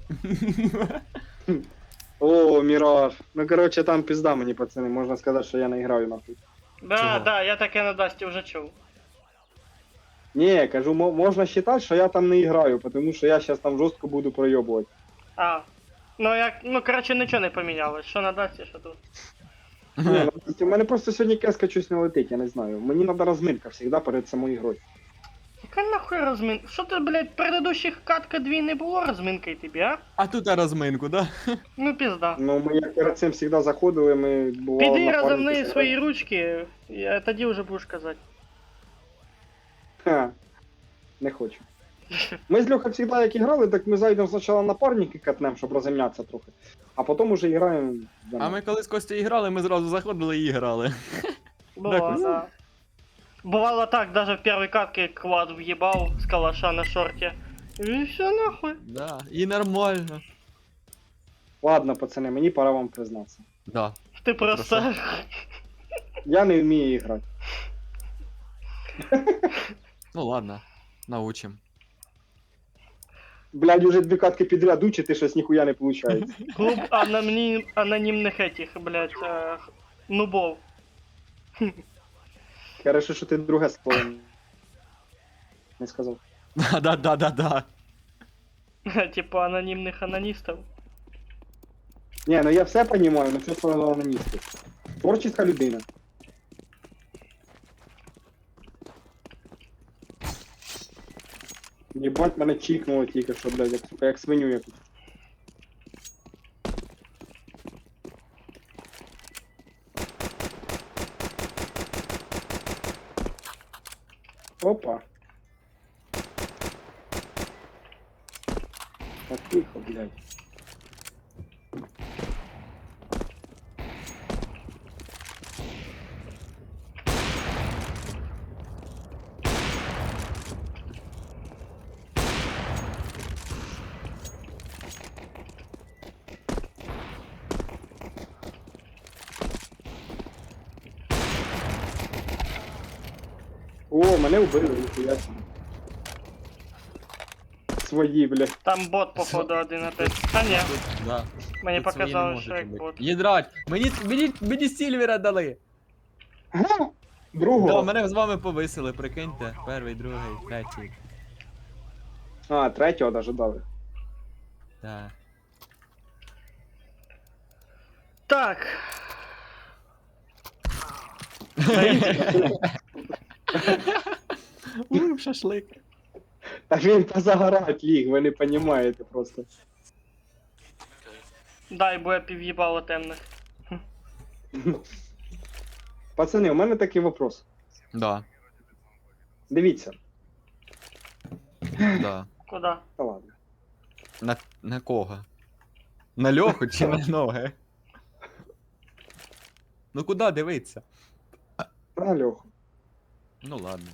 О, Міраж. Ну короче, там пізда мені, пацани, можна сказати, що я не граю нахуй. Да, Чего? да, я таке на Дасті вже чув. Ні, кажу, можна вважати, що я там не граю, тому що я зараз там жорстко буду пройобувати. А. Ну, короче, нічого не помінялось. Що на Дасті, що тут. Ні, ну, у мене просто сьогодні кеска щось не летить, я не знаю. Мені треба розминка завжди перед самою грою. Яка нахуй розминка? Що ти, блядь, в предыдущих катка 2 не було розминки тобі, а? А тут розминку, да? Ну пізда. Ну, ми як перед цим завжди заходили, ми бувало Піди на разомни парниці свої ручки, а тоді вже будеш казати. Ха, не хочу. Ми з Льохою завжди як грали, так ми зайдемо спочатку на парники катнем, щоб розімнятися трохи. А потім уже граємо. А ми коли з Костю грали, ми зразу заходили і грали. Бувало, Так, да. Бувало так, даже в первой катке квад въебал с калаша на шорте. И все нахуй. Да, і нормально. Ладно, пацани, мені пора вам признатися. Да. Ты просто... Я не вмію грати. Ну ладно, научим. Блядь, уже 2 катки підряд учити, щось ніхуя не виходить. Клуб анонимных этих, блядь, нубов. Хорошо, що ти друге слово не сказав. Да. Типа анонимных анонистов. Ні, ну я все розумію, ну що слово аноністи. Творчіська людина. Єбать, мене чікнуло тільки що, блядь, як, сука, як свиню якусь. Опа. Так тихо, блядь. О, мене вбили, ніхуя собі. Свої, блядь. Там бот, походу, один опять. А не, Да. мне Тут свої не показалось, можуть что як робити. бот. Їдрать! Мені Сільвера дали! Ага, другого. Да, мене з вами повисили, прикиньте. Перший, другий, третій. А, третього даже дали. Да. Так. Шашлик. А він позагорать ліг, ви не розумієте просто. Дай, бо я пів'їбало темних. Пацани, у мене такий вопрос. Да, Дивіться. да. Куда? Та ладно. На кого? На Льоху чи на ноги? Ну куди дивитися? На Льоху. Ну ладно.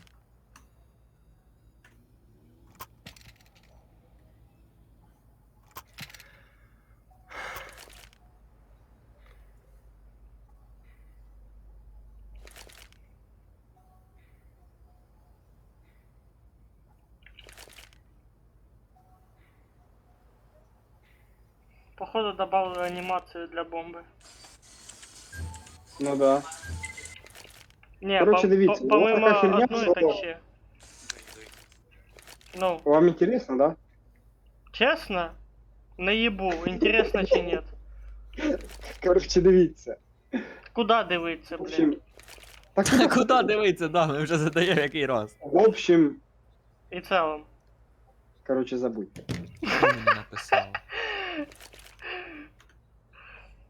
Походу добавили анимацию для бомбы. Ну да. Не, Короче, дивіться, по-моему, така херня, одну і що- так ще. Ну, Вам інтересно, да? честно? Наебу, интересно чи нет? Короче, дивіться. Куда дивиться, В блядь? общем. Так, Куди дивитися? Да, ми вже задаємо який раз. в общем, І целом. короче, забудьте. Хто мені написав?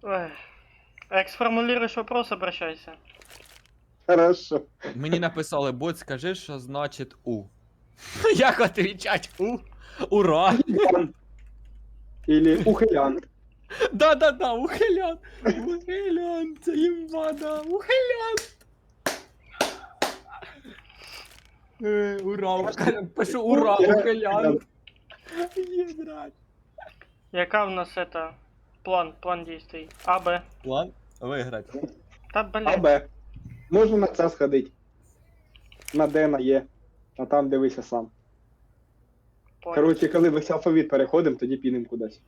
Ой. А як сформулируешь вопрос, обращайся. Хорошо. Мені написали, бот, скажи, що значить У. Як отвечать У? Ура! Или ухилян. Да, ухилян! Ухилян, це імбада, ухилян! Ура, пишу ура, ухилян! Єдрать! Яка в нас это план действий? А, Б. План виграти. Та, А, блядь. Б. Можна на це сходити. На Д, на Є. А там дивися сам. Понял. Коротше, коли весь алфавіт переходимо, тоді підемо кудись.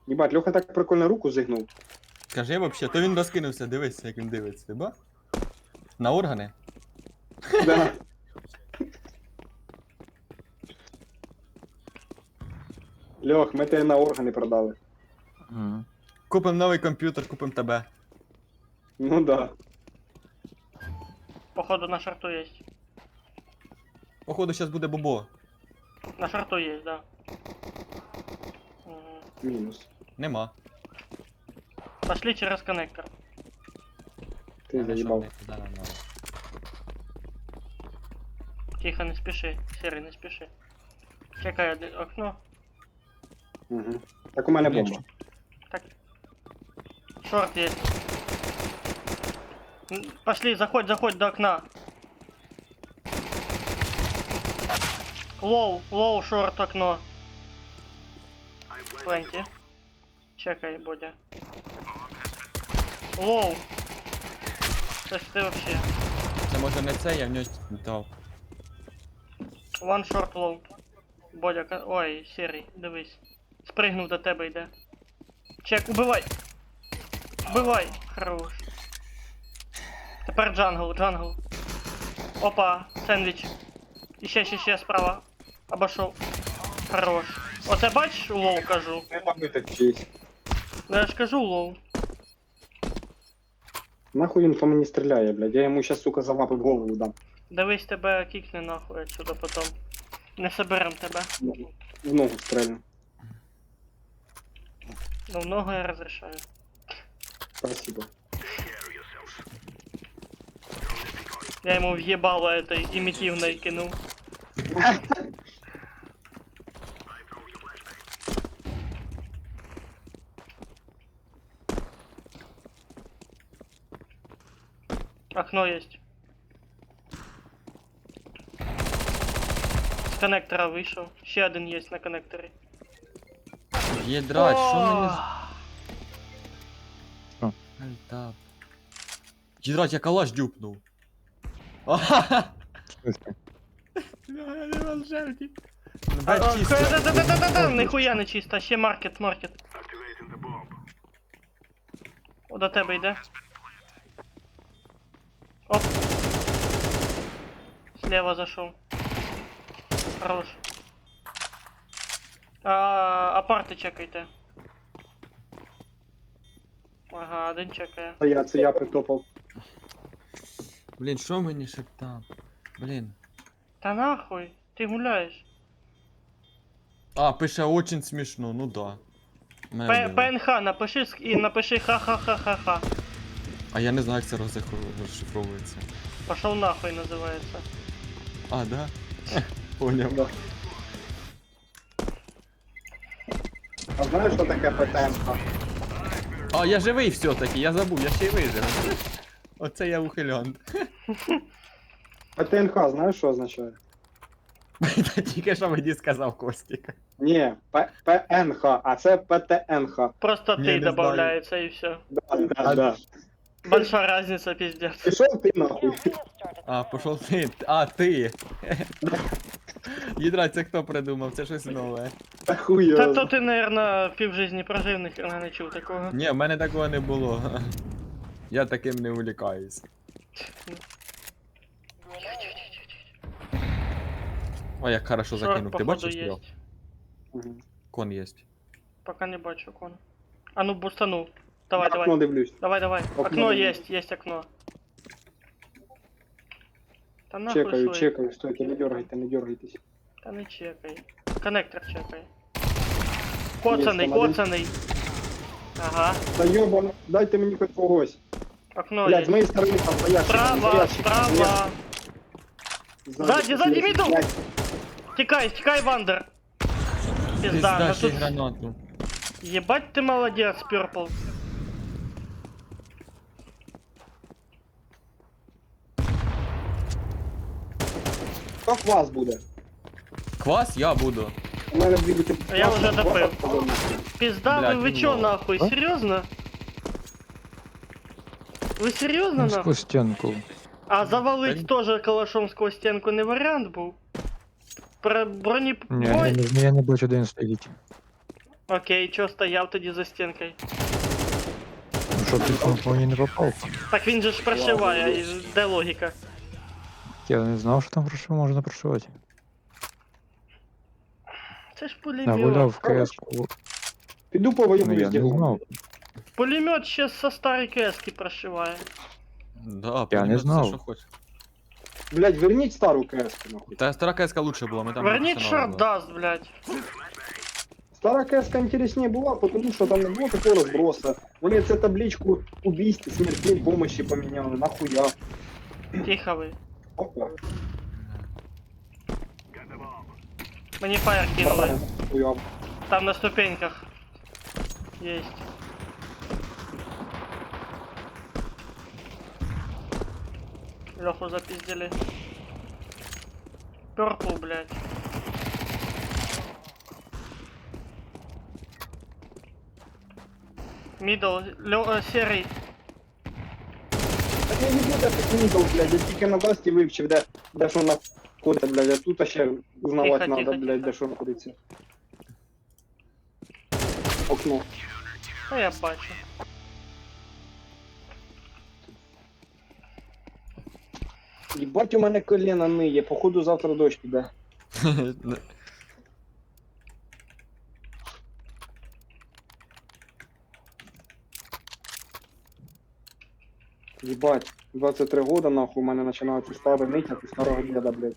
Єбать, Льоха так прикольно руку зігнув. Скажи вообще, то він розкинувся, дивись, як він дивиться, ти ба? На органи? Да. Льох, ми тебе на органи продали. Купим новий комп'ютер, купим тебе. Ну да. Походу на шарту есть. Походу, зараз буде бобо. На шарту есть, да. Мгм. Мінус. Нема. Пошли через коннектор. Ти заїбав. Тихо, не спеши. Серый, не спеши. Чекай окно. Угу. Так у мене Блін, бомба. Так. Шорт есть. Пошли, заходь до окна. Лоу, шорт, окно. Пленти. Чекай, Бодя. Лоу. То есть ты вообще. Це може не це, я в нього дав. One short low. Бодя, ой, серий, дивись. Спригнув до тебе йде. Чек, убивай! Убивай! Хорош. Тепер джангл. Опа, сендвіч. Ще справа. Обошов. Хорош. Оце бачиш, лоу кажу. Треба бити чись. Ну я ж кажу лоу. Нахуй він по мені стріляє, блядь. Я йому щас, сука, за лапи в голову дам. Дивись, тебе кікне нахуй отсюда потом. Не соберем тебе. В ногу стрельну. Ну, в ногу я розрішаю. Спасибо. Я ему въебало этой имитивной кинул. Окно есть. С коннектора вышел. Ще один есть на коннекторе. Єдрать, що мені... Що? Альтап. Єдрать, я калаш дюпнув. Ахаха! Що це? Я не волшебник. Да-да-да-да-да, нихуя не чисто, ще маркет. О, до тебе йде. Оп. Слева зашел. Хорош. Апарти чекайте. Ага, один чекає. Це я притопав. Блін, що мені шептав? Блін. Та нахуй, ти гуляєш. А, пише очень смішно, ну да. Мене вбили. ПНХ, напиши і напиши ха-ха-ха-ха-ха. А я не знаю, як це розшифровується. Пошел нахуй називається. А, да? Поняв. Да. А знаєш, що таке ПТМ? А, я живий все-таки, я забув, я ще й вижив. Оце я ухилянт. ПТНХ, знаєш, що означає? Та тільки що мені сказав Костік. Ні, ПНХ, а це ПТНХ. Просто Не, ти не знаю. добавляється і все. Да. Большая разница, пиздец. Пішов ти нахуй. А, пішов ти. А, ти. Єдра, це хто придумав? Це щось нове. Та хуй Та його. то ти, наверное, півжизні прожив, ніхрена не чув такого. Ні, в мене такого не було. Я таким не увлікаюсь. Ой, як хорошо Шорт, закинув. Ти походу, бачиш його? есть. Мгм. Кон єсть. Пока не бачу кон. А ну бустану. Я Давай, окно давай. дивлюсь. Давай. Окно Окно дивлюсь. есть окно. Та нахуй Чекаю, свої. чекаю, стойте, не дергайтесь. Та не чекай. Коннектор чекай. Коцаний. Ага. Та йобано, дайте мені хоч когось. Окно Блядь, з есть. моєї сторони там стоящий. Справа. Сзади, мидл! Тікай, Вандер. Пизда, Пизда, ну ще тут... й гранату. Ебать ты молодец, Пёрпл. Хто квас буде? Квас я буду. У мене двигатель. А я вже допив. Пизда, Блядь, вы чё ну. нахуй, А? серьезно? Вы серьезно Ну, нахуй? сквозь стінку. А завалить Та ні. тоже калашом сквозь стенку не варіант був? Про броні... Ні, Ой. я не бачу, де він стоїть. Окей, чо стояв тоді за стінкою? Ну, щоб телефон по мені не попав. Так він же ж прошиває, і де логіка? Я не знав, що там можна прошивати. Це ж Я гуляв пулемет. в КС-ку. Піду повоюю Ну, я з не ділом. знав. Пулемет ще со старої кески прошиває. Да, Я не пулемет все, знав. що хочеш. Блядь, верніть стару КС, нахуй. Та стара КСК лучше була, ми там Верніть професіонали були. шардаст, блядь. Стара КС інтересніше була, тому що там не було такого розброса. Вони цю табличку убийств, смертей, помощи поміняли, нахуя. Тихо ви. Опа. Мені фаєр кинули. Нахуя. Там на ступеньках. Есть. Леху запиздили. Перпл, блядь. Мидл, серый. Так я не буду так мідл, блядь, я тільки на дасті вивчив, де що знаходиться, блядь, а тут ще узнавати Тихо, надо, тихо, блядь, тихо. де що знаходиться. Окно. Ну я бачу. Єбать, у мене коліна ниє, походу завтра дощ піде. Ебать, 23 года нахуй у мене починаються старі нить, як у старого деда, блядь.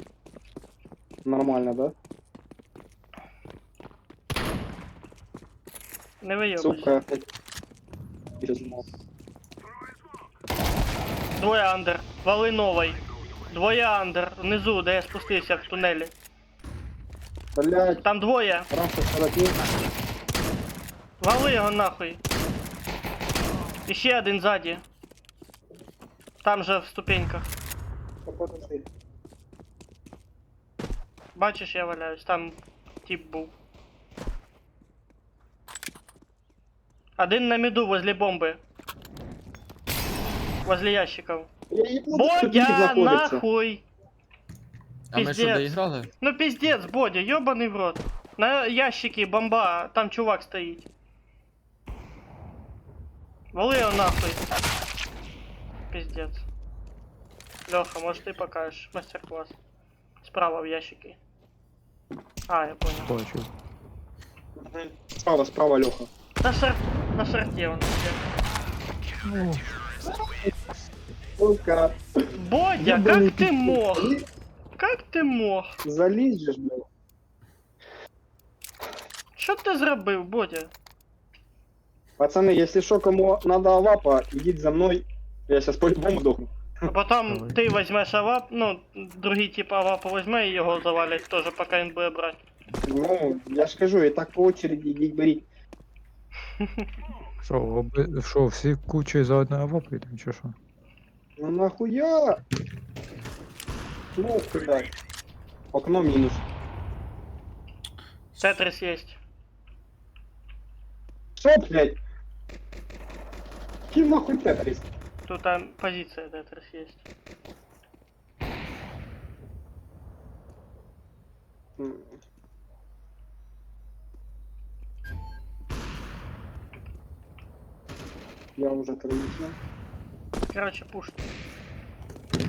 Нормально, да? Не выебывайся. Сука, я опять... Пиздец. Двоє андер. Вали новий. Двоє андер. Внизу, де я спустився в тунелі. Блядь, Там двоє. раніше 40 днів. Вали його нахуй. І ще один ззаді. Там же в ступеньках. Подожди. Бачиш, я валяюсь, там тип був. Один на міду возле бомби. Возле ящиков. Я їбу, де тут Бодя, знаходиться. нахуй! А ми що, Пиздец. доіграли? Ну пиздец, Бодя, ёбаный в рот. На ящике бомба, там чувак стоит. Вали его нахуй. Пиздец. Леха, может ты покажешь мастер-класс? Справа в ящике. А, я понял. Бачу. Справа, справа, Льоха. На шарте он. Ну, Сука. Бодя, Ебаный как ты пиздец. мог? Как ты мог? Залізь же ж, блядь. Що ти зробив, Бодя? Пацаны, если что, кому надо авапа, идите за мной. Я сейчас по-любому сдохну. А потом Давай. ти візьмеш авап, ну, другий тип авапа візьме і його завалять теж, поки він буде брати. Ну, я ж кажу, і так по очереди йдіть беріть. що, всі кучі за одне авапу йдемо, чи що? Ну нахуя? Ну, блядь. Окно мінус. Тетрис есть. Що, блядь? Ким нахуй Тетрис? Тут там позиция Тетрис есть. М. Я уже троїчна. Короче, пуш.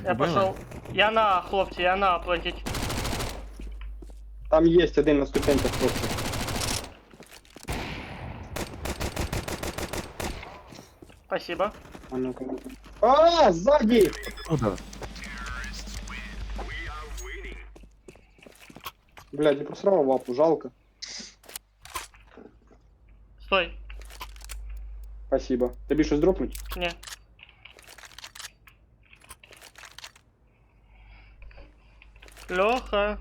Я Убили? пошел. Я на, хлопці, я на платить. Там есть один на ступеньках просто. Спасибо. А ну-ка. А, сзади! Куда? Блядь, не просрал вапу, жалко. Стой. Спасибо. Тобі щось дропнуть? Не. Леха,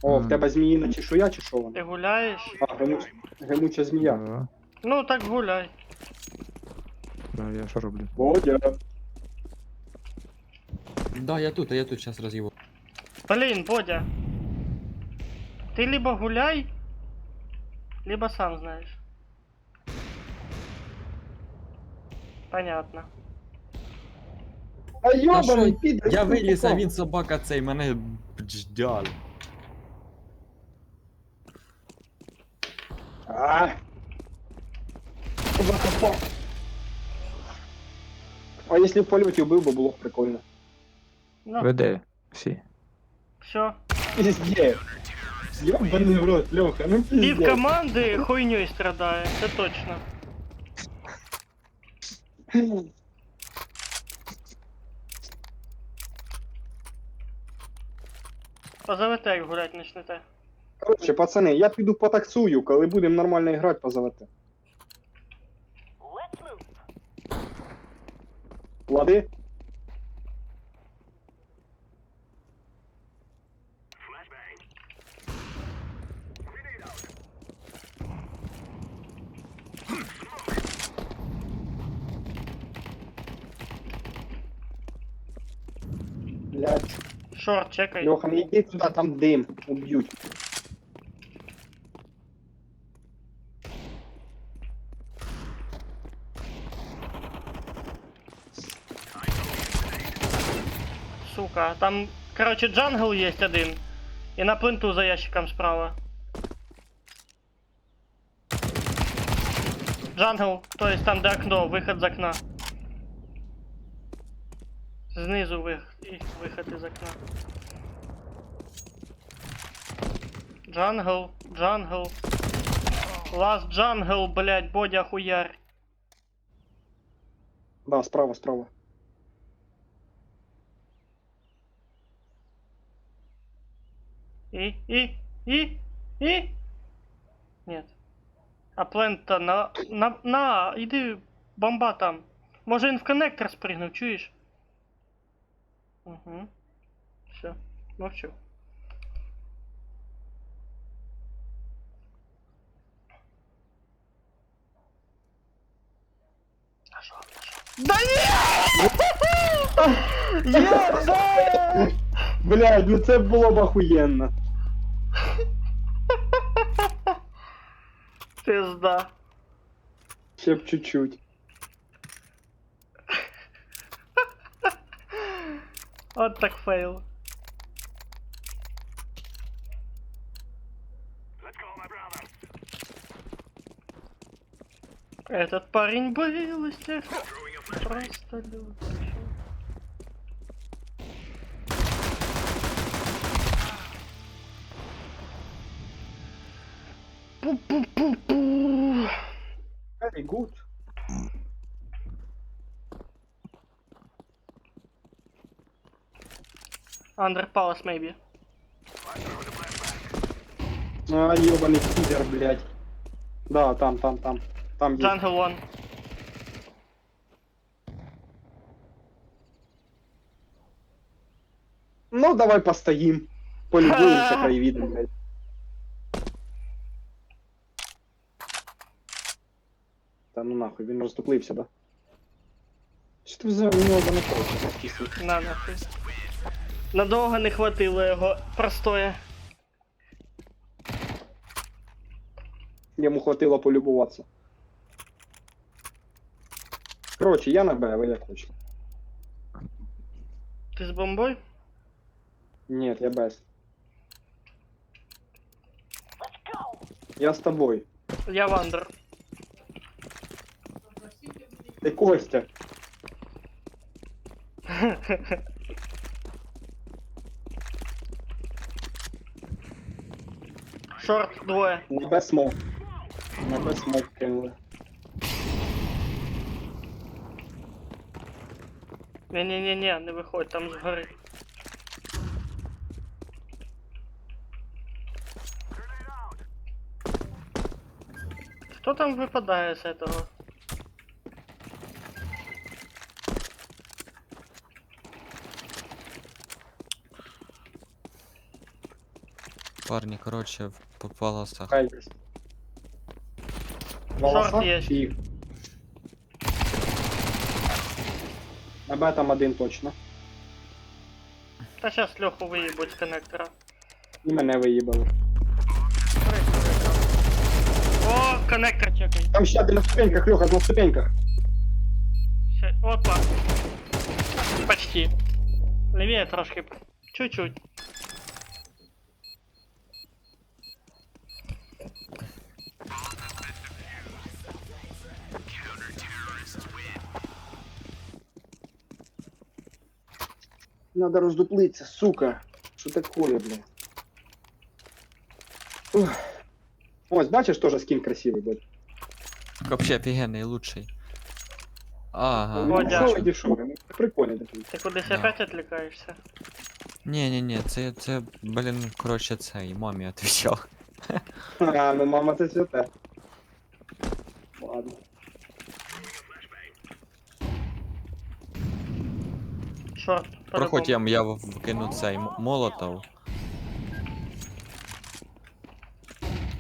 О, в Мгм. тебе зміїна чешуя чи що вона? ти гуляєш? А, гремуча змія. Да, Ну так гуляй. да, я що роблю? Бодя. Да, я тут зараз роз'їбу. Блин, Бодя. Ты либо гуляй, либо сам знаешь. Понятно. А ёбаний що? підер. Я виліз, а він собака цей, мене ждял. А. Закопав. А якщо в польоті вбив би, було б прикольно. Ну, Веде всі. все. Пиздец. Ёбаний в рот, Лёха, ну Пів пиздец. команди хуйньою страдає, це точно. Позовете, як гулять начнете. Коротше, пацани, я піду потаксую, коли будемо нормально грати, позовете. Let's move. Лади? Блядь. Шорт, чекай. Леха, не йди туди, там дим, уб'ють. Сука, там, короче, джангл есть один. И на пленту за ящиком справа. Джангл, то есть там, где окно, выход из окна. Снизу выход из окна. Джангл, джангл. Last джангл, блять, Бодя хуярь. Да, справа, справа. И? Нет. А плент-то иди, бомба там. Може він в коннектор спригнув, чуєш? Угу. Все, мовчу. Нашов. Да ні! Єбать! Блядь, ну це було б охуєнно. Пизда. Ще б чуть-чуть. Вот так фейл. Этот парень был из тех, просто лютый. Пу-пу-пу-пу. Very good. Under palace, maybe. А, ёбаный пидор, блядь. Да, там. Там есть. Jungle one. Ну, давай постоим. Полюбуемся краевидом, блядь. Та ну нахуй, він розтоплився, да? Що ти взяв у нього на проти? На нахуй. Надовго не хватило його простоя. Йому хватило полюбуватися. Коротше, я на Б, ви як хочете. Ти з бомбою? Ні, я без. Let's go. Я з тобою. Я в андер. Ти Костя. Шорт двоє. На Б смок. На Б смок кинули. Ні-ні-ні, не виходь, там згори. Хто там випадає з этого? Парні, коротше, по паласах. Хай. Шорт є. Фіг. На Б там один точно. Та щас Льоху виїбуть з коннектора. І мене виїбали. О, коннектор чекай. Там ще один на ступеньках, Льоха, на ступеньках. Опа. Почти. Левее трошки. Чуть-чуть. Надо роздуплиться, сука. Що такое, бля? Ух. Ось, бачиш, теж скін красивий, блядь. Вообще офігенний, лучший. Ага. Ну, Водя. що ви дешеві? Ну, прикольно такий. Ти кудись Да. опять відлікаєшся? Ні, це, блін, коротше, цей, мамі отвечав. А, ну мама, це святе. Ладно. Шорт, Проходь, по-любому. я вкину цей молотов.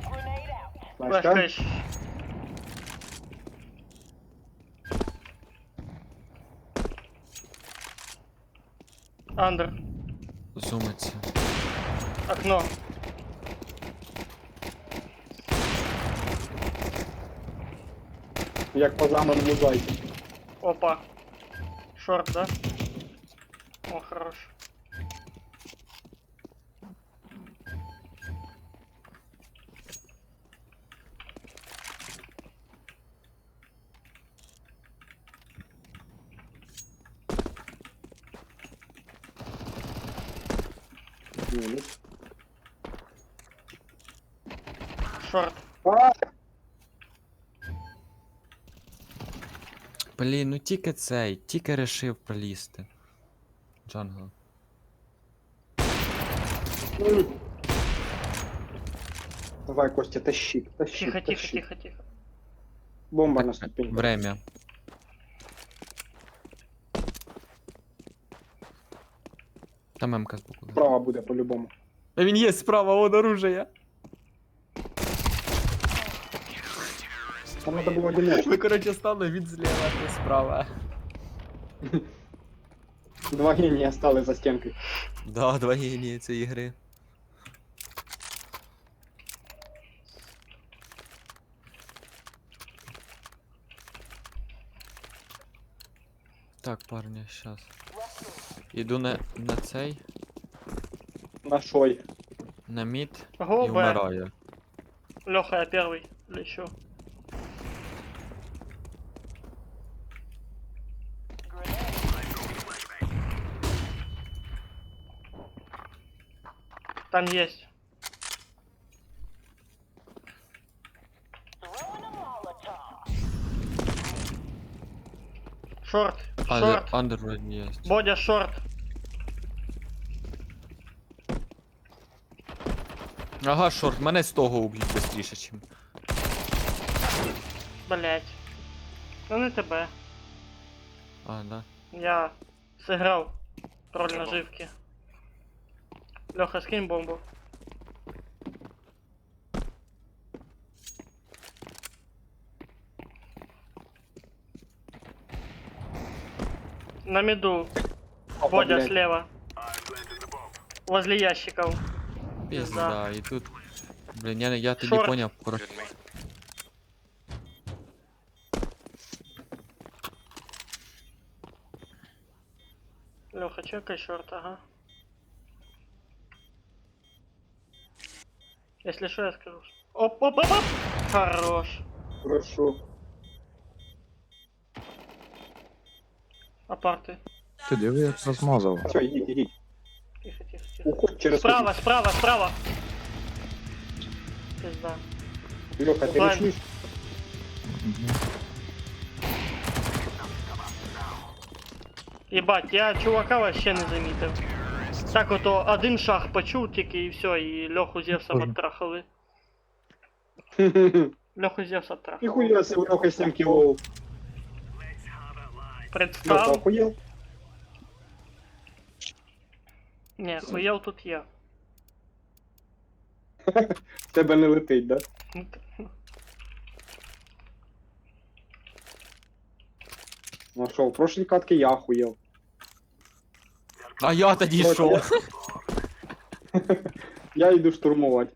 Grenade out. Флешка? Флешка. Андер. Зумиться. Окно. Як по заманому зайцю. Опа. Шорт, да? О, хорош. Мінус. Шорт. А, Блін, ну тільки решив пролізти. Джангл. Давай, Костя, тащи, тащи, Тихо, тихо, тащи. тихо, тихо. Бомба на ступеньку. Время. Там мемка збоку. Справа буде по-любому. А він є справа, от оружие. Там треба було одиночку. Ви, коротше, стали від зліва, а ти справа. Два генія стали за стінкою. Да, два генії цієї гри. Так, парні, щас. Іду на цей, На шой. на мід і Го, Б. вмираю. Леха, я первый. Лечу. Там есть. Throwing a Molotov. Шорт. Шорт. Андер вроді є. Бодя, шорт. Ага, шорт, мене з того уб'ють швидше, чим. Блять. Ну не тебе. А, да. Я сыграл роль наживки. Леха, скинь бомбу. На меду. Опа, Бодя блядь. слева. Возле ящиков. Пізда, да, і тут. Блін, я тоді Шорт. поняв про. Леха, чекай шорт, ага. Если что, я скажу. Оп, оп, оп, оп. Хорош. Хорошо. Апарты. Ти диви, як розмазав. Все, ідіть, ідіть. Тихо, тихо, тихо. Уходь через Справа, справа, справа. Пизда. кухню. Леха, ти Ладно. рішуєш? Ебать, я чувака вообще не замітив. Так ото один шаг почув тільки і все, і Льоху Зевса Боже. відтрахали. Льоху Зевса трахали. Ніхуя себе, Леха 7 кілов. Леха, Представ. охуєл? Ні, хуєл тут я. В тебе не летить, да? Ну що, в прошлій катці я охуєл. А я тоді Проти- що? Я йду штурмувати.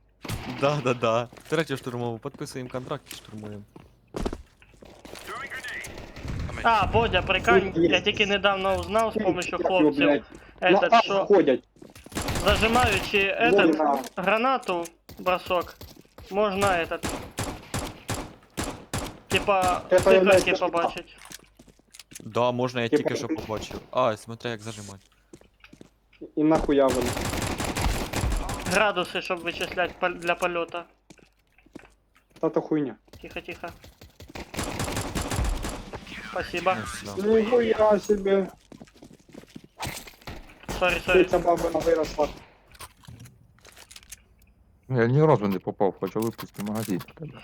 Да. Третю штурмову, підписуємо контракт і штурмуємо. А, Бодя, прикинь, Тут є. я тільки недавно узнав з помощью Як його, хлопців. блядь? На Этот, А що заходять. зажимаючи Вон этот на. гранату, бросок, можна этот. Типа, Це циферки появляється побачить. Да, можна, я Типа, тільки що ти- побачив. А, смотри, як зажимати. І нахуя вони. Градуси, щоб вичислять для польота. Та то хуйня. Тихо, тихо. Спасибо. Ну, да. Ніхуя себе. Сорі, сорі. Ця баба виросла. Я ні разу не попав, хоча випусти магазин. в тебе.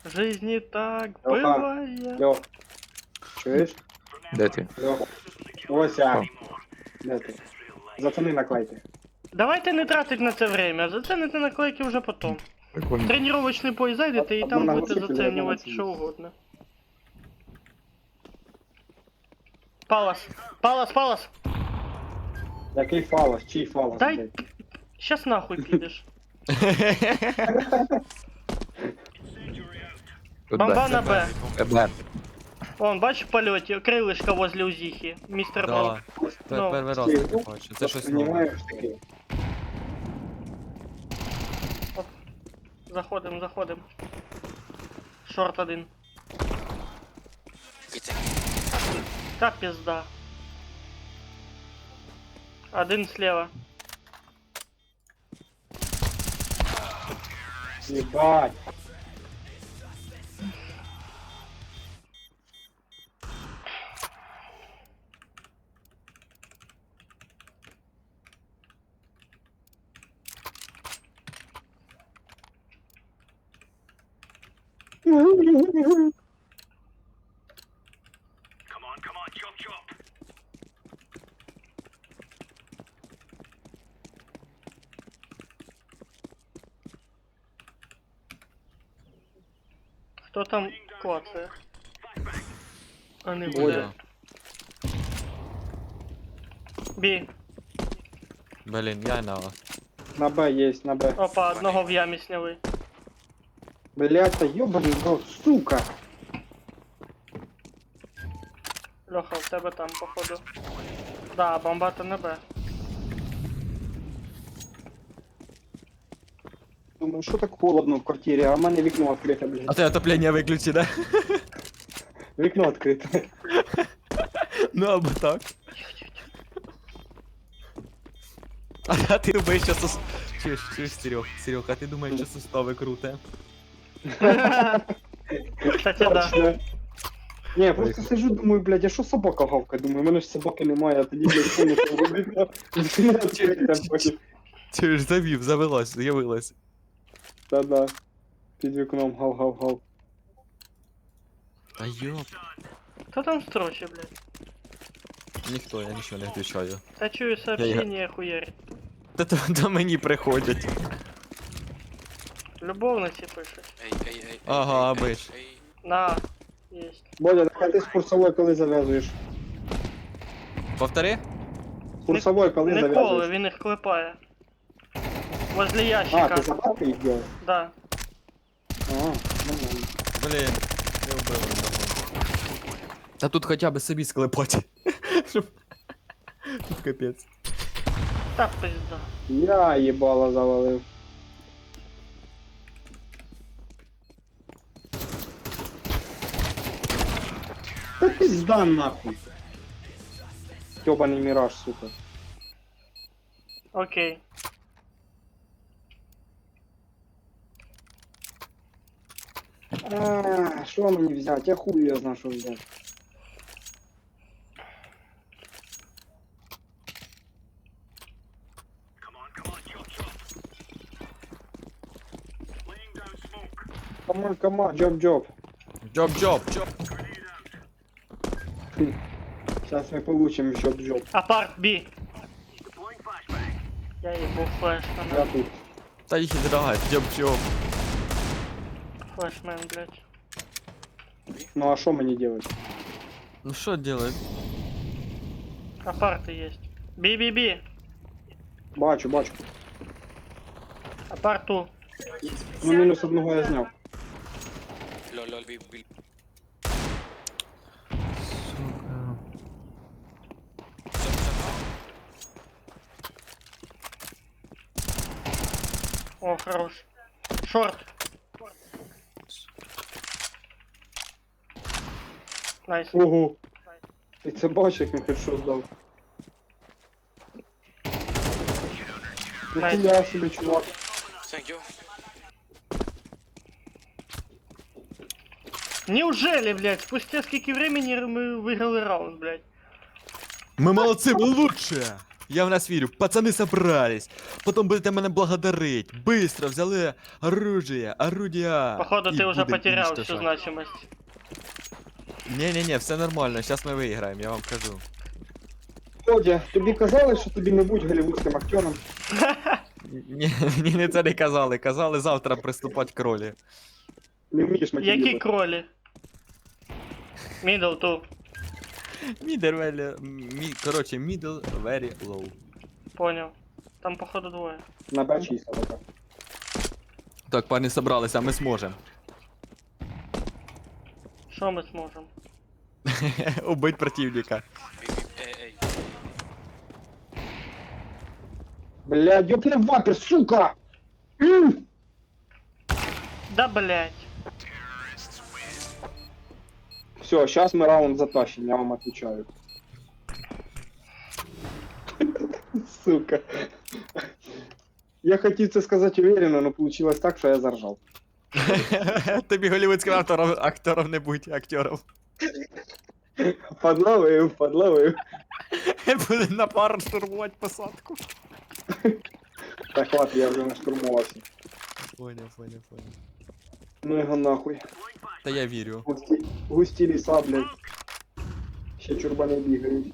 В жизни так Леха. бывает. Льох. Чуєш? Де ти? Льох. Ось я. О. Де ти? Зацени наклейки. Давайте не тратить на це время, зацените наклейки вже потом. Прикольно. Тренировочный бой зайдете і Або там на будете глушитель, зацінювати або на що угодно. Палас, палас, палас! Який фалос? Чий фалос? Дай. блядь? Щас нахуй підеш. Тут Бомба Б. на Б. Б. Вон, бачиш в польоті, крилишко возле узіхи. Містер Бро. Да. Це Ну, перший раз ти, таке бачу. Це щось нове. Понімаєш таке? Заходим, заходим. Шорт один. Та пизда. Один слева. Єбать. Хто там клацає? А не Бодя. буде. Бі. Блін, я на. На Б є, на Б. Опа, одного в ямі сняли. Блядь, та ёбаний рот, сука. Льоха, в тебе там, походу. Да, бомба-то на Б. Думаю, що так холодно в квартирі, а в мене вікно відкрите, А блядь. ти отоплення виключи, да? Вікно відкрите. Ну або так. А ти думаєш, що сус... Чуєш, Серег, а ти думаєш, що сустави круте? Кстати, да. Точно. Ні, я просто сижу, думаю, блядь, а що собака гавкає? Думаю, у мене ж собаки немає, а тоді, блядь, повністю вікно. Вікно відкрите, потім. Чуєш, завелась, з'явилась. Та-да. Під вікном гав-гав-гав. Та йоп. Хто там строче, блядь? Ніхто, я нічого не відвічаю. Та чую сообщение хуярить. Та мені приходять. Любовниці пише. Ага, бич. На. Есть. Бодя, так ти з курсової коли зав'язуєш? Повтори? З курсової коли Ніколи, зав'язуєш? він їх клепає. Возле А, ящика. ти забавки їх робиш? Да. А, нормально. Блін, не вбили одного. Та тут хоча б собі склепати. Щоб... Тут капець. Та пизда. Я їбало завалив. Та пизда нахуй. Ёбаний мираж, сука. Окей. А, що мені взяти? Я хуй я знаю, що взяти. Камон, джоб. Джоб. Сейчас мы получим еще джоб. Апарт, бі. Я їбу флеш Я на тут. Та їх і драгать, джоб. флешмен, блядь. Ну а что мне делать? Ну що делать? Апарти есть. Бі. Бачу. Апарту. Ну мінус одного я зняв. О, хорош. Шорт. Найс. Ого. Ти це бачиш, як він хедшот дав? Найс. Ніхуя собі, чувак. Неужели, блядь, спустя скільки времени ми виграли раунд, блядь? Ми молодці, ми лучше! Я в нас вірю, пацани собрались. Потім будете мене благодарить. Быстро взяли орудия. Походу, і ти вже будем потеряв всю уничтожать. значимость. Не-не-не, все нормально, зараз ми виграємо, я вам кажу. Бодя, тобі казали, що тобі не будь голівудським актером? Ні, мені це не казали. Казали завтра приступати к ролі. Не вмієш Які матеріли. кролі? Мідл ту. Короче, middle very low. Понял. Там, походу, двоє. На бачі собака. Так, парні собралися, ми зможемо. Що ми зможемо? Убить противника. Блядь, ёбаный вапер, сука! Да, блядь. Все, сейчас мы раунд затащим, я вам отвечаю. Сука. Я хотів це сказати уверенно, но получилось так, що я заржав. Тобі голівудським актором не будь, актером. Подловив, подловив. Буде на пару штурмувати посадку. Так, ладно, я вже наштурмувався. Поняв. Ну його нахуй. Та я вірю. Густі ліса, блядь. Ще чурбани бігають.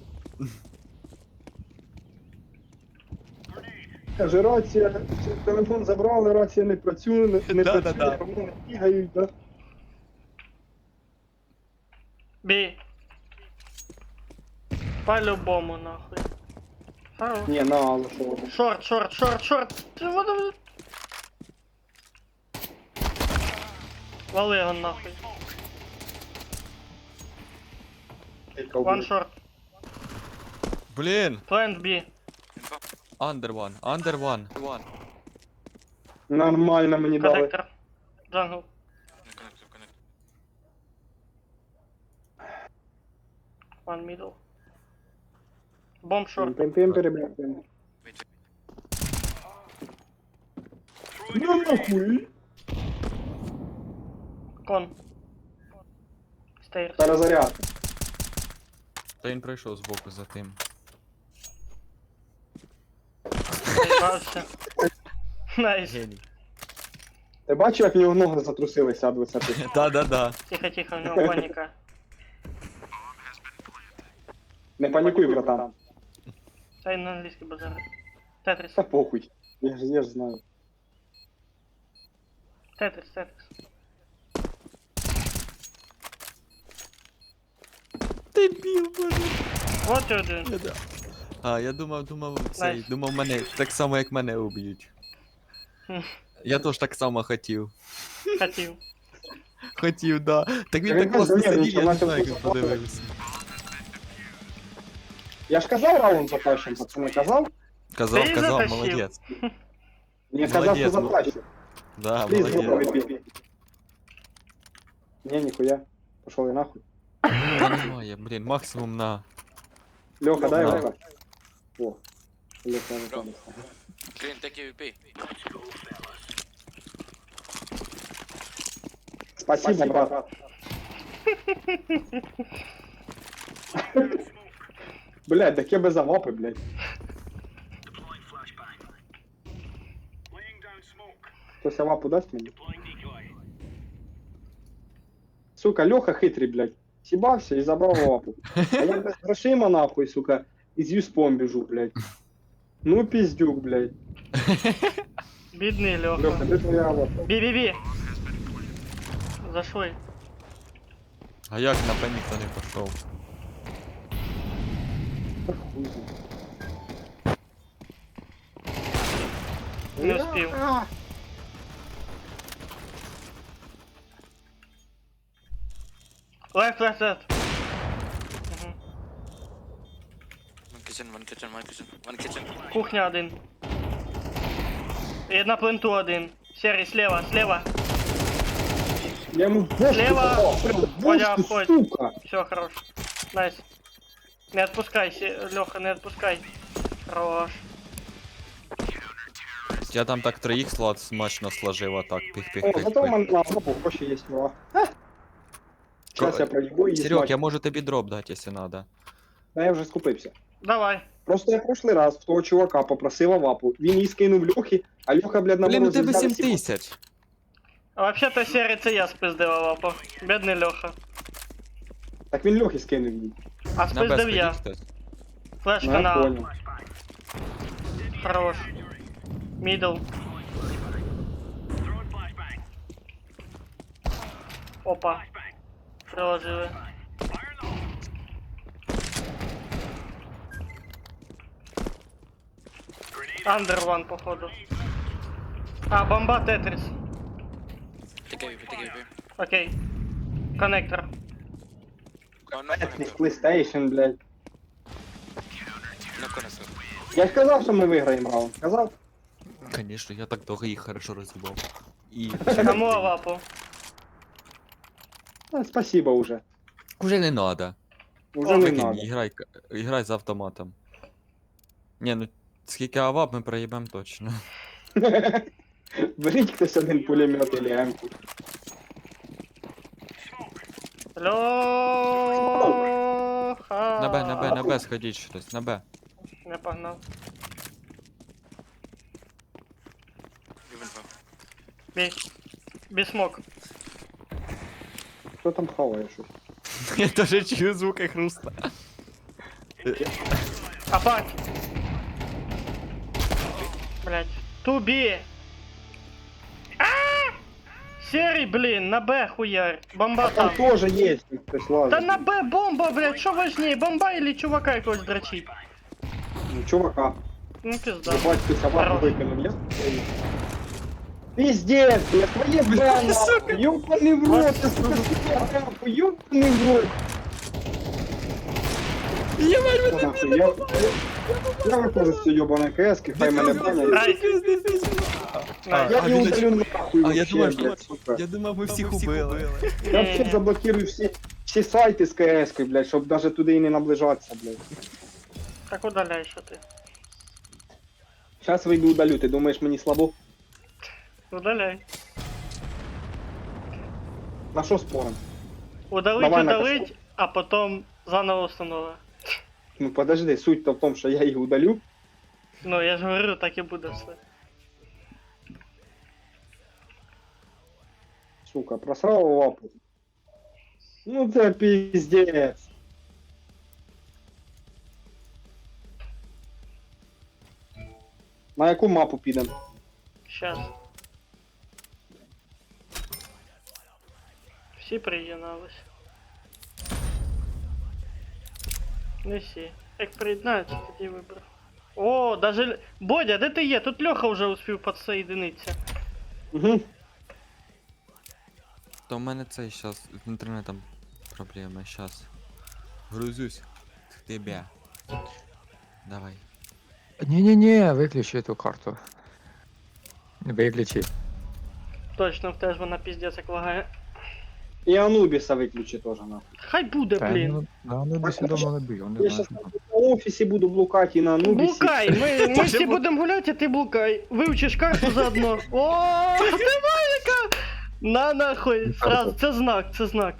Каже, рація, телефон забрали, рація не працює, не Да-да-да. працює, вони бігають, да? Бій. По-любому, нахуй. Хорош. Ні, на, але що ви. Шорт. Вали його нахуй. One short. Блін, Plant B. under one. Нормально мені дали. Коннектор. Джангл. One middle. Bomb short. Пим-пим-пим-пим. Ну нахуй. Кон. Stairs. Перезаряд. Та він пройшов збоку за тим. Заїбався. Найс. Геній. Ти бачив, як в нього ноги затрусилися від висоти? Да. Тихо, в нього паніка. Не панікуй, братан. Та й на англійський базар. Тетріс. Та похуй. Я ж знаю. Тетріс. Ти біл, боже. What you doing? А, я думав, Найс. мене так само, як мене уб'ють. Хм. Я теж так само хотів. Хотів. Да. Так він Він так класно так сидів, я не начав знаю, як він просто подивився. Я ж казав раунд затащим, пацани, казав? Казав, Ти затащив. молодець. Не казав, що Молодець, ну. затащим. Да, Пліз, молодець. Не, ніхуя. Пошел я нахуй. Та немає, блін, максимум на... Леха, дай Да. Леха. О. Леха, не там. Green, take AWP. Спасибо, брат. Блядь, так я без авапи, блядь. Хтось авапу дасть мені? Сука, Леха хитрий, блядь. Сібався і забрав авапу. А я без грошима нахуй, сука, із юспом біжу, блядь. Ну пиздюк, блядь. Бідний Леха, Льоха. де твоя авапа? Бі. Зашли. А як на Б ніхто не пішов? Хуй знає. Не успів. Лeft. Мгм. One kitchen. Кухня один. І на пленту один. Серий, слева. Я ему в бошку Слева. попал, прям в Водя, бошку, входь. сука. Все, хорош. Найс. Не отпускай, Леха, не отпускай. Хорош. Я там так 3х слот смачно сложив, а так О, пих-пих-пих. зато у мене на авапу гроші є, ура. Зараз я проїбу і Серег, я можу тобі дроп дати, якщо надо. Да, я вже скупився. Давай. Просто я прошлий раз в того чувака попросив авапу. Він їй скинув Льохи, а Льоха, блядь, на Блін, у морозі тебе взяв 7 всі- тисяч. А вообще-то серий це я спиздив Авапа. Бідний Льоха. Так він Льохи скинув їй. А На Б спиздив я. сходіть хтось. Флешка Ну, я на понял. хорош. Мідл. Опа. Приложили. Андерван, походу. А, бомба Тетрис. Take AWP, take AWP. Окей. Коннектор. Oh, no Netflix, connector. PlayStation, блядь. No connector. Я ж казав, що ми виграємо раунд. Казав? Конечно, я так довго їх хорошо роз'їбав. І... Кому Авапу? Спасибо уже. Уже не надо. Уже не Викинь, надо. іграй з автоматом. Ні, ну скільки авап ми проїбем точно. Беріть хтось один пулемет или емку. Льоха. На Б сходіть щось, на Б. Не погнав. Even from. Бій. Бій смок. Хто там хаває щось? Я теж чую звуки хруста. Апать. Блять. Тубі. Серий, блін, на Б хуярь. Бомба Там там. теж є хтось Та лазить. на Б бомба, блять, що важнее, бомба или чувака якогось дрочить? Ну, чувака. Ну пизда. Ебать, ты собаку Хорош. выкинул, я? Пиздец, я твои бана, ёбаный в рот, ты, сука, собаку, ёбаный в рот. Я выхожу с ёбаной КС-ки, хай мене банять. Найс. Найс. Я не він- удалю нахуй А, я вообще, думав, що- блядь, сука. Я думав, ми всіх убили. Я вообще заблокирую всі сайти з КС-кою, блядь, щоб даже туди і не наближатися, блядь. Так удаляй, що ти. Сейчас вийду удалю, ти думаєш мені слабо? Удаляй. На що спорим? Удалить, Давай на удалить, а потом заново установи. Ну подожди, суть-то в тому, що я їх удалю. Ну, я ж говорю, так і буде все. Сука, просрав лапу. Ну це пиздец. На яку мапу підемо? Щас. Всі приєднались. Не всі. Як приєднаються, тоді виберу. О, даже... Бодя, де ти є? Тут Льоха вже успів підсоєдинитися. Угу. То в мене цей щас з інтернетом проблеми, щас. Грузюсь к тебе. Давай. Не-не-не, выключи эту карту. Выключи. Точно, в теж вона піздець як лагає. І Анубіса виключи теж нахуй. Хай буде, Та, блін. ну, да, ну, до сюда не бил, он Я не щас знаю. на офісі буду блукати і на Анубісі. Блукай, ми всі будемо гуляти, а ти блукай. Вивчиш карту заодно. О, Димайка! На нахуй. Сразу, це знак, це знак.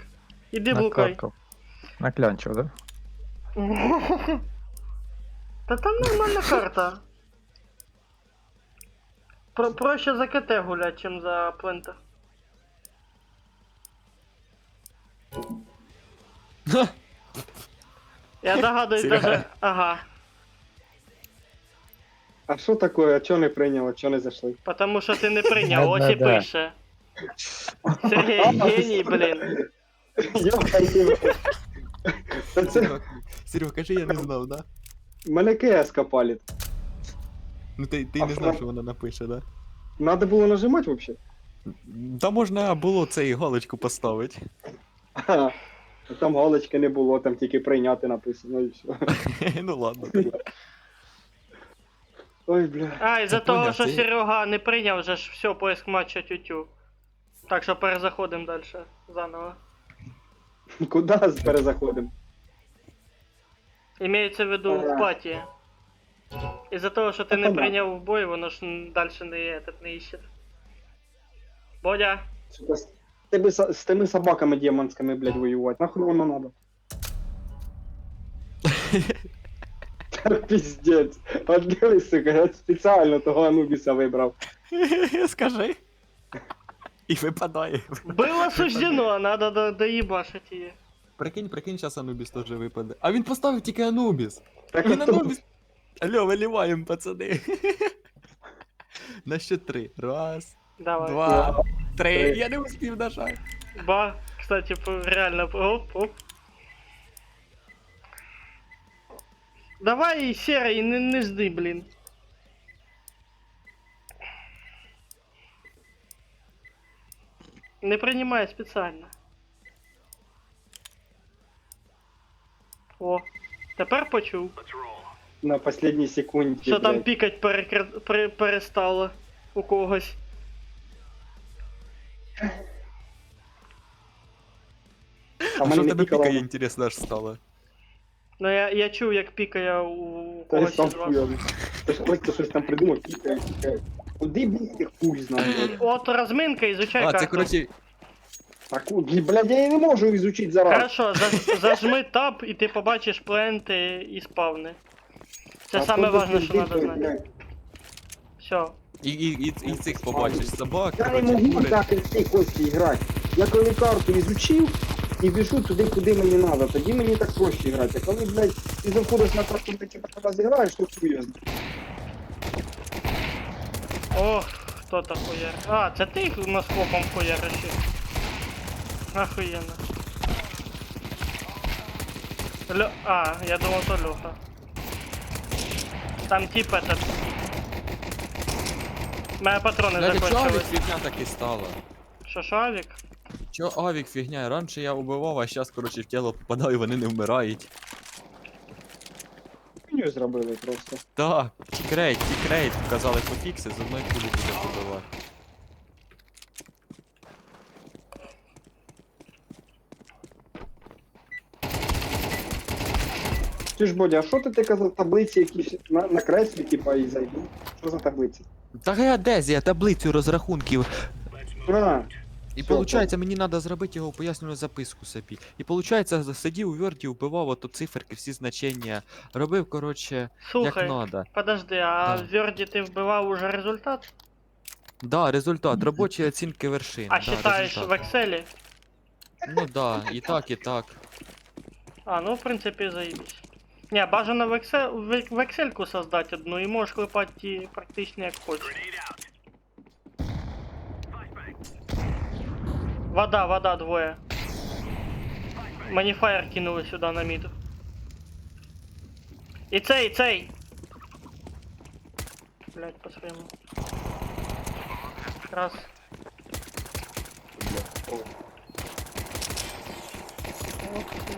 Іди блукай. Накаркал. Наклянчил, да? Та там нормальна карта. Проще за КТ гулять, чим за плента. Я догадуюсь Серега. даже. Ага. А що таке? А чого не прийняло? Чого не зайшли? Потому що ти не прийняв, ось і Да-да-да. пише. Сергій, геній, блін. Йо-хай. Та це... Серега, кажи, я не знав, да? Мене КС-ка палить. Ну ти А не що? знав, що вона напише, да? Надо було нажимати вообще? Та можна було цей галочку поставити. Ага. А там галочки не було, там тільки прийняти написано і все. Ну ладно. Ой, бля. А, із-за Це того, поняв, що ти- Серега не прийняв, вже ж все, поиск матча тютю. Так що перезаходимо далі заново. Куди перезаходимо? Імеється в виду в паті. Із-за того, що ти не Понятно. прийняв в бой, воно ж далі не іще. Бодя, Сука, з тими собаками демонськими, блядь, воювати? Нахуй воно надо? Та піздець. От дивись, сука, я спеціально того Анубіса вибрав. Скажи. І випадає. Было суждено, надо доебашить ее. Прикинь, зараз Анубіс теж випаде. А він поставив тільки Анубіс. Так Він а то- Анубіс. Алло, виливаємо, пацани. На ще 3. Раз, Давай. 2, 3. Три. Я не успів нажати. Ба, кстати, реально, оп, оп. Давай, серый, не жди, блин. Не принимай специально. О, тепер почув. На последній секунді, Що там блядь. пікать перестало у когось. А А мене що в не тебе пікало. пікає, інтересно, аж стало? Ну я чув, як пікає у Та я когось сам із вас. хуйовий. Ти ж хочете щось там придумав, пікає. Куди, блядь, хуй знає. От розминка, изучай А, карту. це, коротше, Так, блядь, я її не можу ізучити зараз. Хорошо, зажми таб і ти побачиш пленти і спавни. Це саме важне, що треба знати. Все. і цих побачиш собак, Я не коротше, можу кури. так в цій кості грати. Я коли карту ізучив і біжу туди, куди мені треба, тоді мені так проще грати. А коли, блядь, ти заходиш на карту, ти типа раз зіграєш, то хуй. Ох, хто так хуяр. А, це ти їх наскопом хуяриш. Охуєнно. А, я думав, то Льоха. Там тип этот. Мои патроны Блядь, чого авік закончились. фігня так і стала? Шо, авік? Чого авік фігня? Раніше я убивав, а зараз, коротше, в тіло попадаю, вони не вмирають. Хуйню зробили просто. Так, тікрейт, казали пофікси, з одної кулі буде побивати. Ти ж, Бодя, а що ти казав, таблиці якісь на креслі, типа, і зайду? Що за таблиці? Та геодезія, таблицю розрахунків. А, І Всё, виходить, мені треба зробити його пояснювальну записку собі. І виходить, сидів у Word, вбивав ото циферки, всі значення. Робив, коротше, як Слухай, надо. подожди, а Да. в Верді ти вбивав уже результат? Да, результат, робочі оцінки вершин. А да, считаєш в результат. Excel? Ну да, і так, і так. А, ну в принципі заебись. Не, бажано в Excel-ку создать одну і можеш клепати ті практично як хочеш. Вода, двоє. Мені фаєр кинули сюди на мід. І цей! Блять, по своєму. Раз. Ох ти.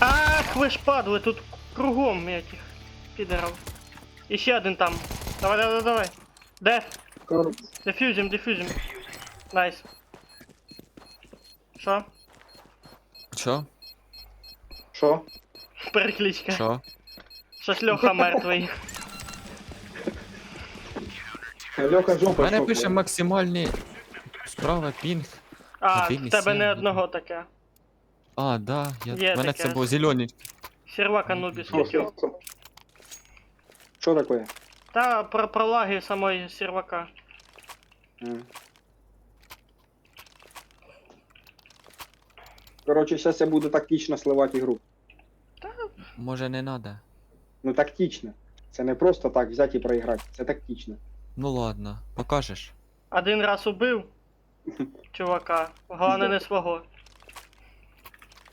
Ах, ви ж падли, тут кругом этих підеров. І ще один там. Давай. Де? Дефюзим. Найс. Що? Що? що? Перекличка. Що? Щось Льоха мертвий. Льоха У жопа мене шокує. пише максимальний справа пінг. А, Один в із тебе сім. не одного таке. А, да, Є в мене таке. це було зелений. Сервак Анубіс Що, летів. Що таке? Та про лаги самої сервака. Коротше, зараз я буду тактично сливати ігру. Може не надо. Ну тактично. Це не просто так взяти і проіграти. Це тактично. Ну ладно, покажеш. Один раз убив чувака. Головне не свого.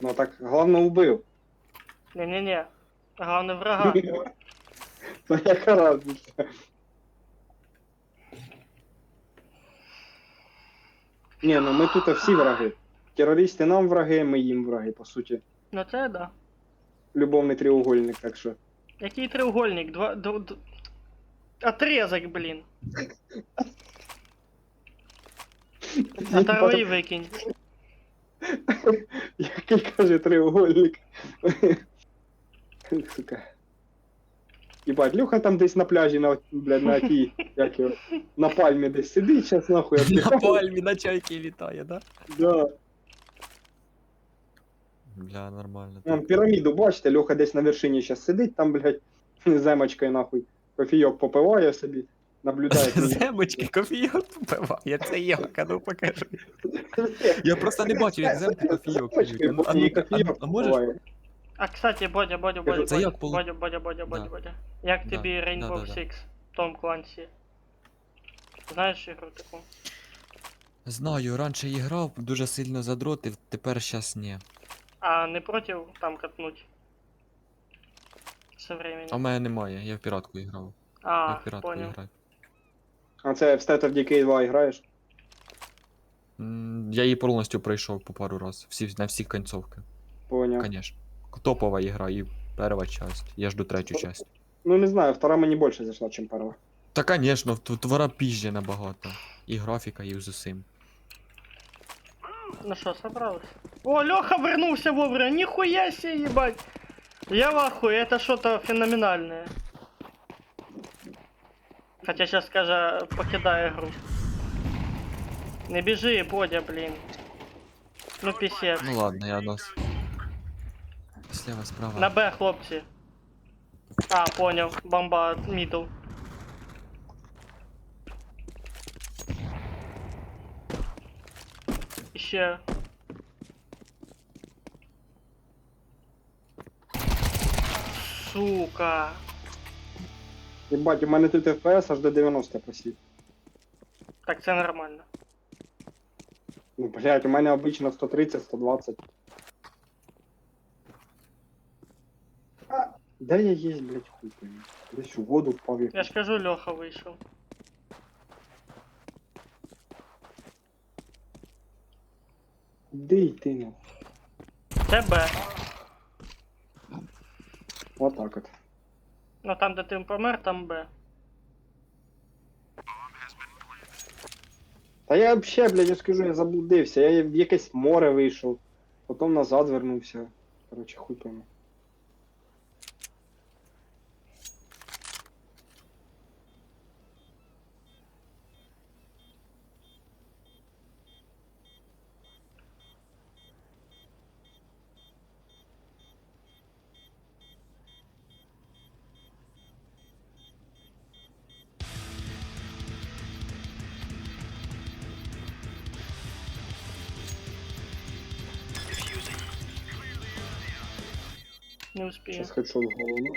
Ну так, головне убив. Не. Головне врага. Ну яка разниця? Ні, ну ми тут всі враги. Терористи нам враги, ми їм враги, по суті. Ну це да. Любовний треугольник, так що. Який треугольник? Отрезок, блін. Оторви і викинь. Який каже треугольник. Сука. Єбать, Люха там десь на пляжі, блядь, на тій, як його, на пальмі десь сидить, щас нахуй На віддихає. пальмі на чайки літає, да? Да. Бля, нормально. Вон піраміду, бачите, Льоха десь на вершині щас сидить, там, блядь, земочкою нахуй. Кофійок попиває собі, наблюдає. Земочки, кофійок попиває, це як, а ну покажи. Я просто не бачу, як земки кофійок п'ють. А можеш? А, кстати, Бодя, Кажу, Бодя, це як полу- Бодя. Да. Як Да, тобі Rainbow да. Six, Том Клансі? Знаєш ігру таку? Знаю, раніше і грав, дуже сильно задротив, тепер щас ні. А не проти там катнуть? Со временем. А в мене немає, я в піратку грав. Я А, в піратку понял. граю. А це в State of Decay 2 граєш? Я її повністю пройшов по пару раз. На всі концовки. Поняв. Конечно. Топова ігра і перша часть. Я жду третю часть. Ну не знаю, втора мені більше зайшла, ніж перша. Та конечно, твора пізже набагато. І графіка, і з усім. Ну что, собралась? О, Леха вернулся вовремя, нихуя себе, ебать! Я в ахуе, это что-то феноменальное. Хотя сейчас скажа, покидай игру. Не бежи, Бодя, блин. Ну писец. Ну ладно, я нас. Слева, справа. На Б, хлопці. А, понял, бомба, мидл. Ще. Сука. Єбать, у мене тут FPS аж до 90 посів. Так це нормально. Ну, блядь, у мене обично 130, 120. А, де я є, блядь, хуй пойми. Десь у воду впав. Я ж кажу, Леха вийшов. Де йти, ну? Це Б. Отак от. Ну там, де ти помер, там Б. Та я взагалі, блядь, я скажу, я заблудився. Я в якесь море вийшов, потім назад вернувся. Короче, хуй пойми. Не успію. Сейчас хедшот в голову.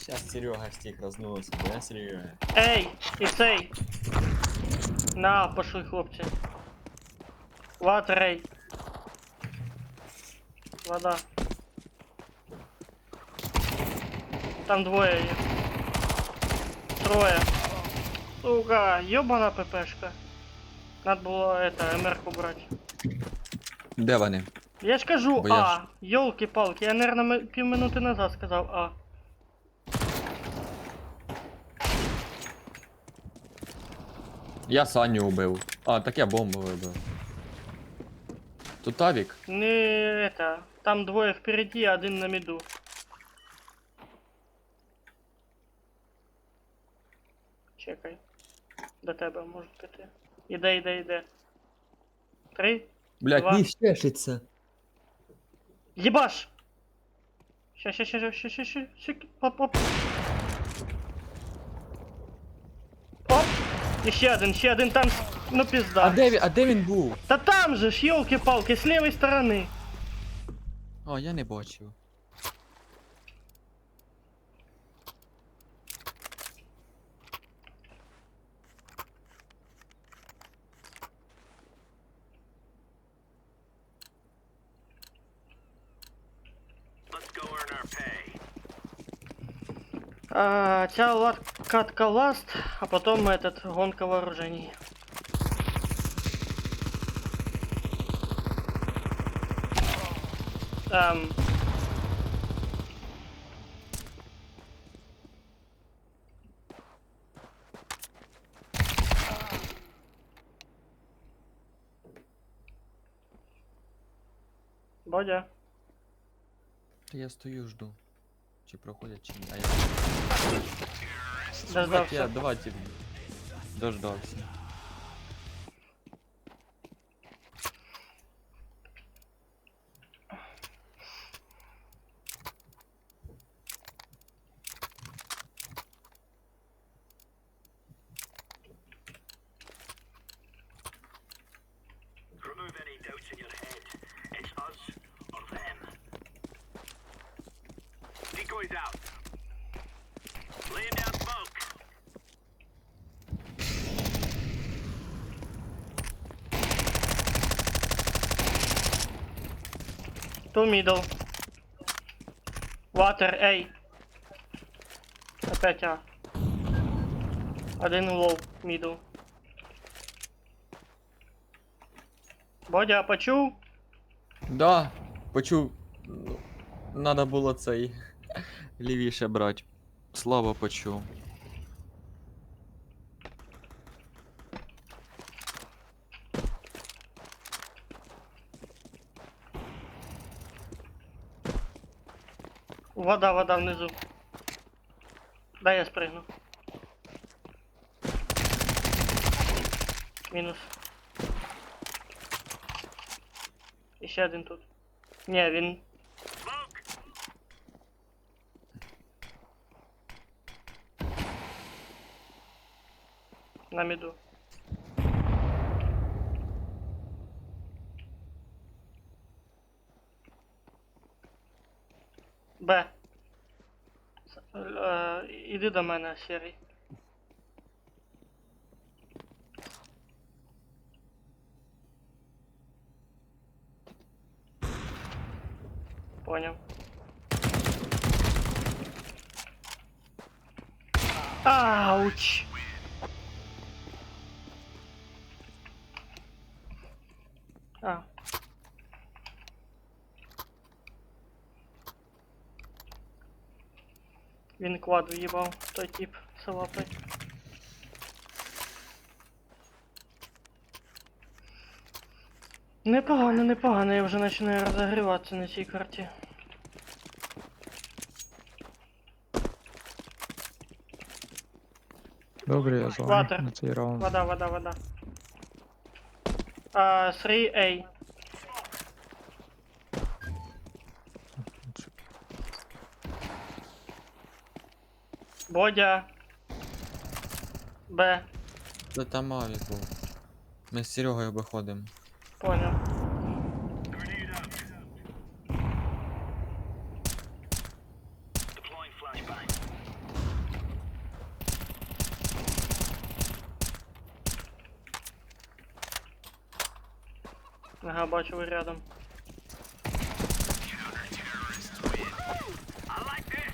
Сейчас Серега стих разносит, да, Серега? Ей, і цей. На, пошли, хлопці. Ватрей. Вода. Там двоє є. Троє. Сука, ёбана ППшка. Надо було это, МР-ку брать. Де вони? Я ж кажу Бо я А, ж- ёлки-палки, я, наверное, півминути назад сказав А. Я Саню убив. А, так я бомбу вибив. Тут авік? Не это, там двоє впереді, а один на міду. Чекай. До тебе може піти. Іде. 3. Блять, Два. не щешиться. Єбаш! Ще. Оп. Оп! І ще один там, ну пізда. А де він був? Та там же ж, ёлки-палки, з лівої сторони. А, я не бачив. Let's go earn our pay. Катка ласт, а потом гонка вооружений. Эм, Бодя, Та я стою, жду. Чи проходять, чи ні. А я... дождався. Я давайте. Дождався. Remove any doubts in your head. It's us or them. Decoys out. Laying down smoke. Two middle. Water, A. Опять А. Один лоу, middle. Бодя, почув? Да, почув. Ну, надо було цей лівіше брати. Слава почув. Вода внизу. Дай я спригну. Мінус. І ще один тут. Ні, він. На міду. Б. Іди до мене, сірий. Поняв. Ауч! А. Він квад в'їбав, той тип з лапой. Непогано, я вже починаю розігріватися на цій карті. Добре, я з вами Ватер. на цей раунд. Вода. 3A. Бодя. Б. Це там авік був. Ми з Серегою виходимо. Понял. Deploying flashbang. Ага, бачу, ви рядом. I like this.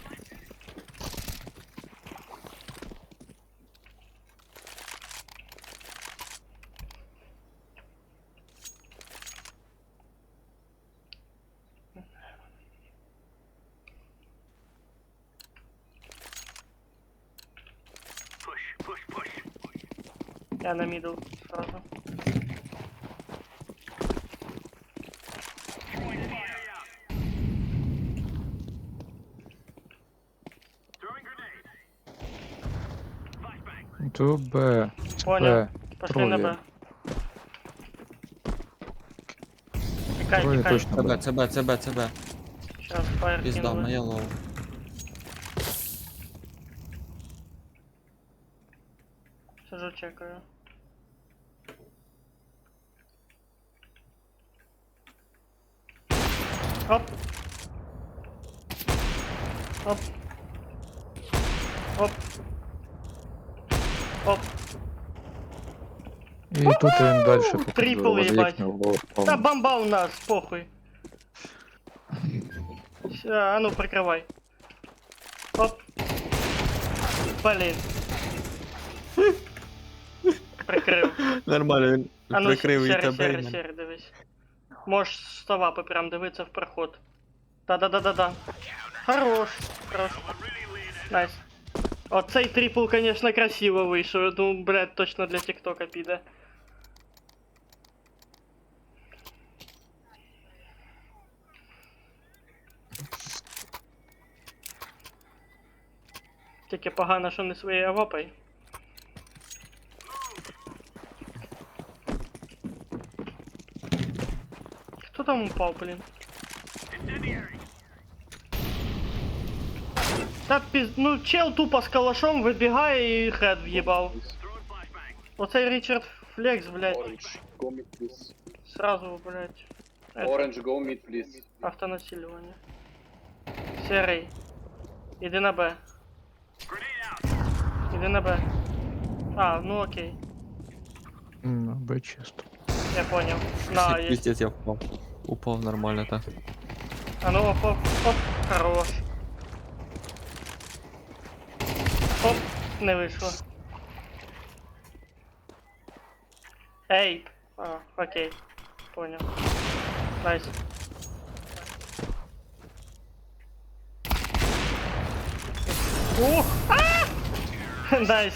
Push. Я на мидл сразу. Throwing grenade. Flashbang. То Б. Понял. Б. Пошли на Троє. Б. Тікай, Троє тікай. точно Б. Це Б. Сейчас фаєр Піздав на кинули. єлоу. Сижу, чекаю. Оп. Оп. Оп. Оп. І тут він далі Трипл, їбать. Та Там бомба у нас, похуй. А ну прикривай. Оп. Блін. Прикрив. Нормально, він А ну, прикрив і сірий, тебе. і сірий, мене. сірий, дивись. Можеш з стовапи прям дивитися в проход. Да-да-да-да-да. Хорош. Хорош. Найс. Оцей трипл, конечно, красиво вийшов. Ну, блядь, точно для тіктока піде. Тільки погано, що не своєю авопою. Хто там упав, блін? Та піз... Ну, чел тупо з калашом вибігає і хед в'їбав. Оцей Річард Флекс, блядь, Orange, go mid, please. сразу, блядь. Orange, go mid, please. Автонасилювання. Серий. Іди на Б. Іди на Б. А, ну окей. Б чисто. Я понял. На, есть. Піздець, я впав. Упав нормально, так. А ну, оп, оп, оп. Хорош. Оп, не вийшло. Ей! А, окей. Понял. Найс. Ух! А! Найс.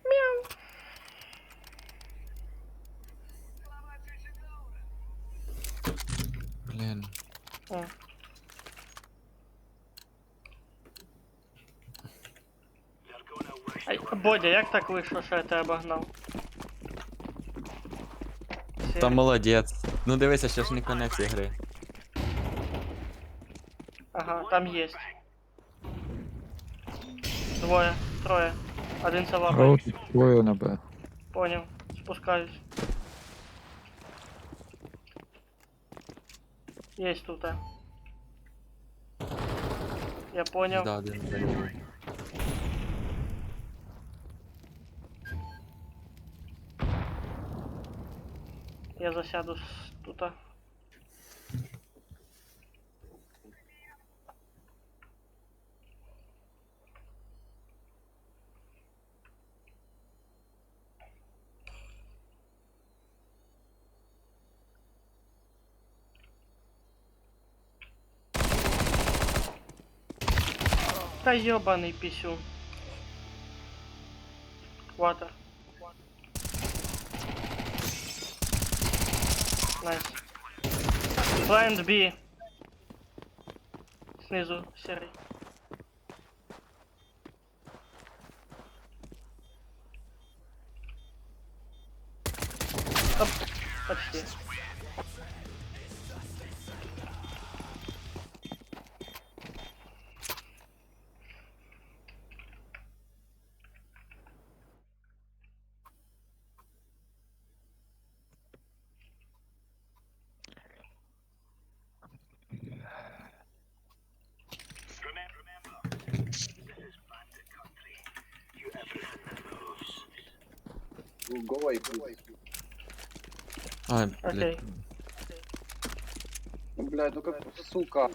Мяу. Блін. О. Ай, Бодя, як так вийшло, що я тебе обогнав? Та молодець. Ну дивися, ще ж не кінець ігри. Ага, там есть. Двое, трое. Один А салабай. от двоє на Б. Понял. Спускаюсь. Есть тут. Я понял. Да, один за нього. Я засяду тут. Та ёбаный писюн. Water. Найс. Blind B. Снизу серый. Оп, почти. Go away, please. А, Окей. блядь. Ну, блядь, ну как, сука.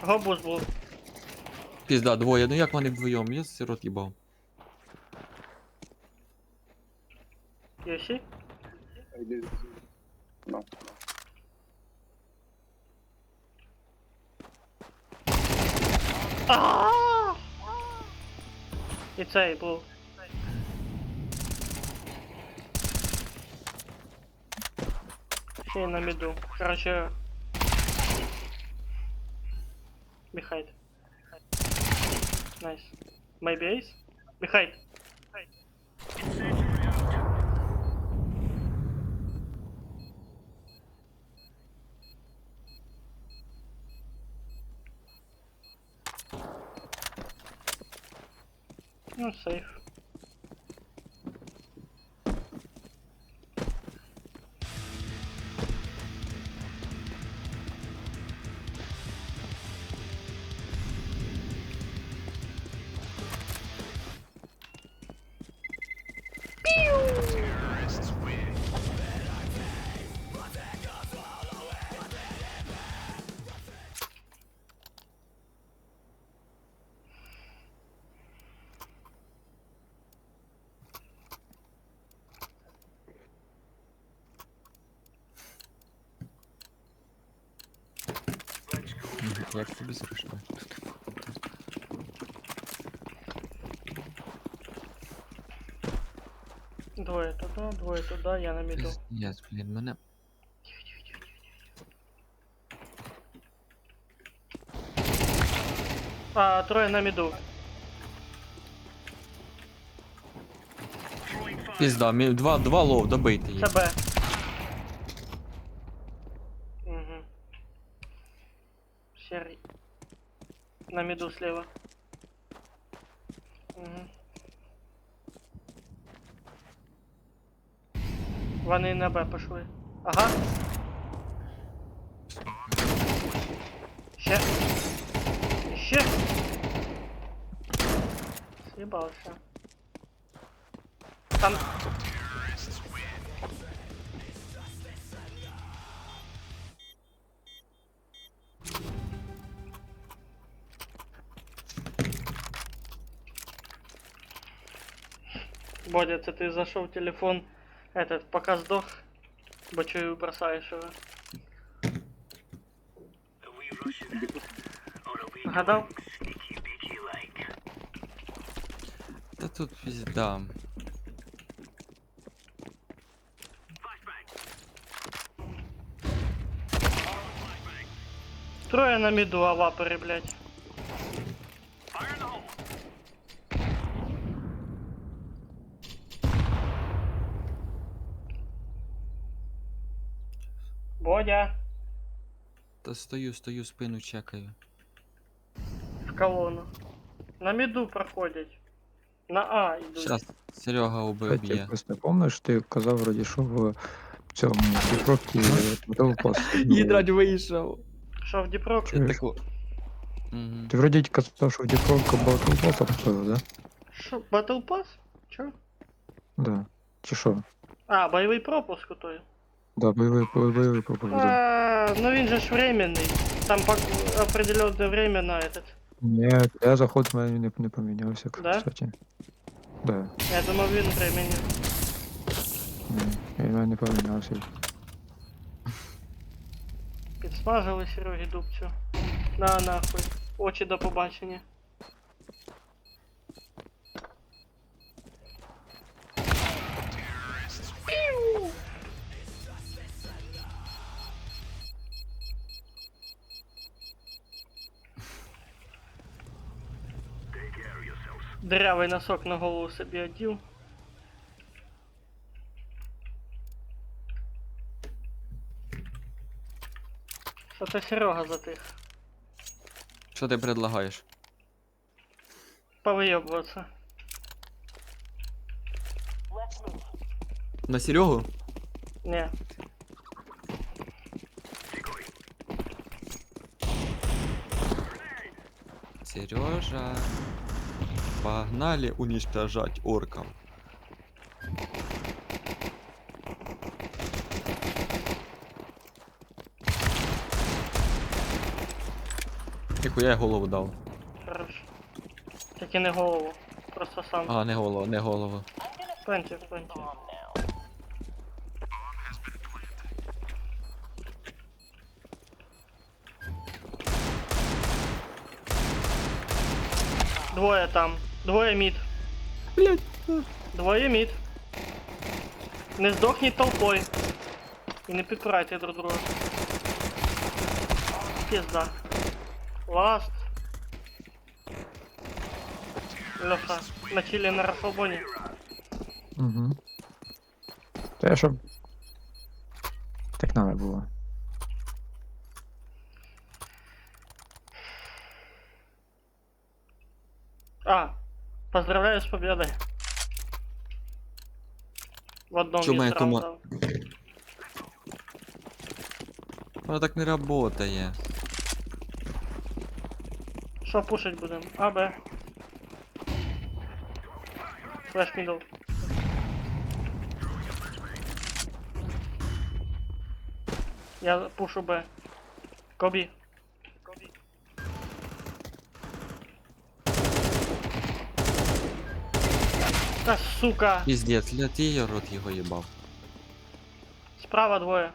Гобус був. Пізда, двоє. Ну як вони вдвоєм? Я сирот їбав. Єсі? No. А! І цей був. Ще й на міду. Короче. Behind. Nice. Maybe ace? Behind. Ну, сейф. Як тобі зручно? Двоє туди, я на міду. Пиздец, блін, мене. А, троє на міду. Пізда, два лов, добийте їх. Це Б. Угу. Серый. На миду слева. Угу. Вони на Б пошли. Ага. Ще. Ще. Съебался. Там. Бодя, це ти зайшов в телефон, этот, пока сдох, бо чую бросаєш його. we Russian, or are we Гадав? sneaky beaky like? Та тут пізда. Троє на міду, а вапери, блядь. Fire in the hole. Бодя, Та стою, спину чекаю. в колонну. На міду проходять. На А йдуть. Щас Серега Кстати, уб'є. просто помниш, ти казав вроді, що в цьому Дніпровці металопост. вийшов. Що в Діпрок? Чуєш? Угу. Ти вроді казав, що в Дніпровка батлпост обстояв, да? Що, Battle Pass? Чо? Да. Чи що? А, бойовий пропуск той. Да, бойовий пропуск, да. А, ну він же ж временний. Там по определенное время на этот. Ні, я заход в мене не помінявся, Да? кстати. Да. Я думав він временний. Ні, він в мене не помінявся. Підсмажили Серегі дубцю. На нахуй. Очі до побачення. Піу! Дырявий носок на голову собі одів. Що це Серега затих? Що ти предлагаєш? Повийобуватися. Let's move. На Серегу? Не. Сережа. Погнали уничтожать орков. Ніхуя я голову дав. Хорош. Тільки не голову. Просто сам. А, не голову, не голову. Пленті. Bomb now. Двоє там. Двоє мід. Блять. Двоє мід. Не здохніть толпою. І не підпирайте друг друга. Пізда. Ласт. Леха, на чилі на розслабоні. Угу. Та я щоб... Так надо було. А, поздравляю с победой. В одном Чё моя из раундов. Воно так не работає. Что пушить будем? А, Б. Флэш мидл. Я пушу Б. Коби. Да, сука! Піздець, блядь, я рот його їбав. Справа двое.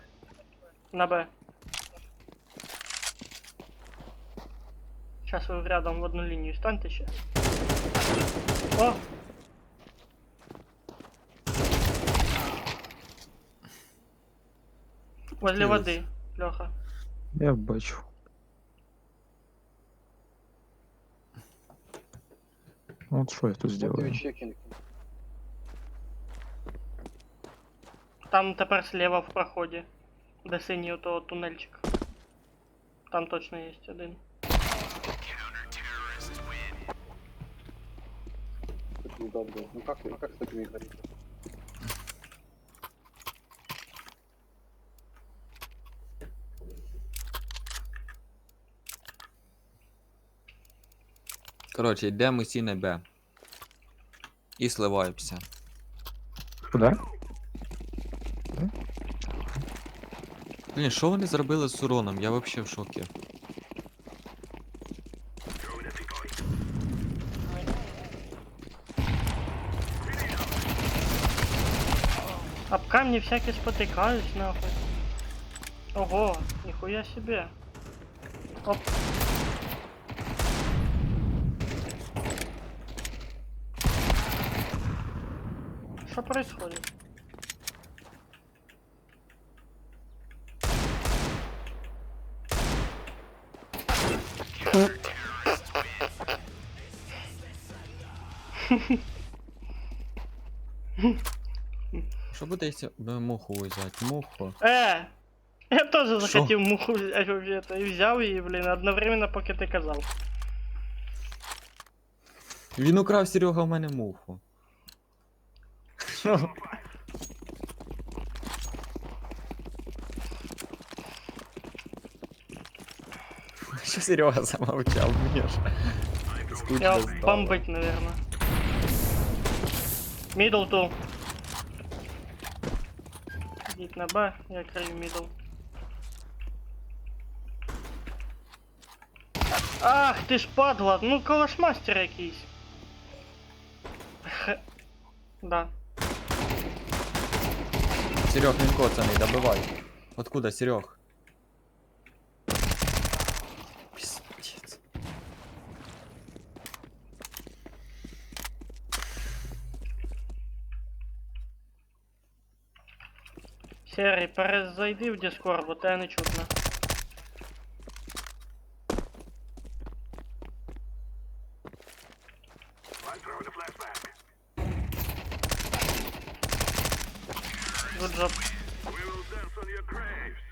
На Б. Сейчас вы рядом в одну линию станьте ще. О! Возле Скилls. воды, Леха. Я бачу. Ну, от що я тут зроблю? Там тепер слева в проході, де синій ото тунельчик. Там точно є один. Ну как с такими играть? Коротше, йдемо усі на Б. І сливаємося. Куди? Блін, що вони зробили з уроном? Я вообще в шокі. Об камни всякие спотыкаюсь, нахуй. Ого, нихуя себе. Оп. Что происходит? Що буде, якщо муху взяти? Муху. Я тоже Шо? захотел муху взять вообще-то. И взял ее, блин, одновременно, пока ты казал. Він украв, Серега, в мене муху. Що? Що Серега замовчав? Мені ж скучно Я стало. бомбить, наверное. Мидл тул. Идите на Б, я краю мидл. Ах, ти ж падла, ну калашмастер якийсь. Да. Серег, він коцаний, добивай. Откуда, Серег? Пиздец. Серый, перезайди в Discord, бо тебе не чутно. I'm throwing a flashback. Good job. We will dance on your graves.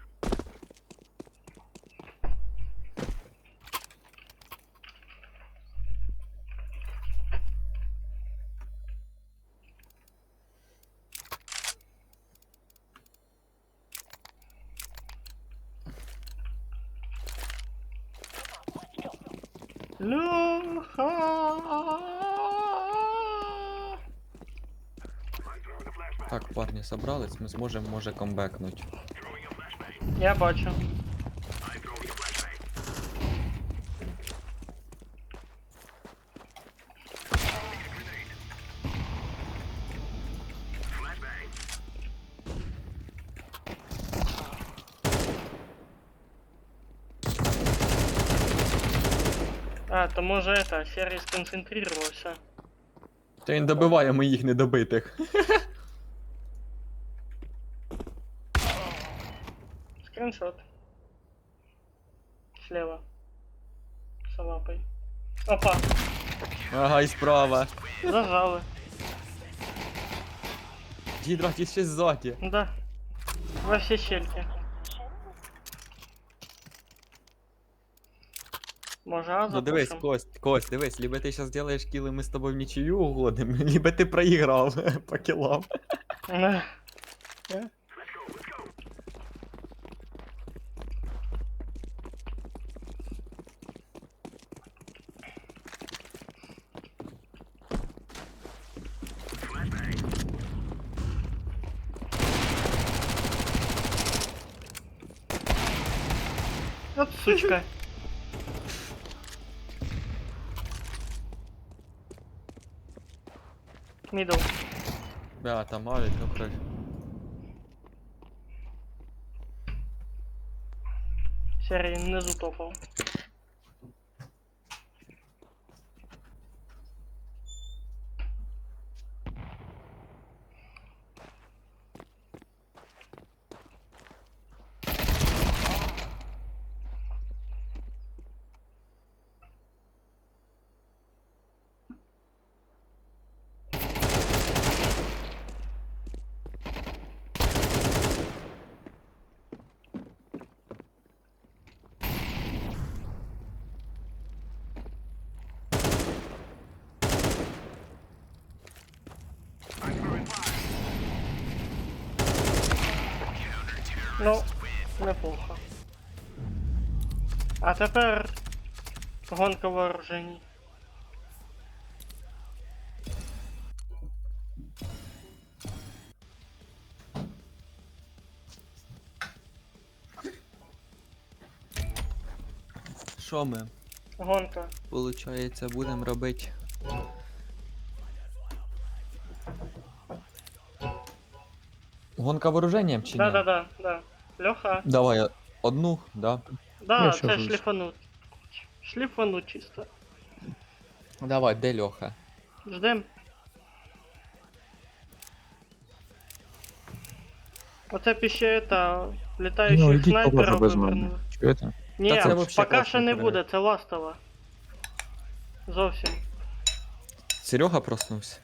Леха. I'm throwing a flashback. Так, парні, собрались, ми зможемо, може, комбекнуть. Throwing a flashbang. Я бачу. I'm throwing a flashbang. Flashbang. А, то може это, серый сконцентрировался. Та він добиває моїх недобитих. Скриншот. Слева. С лапой. Опа, Ага, і справа. зажали. Дідра, ти ще ззаді. Да. Во все щельки. Може, а Ну дивись, запушим? Кость, дивись, либо ти зараз зробиш кіл, і ми з тобою в нічию угодимо, либо ти проіграв по кілам. Ех. Вот сучка. Мидл. Бля, там авік, ну хтось. Серый внизу топал. Ну, неплохо. А тепер гонка вооружений. Що ми? Гонка. Получається, будемо робити. Гонка вооруженням чи ні? Да. Льоха. Давай одну, да. Да, Я це щас шліфануть. Шліфануть чисто. Давай, де Льоха? Ждем. Оце піще та Ну, літаючих ідіть снайперів покажу без мене. вивернули. Чуєте? Ні, Та це вообще поки класно що не грає. буде, це ластова. Зовсім. Серега проснувся.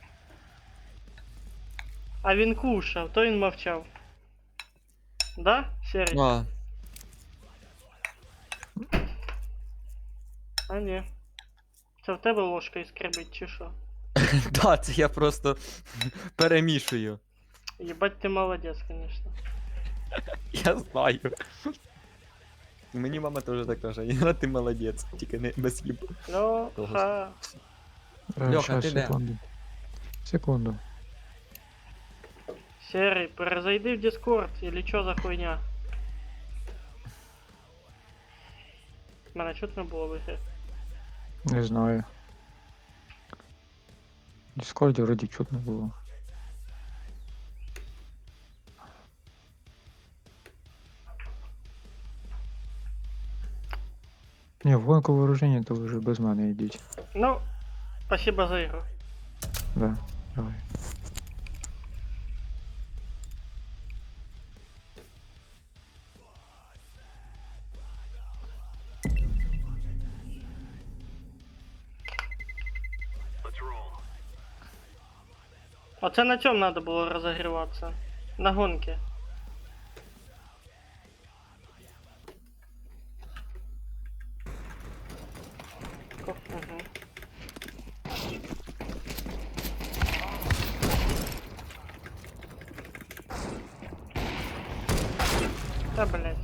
А він кушав, то він мовчав. Да, Серій? А, А ні. Це в тебе ложка іскребить чи що? да, це я просто перемішую. Єбать ти молодець, конечно. Я знаю. Мені мама теж так каже, Іра, ти молодець, тільки не без їб. Льоха. Льоха, Щас, ти де? секунду. Секунду. Серій, перезайди в Discord, или що за хуйня? Мене чутно було в ігрі. Не знаю. В Дискорді вроді чутно було. Ні, в гонку вооруження то ви вже без мене йдіть. Ну, спасибо за ігру. Да, давай. Let's roll. Оце на цьому треба було розігріватися. На гонки. Угу. Та блять.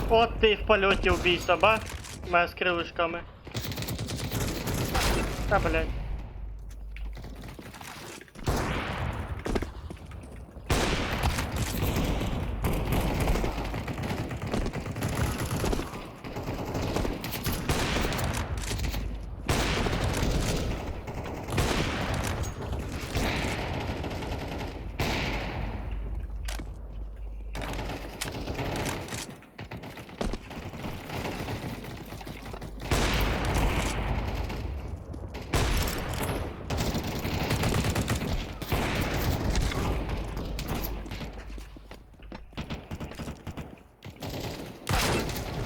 От ти в польоті вбійся, ба? Мене з крилишками. Та блять.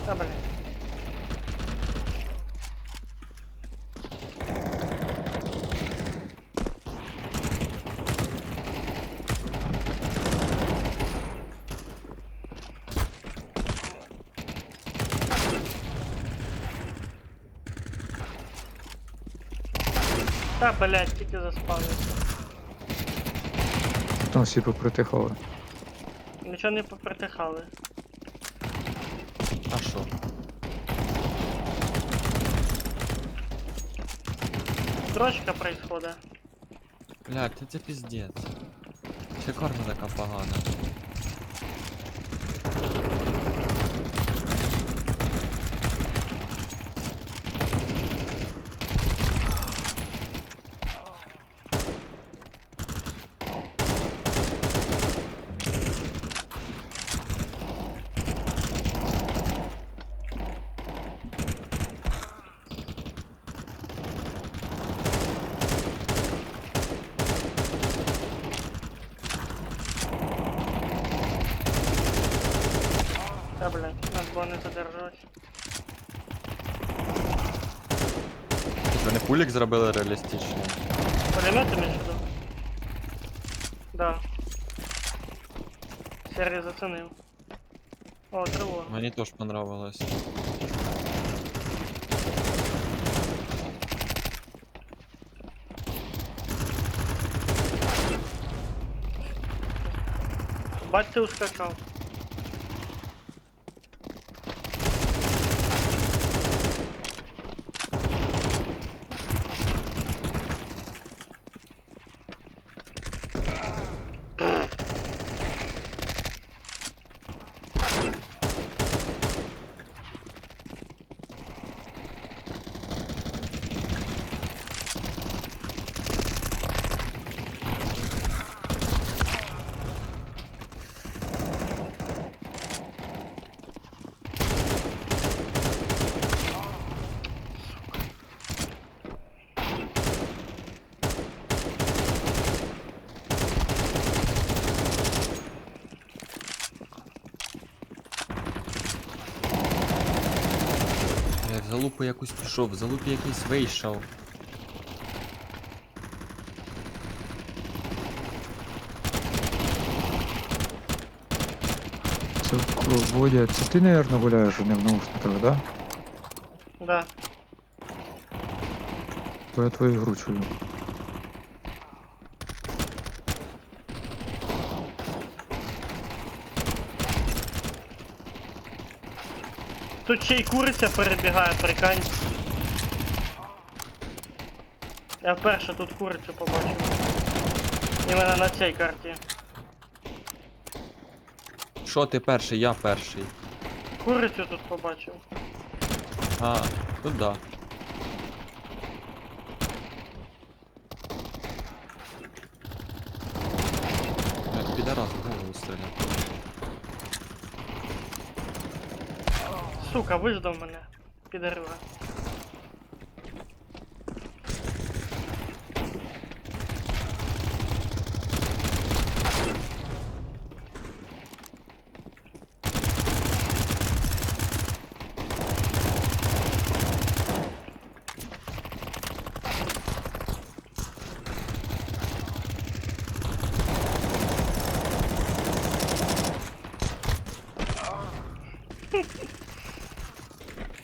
Та блять. Та блять, тільки заспавнився. Там всі попритихали. Нічого не попритихали. А що? Дрочка происходит. Блядь, це піздець. Шикарна така погана. Да, блядь, надо было не задерживать. Тільки не Кулік зробили реалістичний. Пулеметы имеешь в виду? Да. Серый заценил. О, тривога. Мені теж понравилось. Бать, ты ускакал. Я в залупу якусь пішов, в залупі якийсь вийшов. Це Водя, це ти, наверное, гуляєш не в наушниках, да? Да. То я твою гру чую. Тут ще й куриця перебігає, прикань. Я вперше тут курицю побачив. Іменно на цій карті. Що ти перший, я перший. Курицю тут побачив. А, тут да. Підарас в голову стріляв. Сука, виждав мене. Підарила.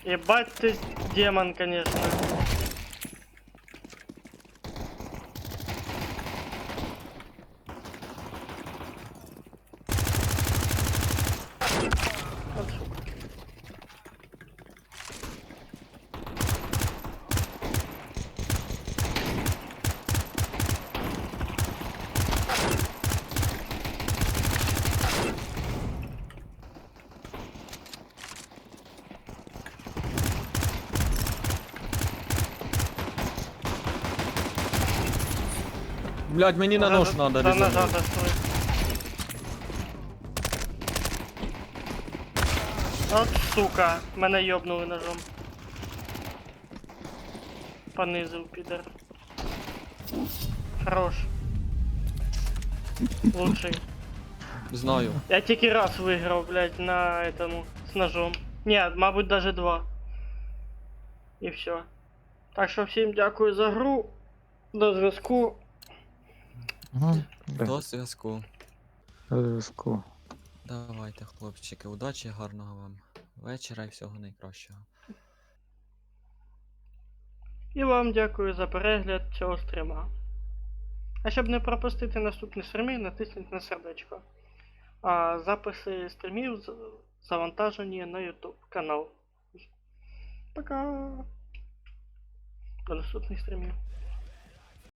Ебать ты демон, конечно. Вот сука. Блядь, мені на нож надо Да, різанути. назад стой. От сука, мене йобнули ножом. Понизив, підер. Хорош. Лучший. Знаю. Я тільки раз виграв, блядь, на этому, з ножом. Ні, мабуть, даже два. І все. Так що всім дякую за гру. До зв'язку. Ну, да, До зв'язку. до зв'язку. Давайте, хлопчики, удачі, гарного вам вечора і всього найкращого. І вам дякую за перегляд цього стрима. А щоб не пропустити наступні стріми, натисніть на сердечко. А записи стрімів завантажені на YouTube канал. Пока. До наступних стрімів.